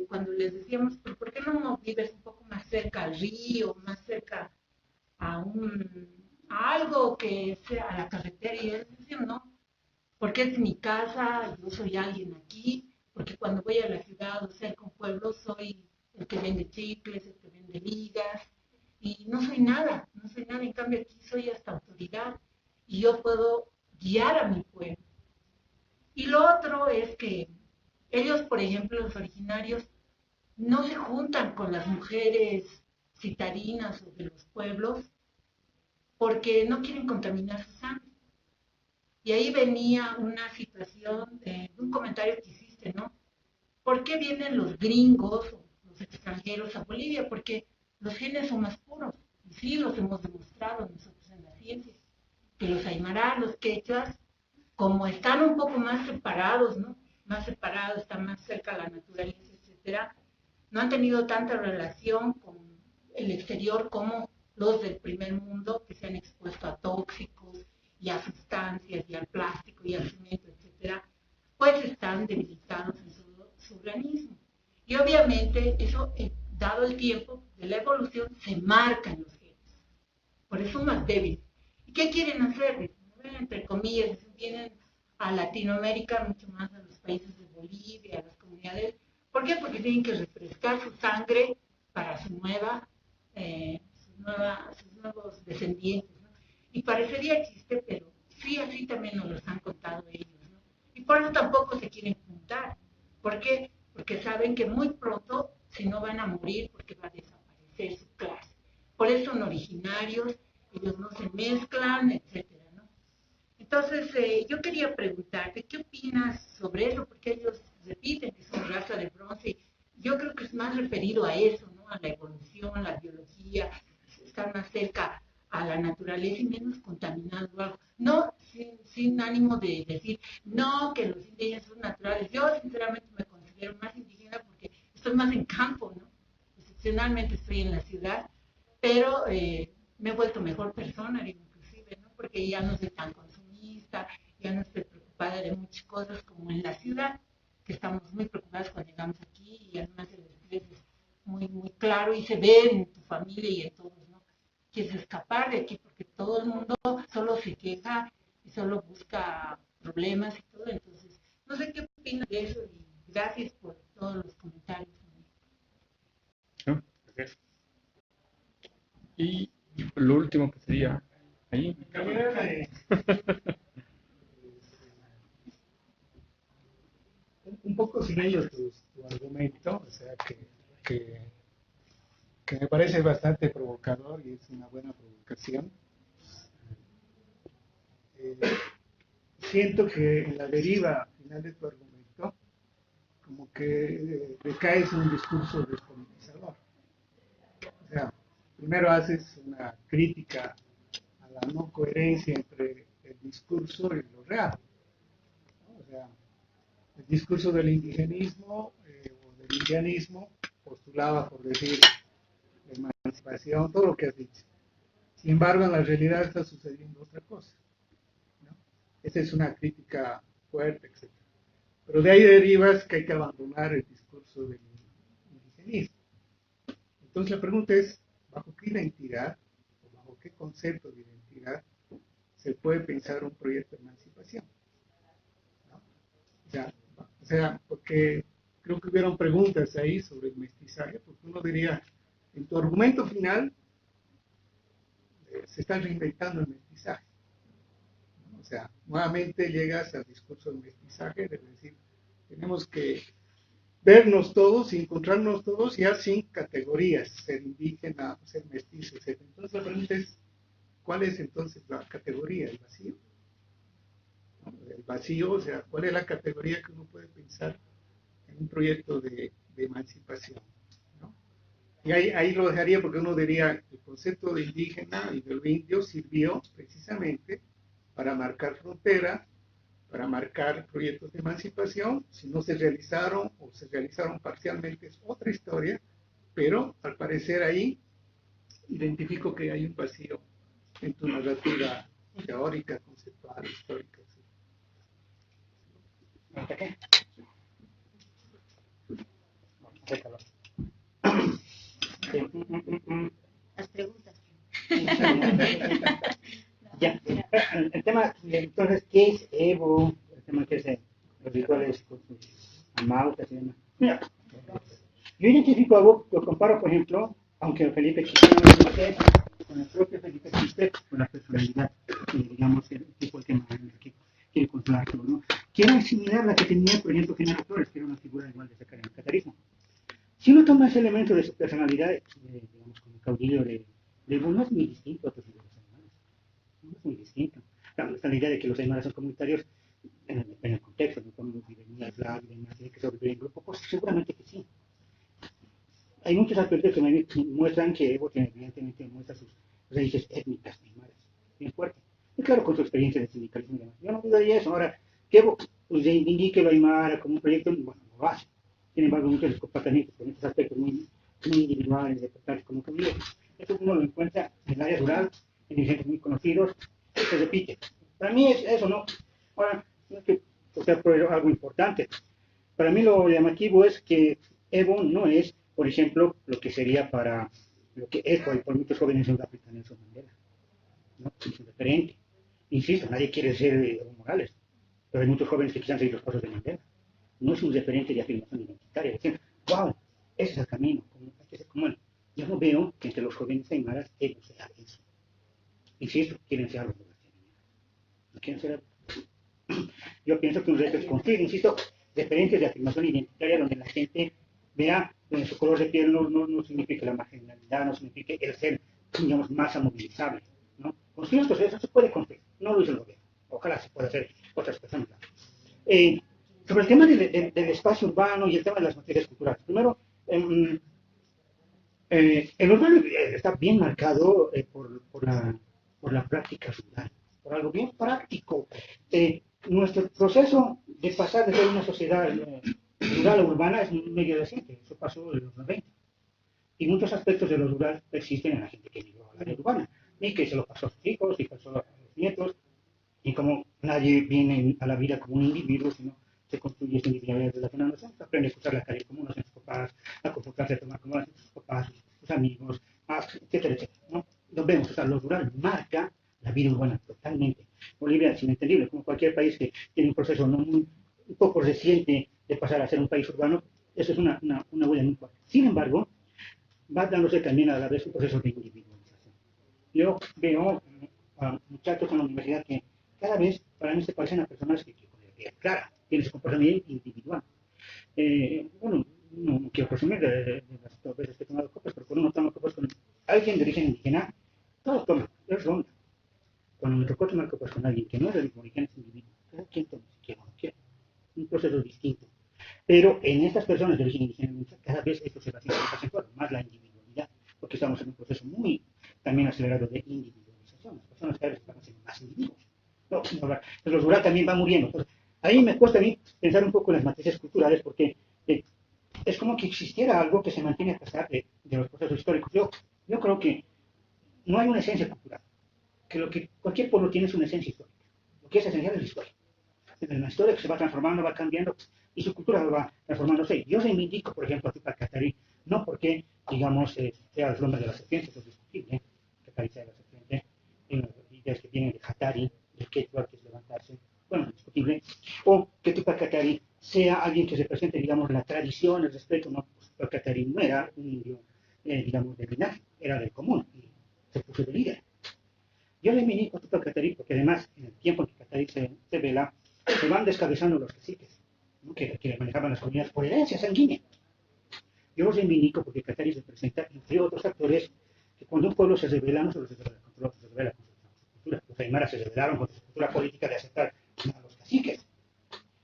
cuando les decíamos, ¿por qué no vives un poco más cerca al río, más cerca a algo que sea a la carretera? Y ellos decían, no, porque es mi casa, yo soy alguien aquí, porque cuando voy a la ciudad o cerca a un pueblo soy el que vende chicles, el que vende ligas, y no soy nada, en cambio aquí soy hasta autoridad, y yo puedo guiar a mi pueblo. Y lo otro es que ellos, por ejemplo, los originarios, no se juntan con las mujeres citarinas o de los pueblos porque no quieren contaminar su sangre. Y ahí venía una situación de un comentario que hiciste, ¿no? ¿Por qué vienen los gringos o los extranjeros a Bolivia? Porque los genes son más puros. Y sí, los hemos demostrado nosotros en la ciencia. Que los aymaras, los quechuas, como están un poco más separados, ¿no? Más separados, están más cerca a la naturaleza, etcétera, no han tenido tanta relación con el exterior como los del primer mundo, que se han expuesto a tóxicos y a sustancias y al plástico y al cemento, etcétera, pues están debilitados en su organismo. Y obviamente eso, dado el tiempo de la evolución, se marcan los genes. Por eso son más débiles. ¿Y qué quieren hacer? Entre comillas, vienen a Latinoamérica, mucho más a los países de Bolivia, a las comunidades. ¿Por qué? Porque tienen que refrescar su sangre para sus nuevos descendientes, ¿no? Y parecería chiste, pero sí, así también nos los han contado ellos, ¿no? Y por eso tampoco se quieren juntar. ¿Por qué? Porque saben que muy pronto, si no, van a morir porque va a desaparecer su clase. Por eso son originarios, ellos no se mezclan, etcétera, ¿no? Entonces, yo quería preguntarte, ¿qué opinas sobre eso? Porque ellos repiten que son raza de bronce. Yo creo que es más referido a eso, ¿no? A la evolución, la biología, estar más cerca a la naturaleza y menos contaminados o algo. No, sin ánimo de decir, no, que los indígenas son naturales. Yo, sinceramente, me considero más indígena porque estoy más en campo, ¿no? Excepcionalmente estoy en la ciudad, pero me he vuelto mejor persona, inclusive, ¿no? Porque ya no soy tan consumista, ya no estoy preocupada de muchas cosas como en la ciudad, que estamos muy preocupados cuando llegamos aquí, y además el estrés es muy, muy claro y se ve en tu familia y en todos, ¿no? Quieres escapar de aquí porque todo el mundo solo se queja y solo busca problemas y todo. Entonces, no sé qué opinas de eso, y gracias por todos los comentarios. ¿No? Gracias. Y lo último que sería ahí. Un poco sin ello tu argumento, o sea, que me parece bastante provocador y es una buena provocación. Siento que en la deriva final de tu argumento, como que recaes en un discurso despolitizador. O sea, primero haces una crítica a la no coherencia entre el discurso y lo real, ¿no? O sea, el discurso del indigenismo o del indianismo postulaba, por decir, la emancipación, todo lo que has dicho. Sin embargo, en la realidad está sucediendo otra cosa, ¿no? Esa es una crítica fuerte, etc. Pero de ahí derivas que hay que abandonar el discurso del indigenismo. Entonces la pregunta es, ¿bajo qué identidad o bajo qué concepto de identidad se puede pensar un proyecto de emancipación? ¿No? O sea, porque creo que hubieron preguntas ahí sobre el mestizaje, porque uno diría, en tu argumento final se está reinventando el mestizaje, ¿no? O sea, nuevamente llegas al discurso del mestizaje, de decir, tenemos que vernos todos y encontrarnos todos ya sin categorías, ser indígena, ser mestizo, etc. Entonces la pregunta es, ¿cuál es entonces la categoría? ¿El vacío? ¿No? El vacío, o sea, ¿cuál es la categoría que uno puede pensar en un proyecto de emancipación? ¿No? Y ahí lo dejaría porque uno diría, el concepto de indígena y de lo indio sirvió precisamente para marcar fronteras, para marcar proyectos de emancipación. Si no se realizaron o se realizaron parcialmente es otra historia, pero al parecer ahí identifico que hay un vacío en tu narrativa teórica, conceptual, histórica, ¿Hasta qué? Las preguntas. Ya, el tema, entonces, ¿qué es Evo? El tema que es los rituales con sus amautas y demás. Mira, yo identifico a Evo, lo comparo, por ejemplo, aunque Felipe Quispe no lo dice, con el propio Felipe Quispe, con la personalidad, digamos, el tipo de tema que quiere controlarlo, ¿no? Que era similar a la que tenía, por ejemplo, Genaro Flores, que era una figura igual de cercana al catarismo. Si uno toma ese elemento de su personalidad, digamos, como caudillo de Evo, no es muy distinto a otros líderes animales. No es muy distinto. Claro, está la idea de que los animales son comunitarios en el contexto, ¿no? Cuando uno vive en la y demás, tiene que sobrevivir en grupo, pues seguramente que sí. Hay muchos aspectos que me muestran que Evo tiene, evidentemente, muestra sus raíces étnicas animales, bien fuerte. Y claro, con su experiencia de sindicalismo y demás. Yo no dudaría eso. Ahora, que Evo pues, indique lo Aymara como un proyecto, bueno, lo hace. Sin embargo, muchos de los comportamientos con estos aspectos muy individuales, de tratarse como familia, eso uno lo encuentra en el área rural, en dirigentes muy conocidos, se repite. Para mí es eso, ¿no? Ahora, no es que sea por algo importante. Para mí lo llamativo es que Evo no es, por ejemplo, lo que sería para, lo que es por muchos jóvenes en Sudáfrica Nelson Mandela, ¿no? Es un referente. Insisto, nadie quiere ser Evo Morales, pero hay muchos jóvenes que quisieran seguir los pasos de Mandela. No es un referente de afirmación identitaria, decir, wow, ese es el camino, hay que ser como él. Yo no veo que entre los jóvenes aymaras ellos sea eso. Insisto, quieren ser algo de la no quieren ser algo. Yo pienso que un reto es construir, insisto, referentes de afirmación identitaria donde la gente vea donde su color de piel no significa la marginalidad, no significa el ser, digamos, masa movilizable, ¿no? Construir estos eso se puede construir, no lo hizo el gobierno, ojalá se pueda hacer otras personas. Sobre el tema del espacio urbano y el tema de las materias culturales. Primero, el urbano está bien marcado por la práctica rural, por algo bien práctico. Nuestro proceso de pasar de ser una sociedad rural a urbana es medio reciente, eso pasó en los 90. Y muchos aspectos de lo rural existen en la gente que vivió a la área urbana, y que se lo pasó a sus hijos, y pasó a los nietos, y como nadie viene a la vida como un individuo, sino se construye esta individualidad relacionándose, aprende a escuchar la calle como lo hacen sus papás, a comportarse, a tomar como lo hacen sus papás, sus amigos, etcétera, etcétera, ¿no? Lo vemos, o sea, lo rural marca la vida urbana totalmente. Bolivia es inentendible, como cualquier país que tiene un proceso un poco reciente de pasar a ser un país urbano, eso es una huella muy fuerte. Sin embargo, va dándose también a la vez un proceso de individualización. Yo veo a muchachos en la universidad que cada vez para mí se parecen a personas que clara, tienen su comportamiento individual. Bueno, no quiero presumir de las veces que he tomado copas, pero cuando uno toma copas con alguien de origen indígena, todos toman, es ronda. Cuando me tocó tomar copas con alguien que no es de origen indígena, cada quien toma si quiere o no quiere. Un proceso distinto. Pero en estas personas de origen indígena, cada vez esto se va acentuando más la individualidad, porque estamos en un proceso muy también acelerado de individualización. Las personas cada vez están haciendo más individuos. Los rural también va muriendo. Entonces, ahí me cuesta a mí pensar un poco en las matrices culturales, porque es como que existiera algo que se mantiene a pesar de los procesos históricos. Yo creo que no hay una esencia cultural, que lo que cualquier pueblo tiene es una esencia histórica. Lo que es esencial es la historia. Es la historia que se va transformando, va cambiando, y su cultura va transformándose. Yo reivindico, por ejemplo, a Tupac Katari, no porque, digamos, sea el nombre de la serpiente, eso es discutible, Katari sea la serpiente, ideas que vienen de Hatari, del quechua, que es levantarse, bueno, discutible, o que Tupac Katari sea alguien que represente, digamos, la tradición, el respeto, no, Tupac Katari no era un indio, digamos, del linaje, era del común, y se puso de líder. Yo le reivindico a Tupac Katari porque además, en el tiempo en que Katari se vela, se van descabezando los caciques. ¿no? que manejaban las comunidades por herencia sanguínea. Yo los reivindico porque Qatari representa, entre otros factores, que cuando un pueblo se rebela, no solo se rebela contra otro, se rebela contra su cultura. Los aymaras se rebelaron contra su cultura política de aceptar a los caciques.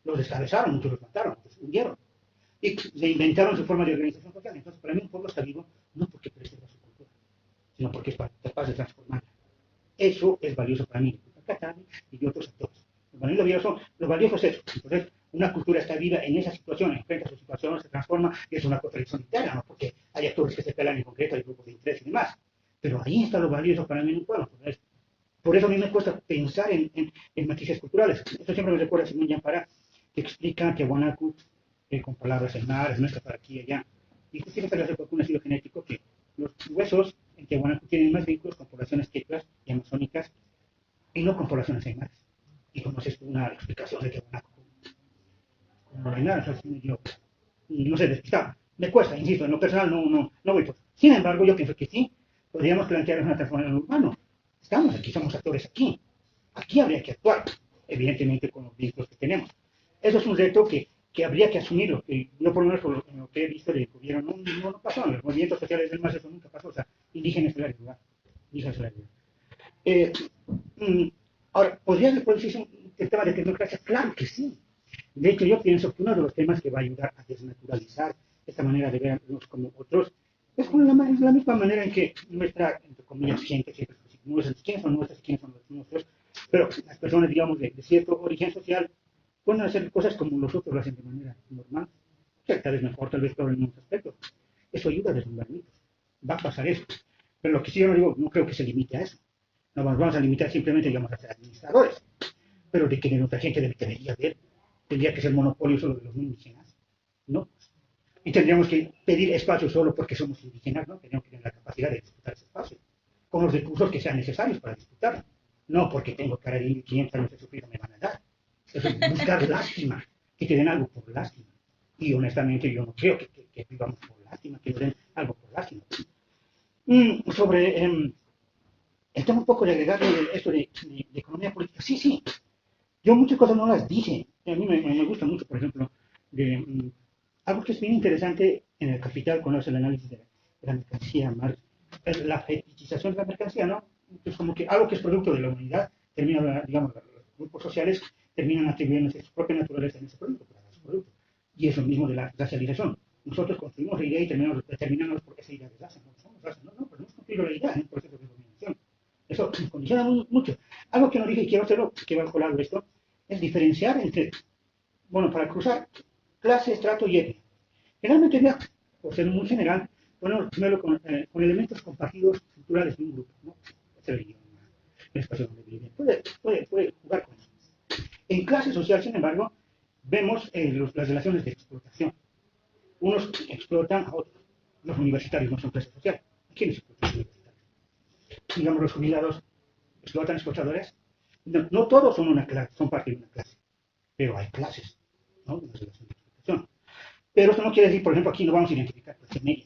Los descabezaron, muchos los mataron, los hundieron. Y se inventaron su forma de organización social. Entonces, para mí un pueblo está vivo no porque preserva su cultura, sino porque es capaz de transformarla. Eso es valioso para mí, Qatari y de otros actores. Lo valioso es eso. Entonces, una cultura está viva en esa situación, enfrenta su situación, se transforma y es una contradicción interna, ¿no? Porque hay actores que se pelean en concreto, hay grupos de interés y demás. Pero ahí está lo valioso para mí en un pueblo. Entonces, por eso a mí me cuesta pensar en matices culturales. Esto siempre me recuerda a Simón Yampara, que explica que Guanacu, con palabras aymaras, no está para aquí y allá. Y justifica hace poco un estudio genético que los huesos en Tiahuanaco tienen más vínculos con poblaciones quechuas y amazónicas y no con poblaciones aymaras. Y como es una explicación de Tiahuanaco como aymaras, yo no sé, despistado. Me cuesta, insisto, en lo personal no voy por. Sin embargo, yo pienso que sí, podríamos plantear una transformación urbana. Estamos aquí, somos actores aquí. Aquí habría que actuar, evidentemente con los vínculos que tenemos. Eso es un reto que habría que asumirlo, que yo por lo menos por lo que he visto del gobierno no pasó, en los movimientos sociales del MAS eso nunca pasó, o sea, indígenas en la ciudad, ahora, ¿podría reproducirse el tema de tecnocracia? Claro que sí. De hecho, yo pienso que uno de los temas que va a ayudar a desnaturalizar esta manera de vernos como otros es con la misma manera en que nuestra, entre comillas, gente, no es quiénes son nuestros, quiénes son los nuestros, pero las personas, digamos, de cierto origen social, pueden hacer cosas como los otros lo hacen de manera normal, o sea, tal vez mejor, tal vez peor en unos aspectos. Eso ayuda a desnudar mitos. Va a pasar eso. Pero lo que sí yo no digo, no creo que se limite a eso. No nos vamos a limitar simplemente, digamos, a ser administradores. Pero de que nuestra gente debería ver, tendría que ser monopolio solo de los indígenas, ¿no? Y tendríamos que pedir espacio solo porque somos indígenas, ¿no? Tendríamos que tener la capacidad de disputar ese espacio, con los recursos que sean necesarios para disputarlo. No porque tengo cara de indio y 500 años de sufrir me van a dar. Es buscar lástima, que te den algo por lástima. Y honestamente yo no creo que vivamos por lástima, que nos den algo por lástima. Sobre el tema un poco de agregarle esto de economía política, sí. Yo muchas cosas no las dije. A mí me gusta mucho, por ejemplo, algo que es bien interesante en el Capital cuando hace el análisis de la mercancía, es la fetichización de la mercancía, ¿no? Es como que algo que es producto de la humanidad termina, digamos, los grupos sociales terminan atribuyéndose su propia naturaleza en ese producto, para su producto. Y es lo mismo de la racialización. Nosotros construimos la idea y terminamos porque esa idea es raza, no somos raza, no, pero hemos construido la idea en el proceso de dominación. Eso nos condiciona mucho. Algo que no dije y quiero hacerlo, que va colado esto, es diferenciar entre, bueno, para cruzar clase, estrato y etnia. Generalmente, ya, por ser muy general, ponemos primero con elementos compartidos culturales de un grupo, ¿no? El idioma, el espacio donde vive. Puede jugar con eso. En clase social, sin embargo, vemos las relaciones de explotación. Unos explotan a otros. Los universitarios no son clase social. ¿Quiénes explotan a los universitarios? Digamos, los jubilados explotan explotadores. No todos son una clase, son parte de una clase. Pero hay clases, ¿no? Una relación de explotación. Pero esto no quiere decir, por ejemplo, aquí no vamos a identificar clase media.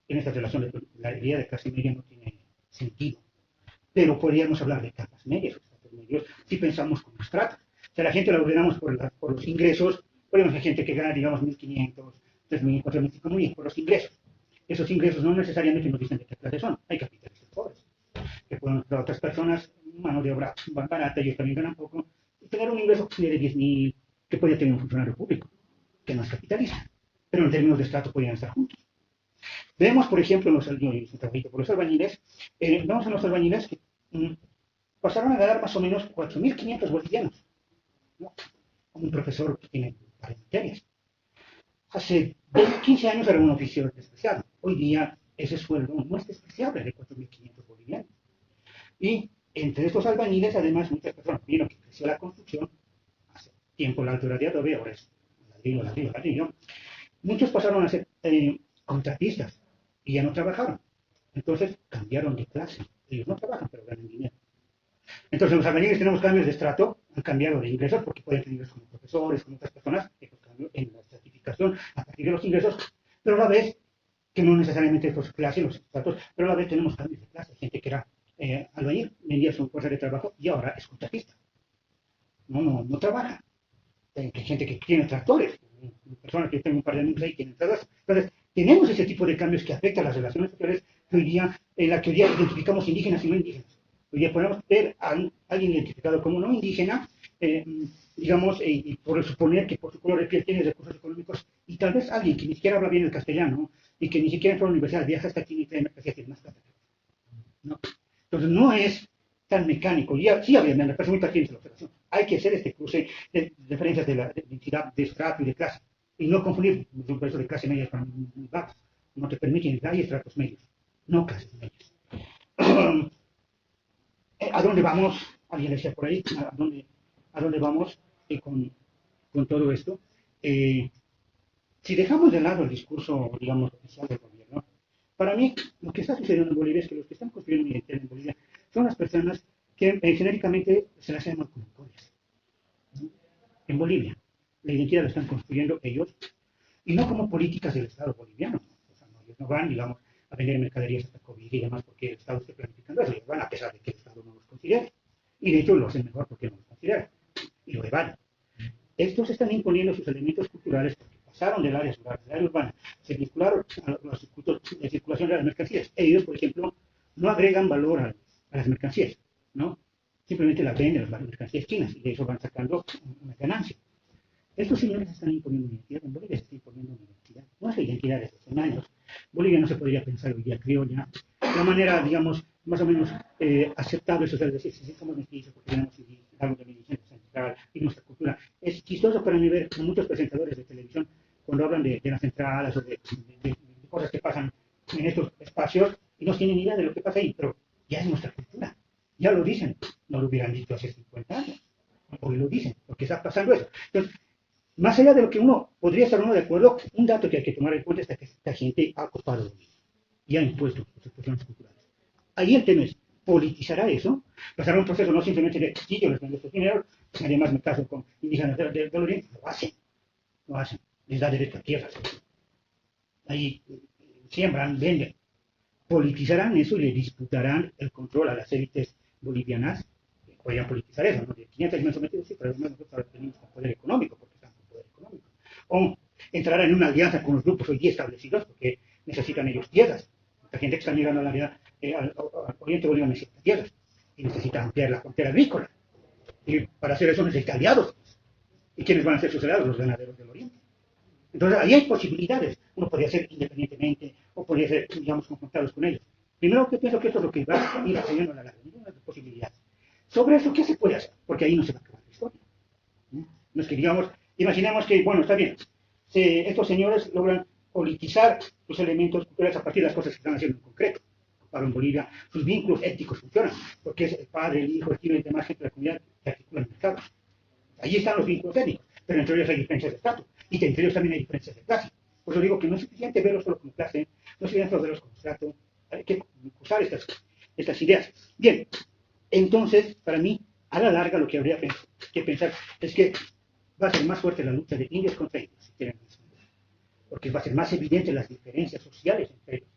En esta relación, la idea de clase media no tiene sentido. Pero podríamos hablar de capas medias o estratos medios si pensamos como estratos. O sea, la gente la ordenamos por los ingresos, podemos hay gente que gana, digamos, 1.500, 3.000, 4.000, 5.000 por los ingresos. Esos ingresos no necesariamente nos dicen de qué clase son. Hay capitalistas pobres, que pueden dar a otras personas mano de obra barata, ellos también ganan poco, y tener un ingreso de 10.000 que podría tener un funcionario público, que no es capitalista. Pero en términos de estrato podrían estar juntos. Vemos, por ejemplo, por los albañiles, vemos en los albañiles que pasaron a ganar más o menos 4.500 bolivianos, ¿no? Como un profesor que tiene varias materias. Hace 15 años era un oficio despreciado. Hoy día ese sueldo no es despreciable de 4.500 bolivianos. Y entre estos albañiles, además, muchas personas vieron que creció la construcción. Hace tiempo la altura de adobe, ahora es ladrillo. Muchos pasaron a ser contratistas y ya no trabajaron. Entonces cambiaron de clase. Ellos no trabajan, pero ganan dinero. Entonces los albañiles tenemos cambios de estrato, han cambiado de ingresos porque pueden tener ingresos como profesores, como otras personas, en la estratificación a partir de los ingresos, pero a la vez, que no necesariamente estos clases, los estratos, pero a la vez tenemos cambios de clase. Gente que era albañil, vendía su fuerza de trabajo y ahora es contratista. No trabaja. hay gente que tiene tractores, personas que tienen un par de amigos ahí tienen tractores. Entonces, tenemos ese tipo de cambios que afectan las relaciones sociales que hoy día, en la que hoy día identificamos indígenas y no indígenas. Hoy día podemos ver a alguien identificado como no indígena, digamos, y por suponer que por su color de piel tiene recursos económicos, y tal vez alguien que ni siquiera habla bien el castellano y que ni siquiera entró a la universidad, viaja hasta aquí y trae mercancía que es más plata. ¿No? Entonces, no es tan mecánico. Ya, sí, obviamente, me parece muy pertinente la observación. Hay que hacer este cruce de diferencias de la identidad, de estrato y de clase, y no confundir un proceso de clase media con muy bajas. No te permiten, hay estratos medios, no clases medias. ¿A dónde vamos? Alguien decía por ahí, ¿a dónde vamos con todo esto? Si dejamos de lado el discurso, digamos, oficial del gobierno, para mí lo que está sucediendo en Bolivia es que los que están construyendo una identidad en Bolivia son las personas que genéricamente se las llaman conductores. En Bolivia, la identidad la están construyendo ellos, y no como políticas del Estado boliviano. O sea, no, ellos no van, digamos, a vender mercaderías hasta COVID y demás porque el Estado esté planificando eso. Ellos van a pesar de que el Estado no los considere. Y de hecho lo hacen mejor porque no los considera. Y lo evaden. Estos están imponiendo sus elementos culturales porque pasaron del área rural, del área urbana, se vincularon a los circuitos de circulación de las mercancías. Ellos, por ejemplo, no agregan valor a las mercancías, ¿no? Simplemente las venden las mercancías chinas y de eso van sacando una ganancia. Estos señores están imponiendo una identidad. En Bolivia se está imponiendo una identidad. No es la identidad de hace 100 años. Bolivia no se podría pensar hoy día criolla. La manera, digamos, más o menos aceptable, eso es decir, si somos mestizos porque tenemos algo de medicina central y nuestra cultura. Es chistoso para mí ver a muchos presentadores de televisión cuando hablan de las centrales o de cosas que pasan en estos espacios y no tienen ni idea de lo que pasa ahí, pero ya es nuestra cultura. Ya lo dicen. No lo hubieran dicho hace 50 años. Hoy lo dicen, porque está pasando eso. Entonces, más allá de lo que uno podría estar de acuerdo, un dato que hay que tomar en cuenta es que esta gente ha ocupado y ha impuesto sus expresiones culturales. Ahí el tema es, ¿politizará eso? Pasará un proceso no simplemente de sí, yo les vendo estos dineros, pues además me caso con indígenas del Oriente, lo hacen, les da derecho a tierras. Ahí siembran, venden. Politizarán eso y le disputarán el control a las élites bolivianas. Podrían politizar eso, ¿no? De 500 años sometidos, sí, pero además nosotros ahora tenemos con poder económico, porque están con poder económico. O entrarán en una alianza con los grupos hoy día establecidos, porque necesitan ellos tierras. La gente que está mirando al Oriente Boliviano necesita tierras, y necesita ampliar la frontera agrícola. Y para hacer eso necesita aliados. ¿Y quiénes van a ser sus aliados? Los ganaderos del Oriente. Entonces, ahí hay posibilidades. Uno podría ser independientemente, o podría ser, digamos, confrontados con ellos. Primero, que pienso que esto es lo que va a ir accediendo a la larga, ninguna posibilidad. Sobre eso, ¿qué se puede hacer? Porque ahí no se va a acabar la historia. No es que digamos, imaginemos que, bueno, está bien, estos señores logran politizar los elementos culturales a partir de las cosas que están haciendo en concreto. Para en Bolivia, sus vínculos éticos funcionan, porque es el padre, el hijo, el tío y demás gente de la comunidad que articula el mercado. Allí están los vínculos éticos, pero entre ellos hay diferencias de estatus, y entre ellos también hay diferencias de clase. Por eso digo que no es suficiente verlos solo como clase, no es suficiente verlos como estrato, hay que usar estas ideas. Bien. Entonces, para mí, a la larga lo que habría que pensar es que va a ser más fuerte la lucha de indios contra indios, si quieren, porque va a ser más evidente las diferencias sociales entre ellos.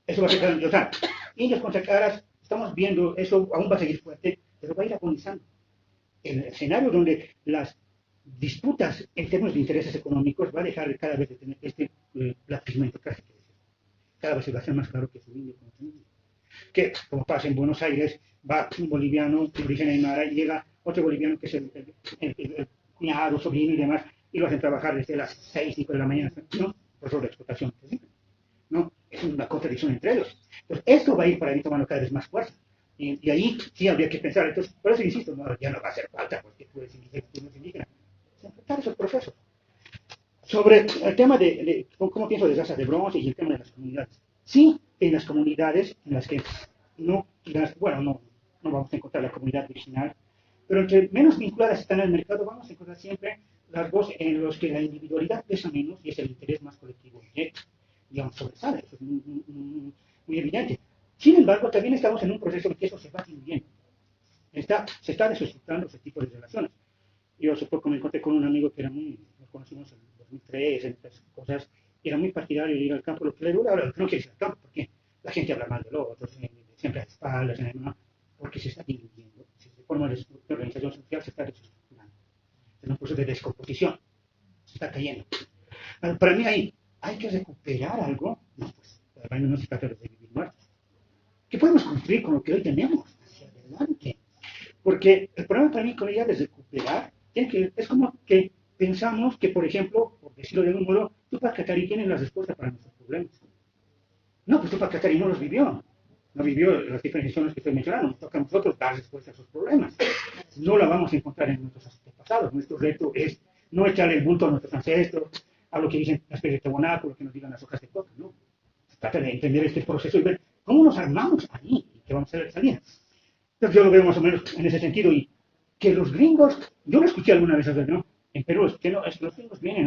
Eso va a ser, o sea, indios contra caras, estamos viendo, eso aún va a seguir fuerte, pero va a ir agonizando. El escenario donde las disputas en términos de intereses económicos va a dejar cada vez de tener este platismo casi que cada vez se va a hacer más claro que es un indio contra un indio. Que, como pasa en Buenos Aires, va un boliviano de origen aymara y llega otro boliviano que es el cuñado, sobrino y demás, y lo hacen trabajar desde las 6, 5 de la mañana, ¿no? Por sobre explotación, ¿no? Es una contradicción entre ellos. Entonces, esto va a ir para ir tomando cada vez más fuerza. Y ahí sí habría que pensar, entonces, por eso insisto, no, ya no va a hacer falta, porque tú eres indígena, tú no eres indígena. Enfrentar esos procesos. Sobre el tema de cómo pienso de razas de bronce y el tema de las comunidades. Sí, en las comunidades en las que no vamos a encontrar la comunidad original, pero entre menos vinculadas están al mercado, vamos a encontrar siempre rasgos en los que la individualidad pesa menos y es el interés más colectivo que, digamos, sobresale. Eso es muy evidente. Sin embargo, también estamos en un proceso en que eso se va diluyendo. Se está desestructurando ese tipo de relaciones. Yo hace poco me encontré con un amigo que nos conocimos en 2003, en estas cosas, y era muy partidario de ir al campo. Lo que le digo ahora, no quiere ir al campo, porque la gente habla mal de los otros, siempre a las espaldas, porque se está diluyendo. Si se forma la organización social, se está desestructurando. en un proceso de descomposición, se está cayendo. Para mí hay que recuperar algo, no, pues, para mí no se trata de vivir muertos. ¿Qué podemos construir con lo que hoy tenemos hacia adelante? Porque el problema para mí con ella de recuperar, es como que pensamos que, por ejemplo, por decirlo de algún modo, Tupac Katari tiene las respuestas para nuestros problemas. No, pues Tupac Katari no los vivió. No vivió las diferenciaciones que estoy mencionando. Nos toca a nosotros dar respuesta a esos problemas. No la vamos a encontrar en nuestros antepasados. Nuestro reto es no echarle el bulto a nuestros ancestros, a lo que dicen las especies de tabonaco, lo que nos digan las hojas de coca, no. Se trata de entender este proceso y ver cómo nos armamos ahí y qué vamos a hacer de salida. Entonces yo lo veo más o menos en ese sentido y que los gringos, yo lo escuché alguna vez, ¿no? En Perú, es que los gringos vienen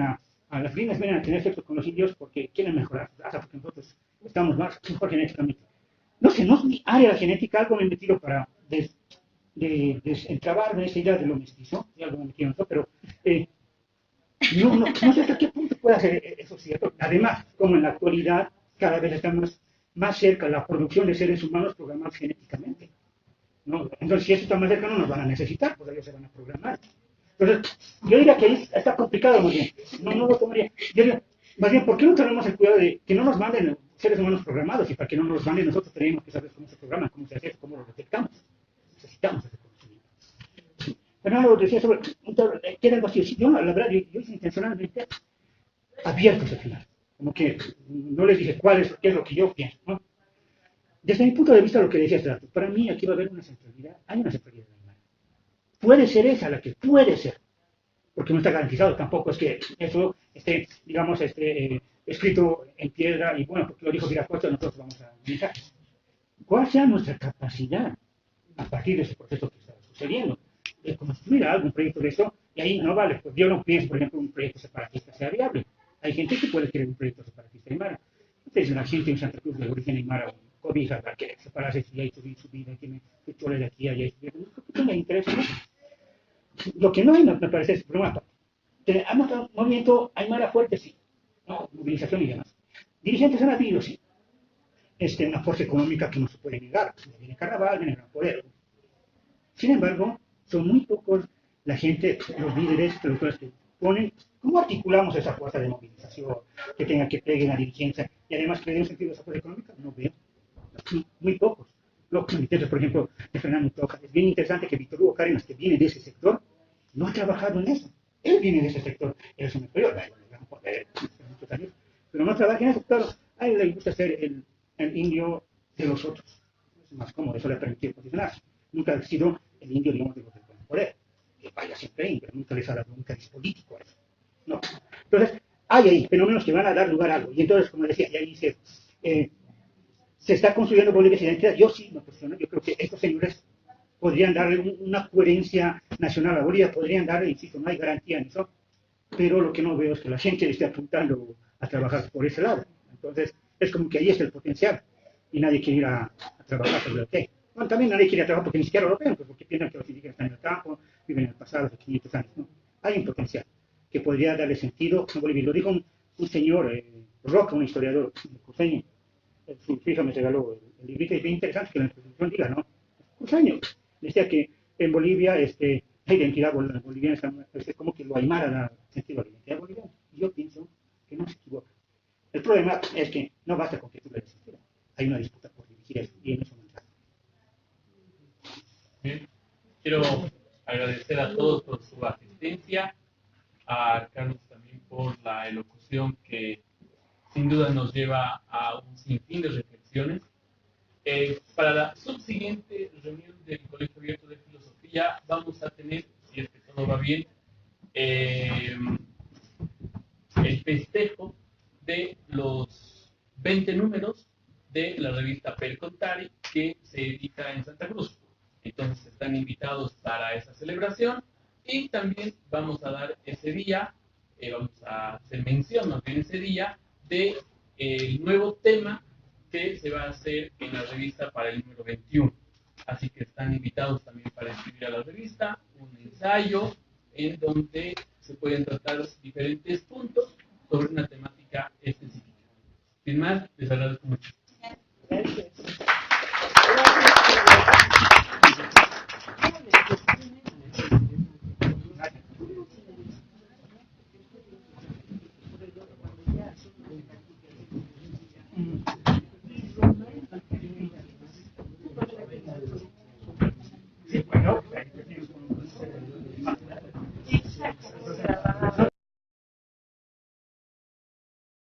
las gringas vienen a tener sexo con los indios porque quieren mejorar su raza, porque nosotros estamos mejor genéticamente. No sé, no es mi área genética, algo me he metido para desentrabar de esa idea de lo mestizo, y algo me he metido en eso, pero no sé hasta qué punto puede hacer eso cierto. Además, como en la actualidad cada vez estamos más cerca de la producción de seres humanos programados genéticamente, ¿no? Entonces, si eso está más cerca, no nos van a necesitar, pues ellos se van a programar. Entonces, yo diría que ahí está complicado muy bien. No lo tomaría. Yo diría, más bien, ¿por qué no tenemos el cuidado de que no nos manden seres humanos programados? Y para que no nos los manden, nosotros tenemos que saber cómo se programan, cómo se hace, cómo lo detectamos. Necesitamos ese conocimiento. Fernando decía sobre, que era algo así. Yo, la verdad, yo hice intencionalmente abierto ese final. Como que no les dije qué es lo que yo pienso, ¿no? Desde mi punto de vista, lo que decía Strato, para mí aquí va a haber una centralidad, hay una centralidad de la imagen. Puede ser esa la que puede ser, porque no está garantizado, tampoco es que eso esté, digamos, escrito en piedra y bueno, porque lo dijo Viracocha, nosotros vamos a utilizar. ¿Cuál sea nuestra capacidad a partir de ese proceso que está sucediendo? De construir algún proyecto de eso, y ahí no vale, pues yo no pienso, por ejemplo, un proyecto separatista sea viable. Hay gente que puede querer un proyecto separatista aymara. Entonces, la gente en Santa Cruz de origen aymara cobija para que separarse y ahí su vida, tiene su chole de aquí, allá, no creo que tenga interés, ¿no? Lo que no hay, me parece, es problema. Tenemos un movimiento aymara fuerte, sí, ¿no? Movilización y demás. Dirigentes han habido, sí. Una fuerza económica que no se puede negar. Viene Carnaval, viene Gran Poder. Sin embargo, son muy pocos la gente, los líderes, los que ponen, ¿cómo articulamos esa fuerza de movilización que tenga que pegue en la dirigencia? Y además que le dé un sentido de esa fuerza económica, no veo. Muy pocos. Los comités, por ejemplo, de Fernando Toja. Es bien interesante que Víctor Hugo Cárdenas, que viene de ese sector, no ha trabajado en eso. Él viene de ese sector. Él es un superior, muchos años, pero no trabaja en eso. Claro, a él le gusta ser el indio de los otros. Es más cómodo, eso le ha permitido posicionarse. Nunca ha sido el indio, digamos, de los del poder. Que vaya siempre indio, pero nunca les ha dado un cariz político a eso. No. Entonces, hay ahí fenómenos que van a dar lugar a algo. Y entonces, como decía, y ahí se está construyendo Bolivia sin identidad. Yo sí me cuestiono, yo creo que estos señores podrían darle una coherencia nacional a Bolivia, podrían darle, insisto, no hay garantía en eso, pero lo que no veo es que la gente esté apuntando a trabajar por ese lado. Entonces, es como que ahí está el potencial y nadie quiere ir a trabajar sobre el qué. Bueno, también nadie quiere trabajar porque ni siquiera lo ven, pues porque piensan que los indígenas están en el campo, viven en el pasado, hace 500 años. No. Hay un potencial que podría darle sentido a Bolivia. Lo dijo un señor, Roca, un historiador cruceño. Su hija me regaló el librito y es bien interesante que la introducción diga, ¿no? Cruceño. Decía que en Bolivia la identidad boliviana es como que lo aymara da sentido a la identidad boliviana. Y yo pienso que no se equivoca. El problema es que no basta con que tú le des sentido. Hay una disputa por dirigir eso y en eso no entra. Bien. Quiero agradecer a todos por su asistencia, a Carlos también por la elocución que sin duda nos lleva a un sinfín de reflexiones. Para la subsiguiente reunión del Colegio Abierto de Filosofía vamos a tener, si es que todo va bien, el festejo de los 20 números de la revista Percontari que se edita en Santa Cruz. Entonces están invitados para esa celebración y también vamos a dar ese día, vamos a hacer mención más bien ese día de el nuevo tema que se va a hacer en la revista para el número 21. Así que están invitados también para escribir a la revista un ensayo en donde se pueden tratar diferentes puntos sobre una temática específica. Sin más, les agradezco mucho.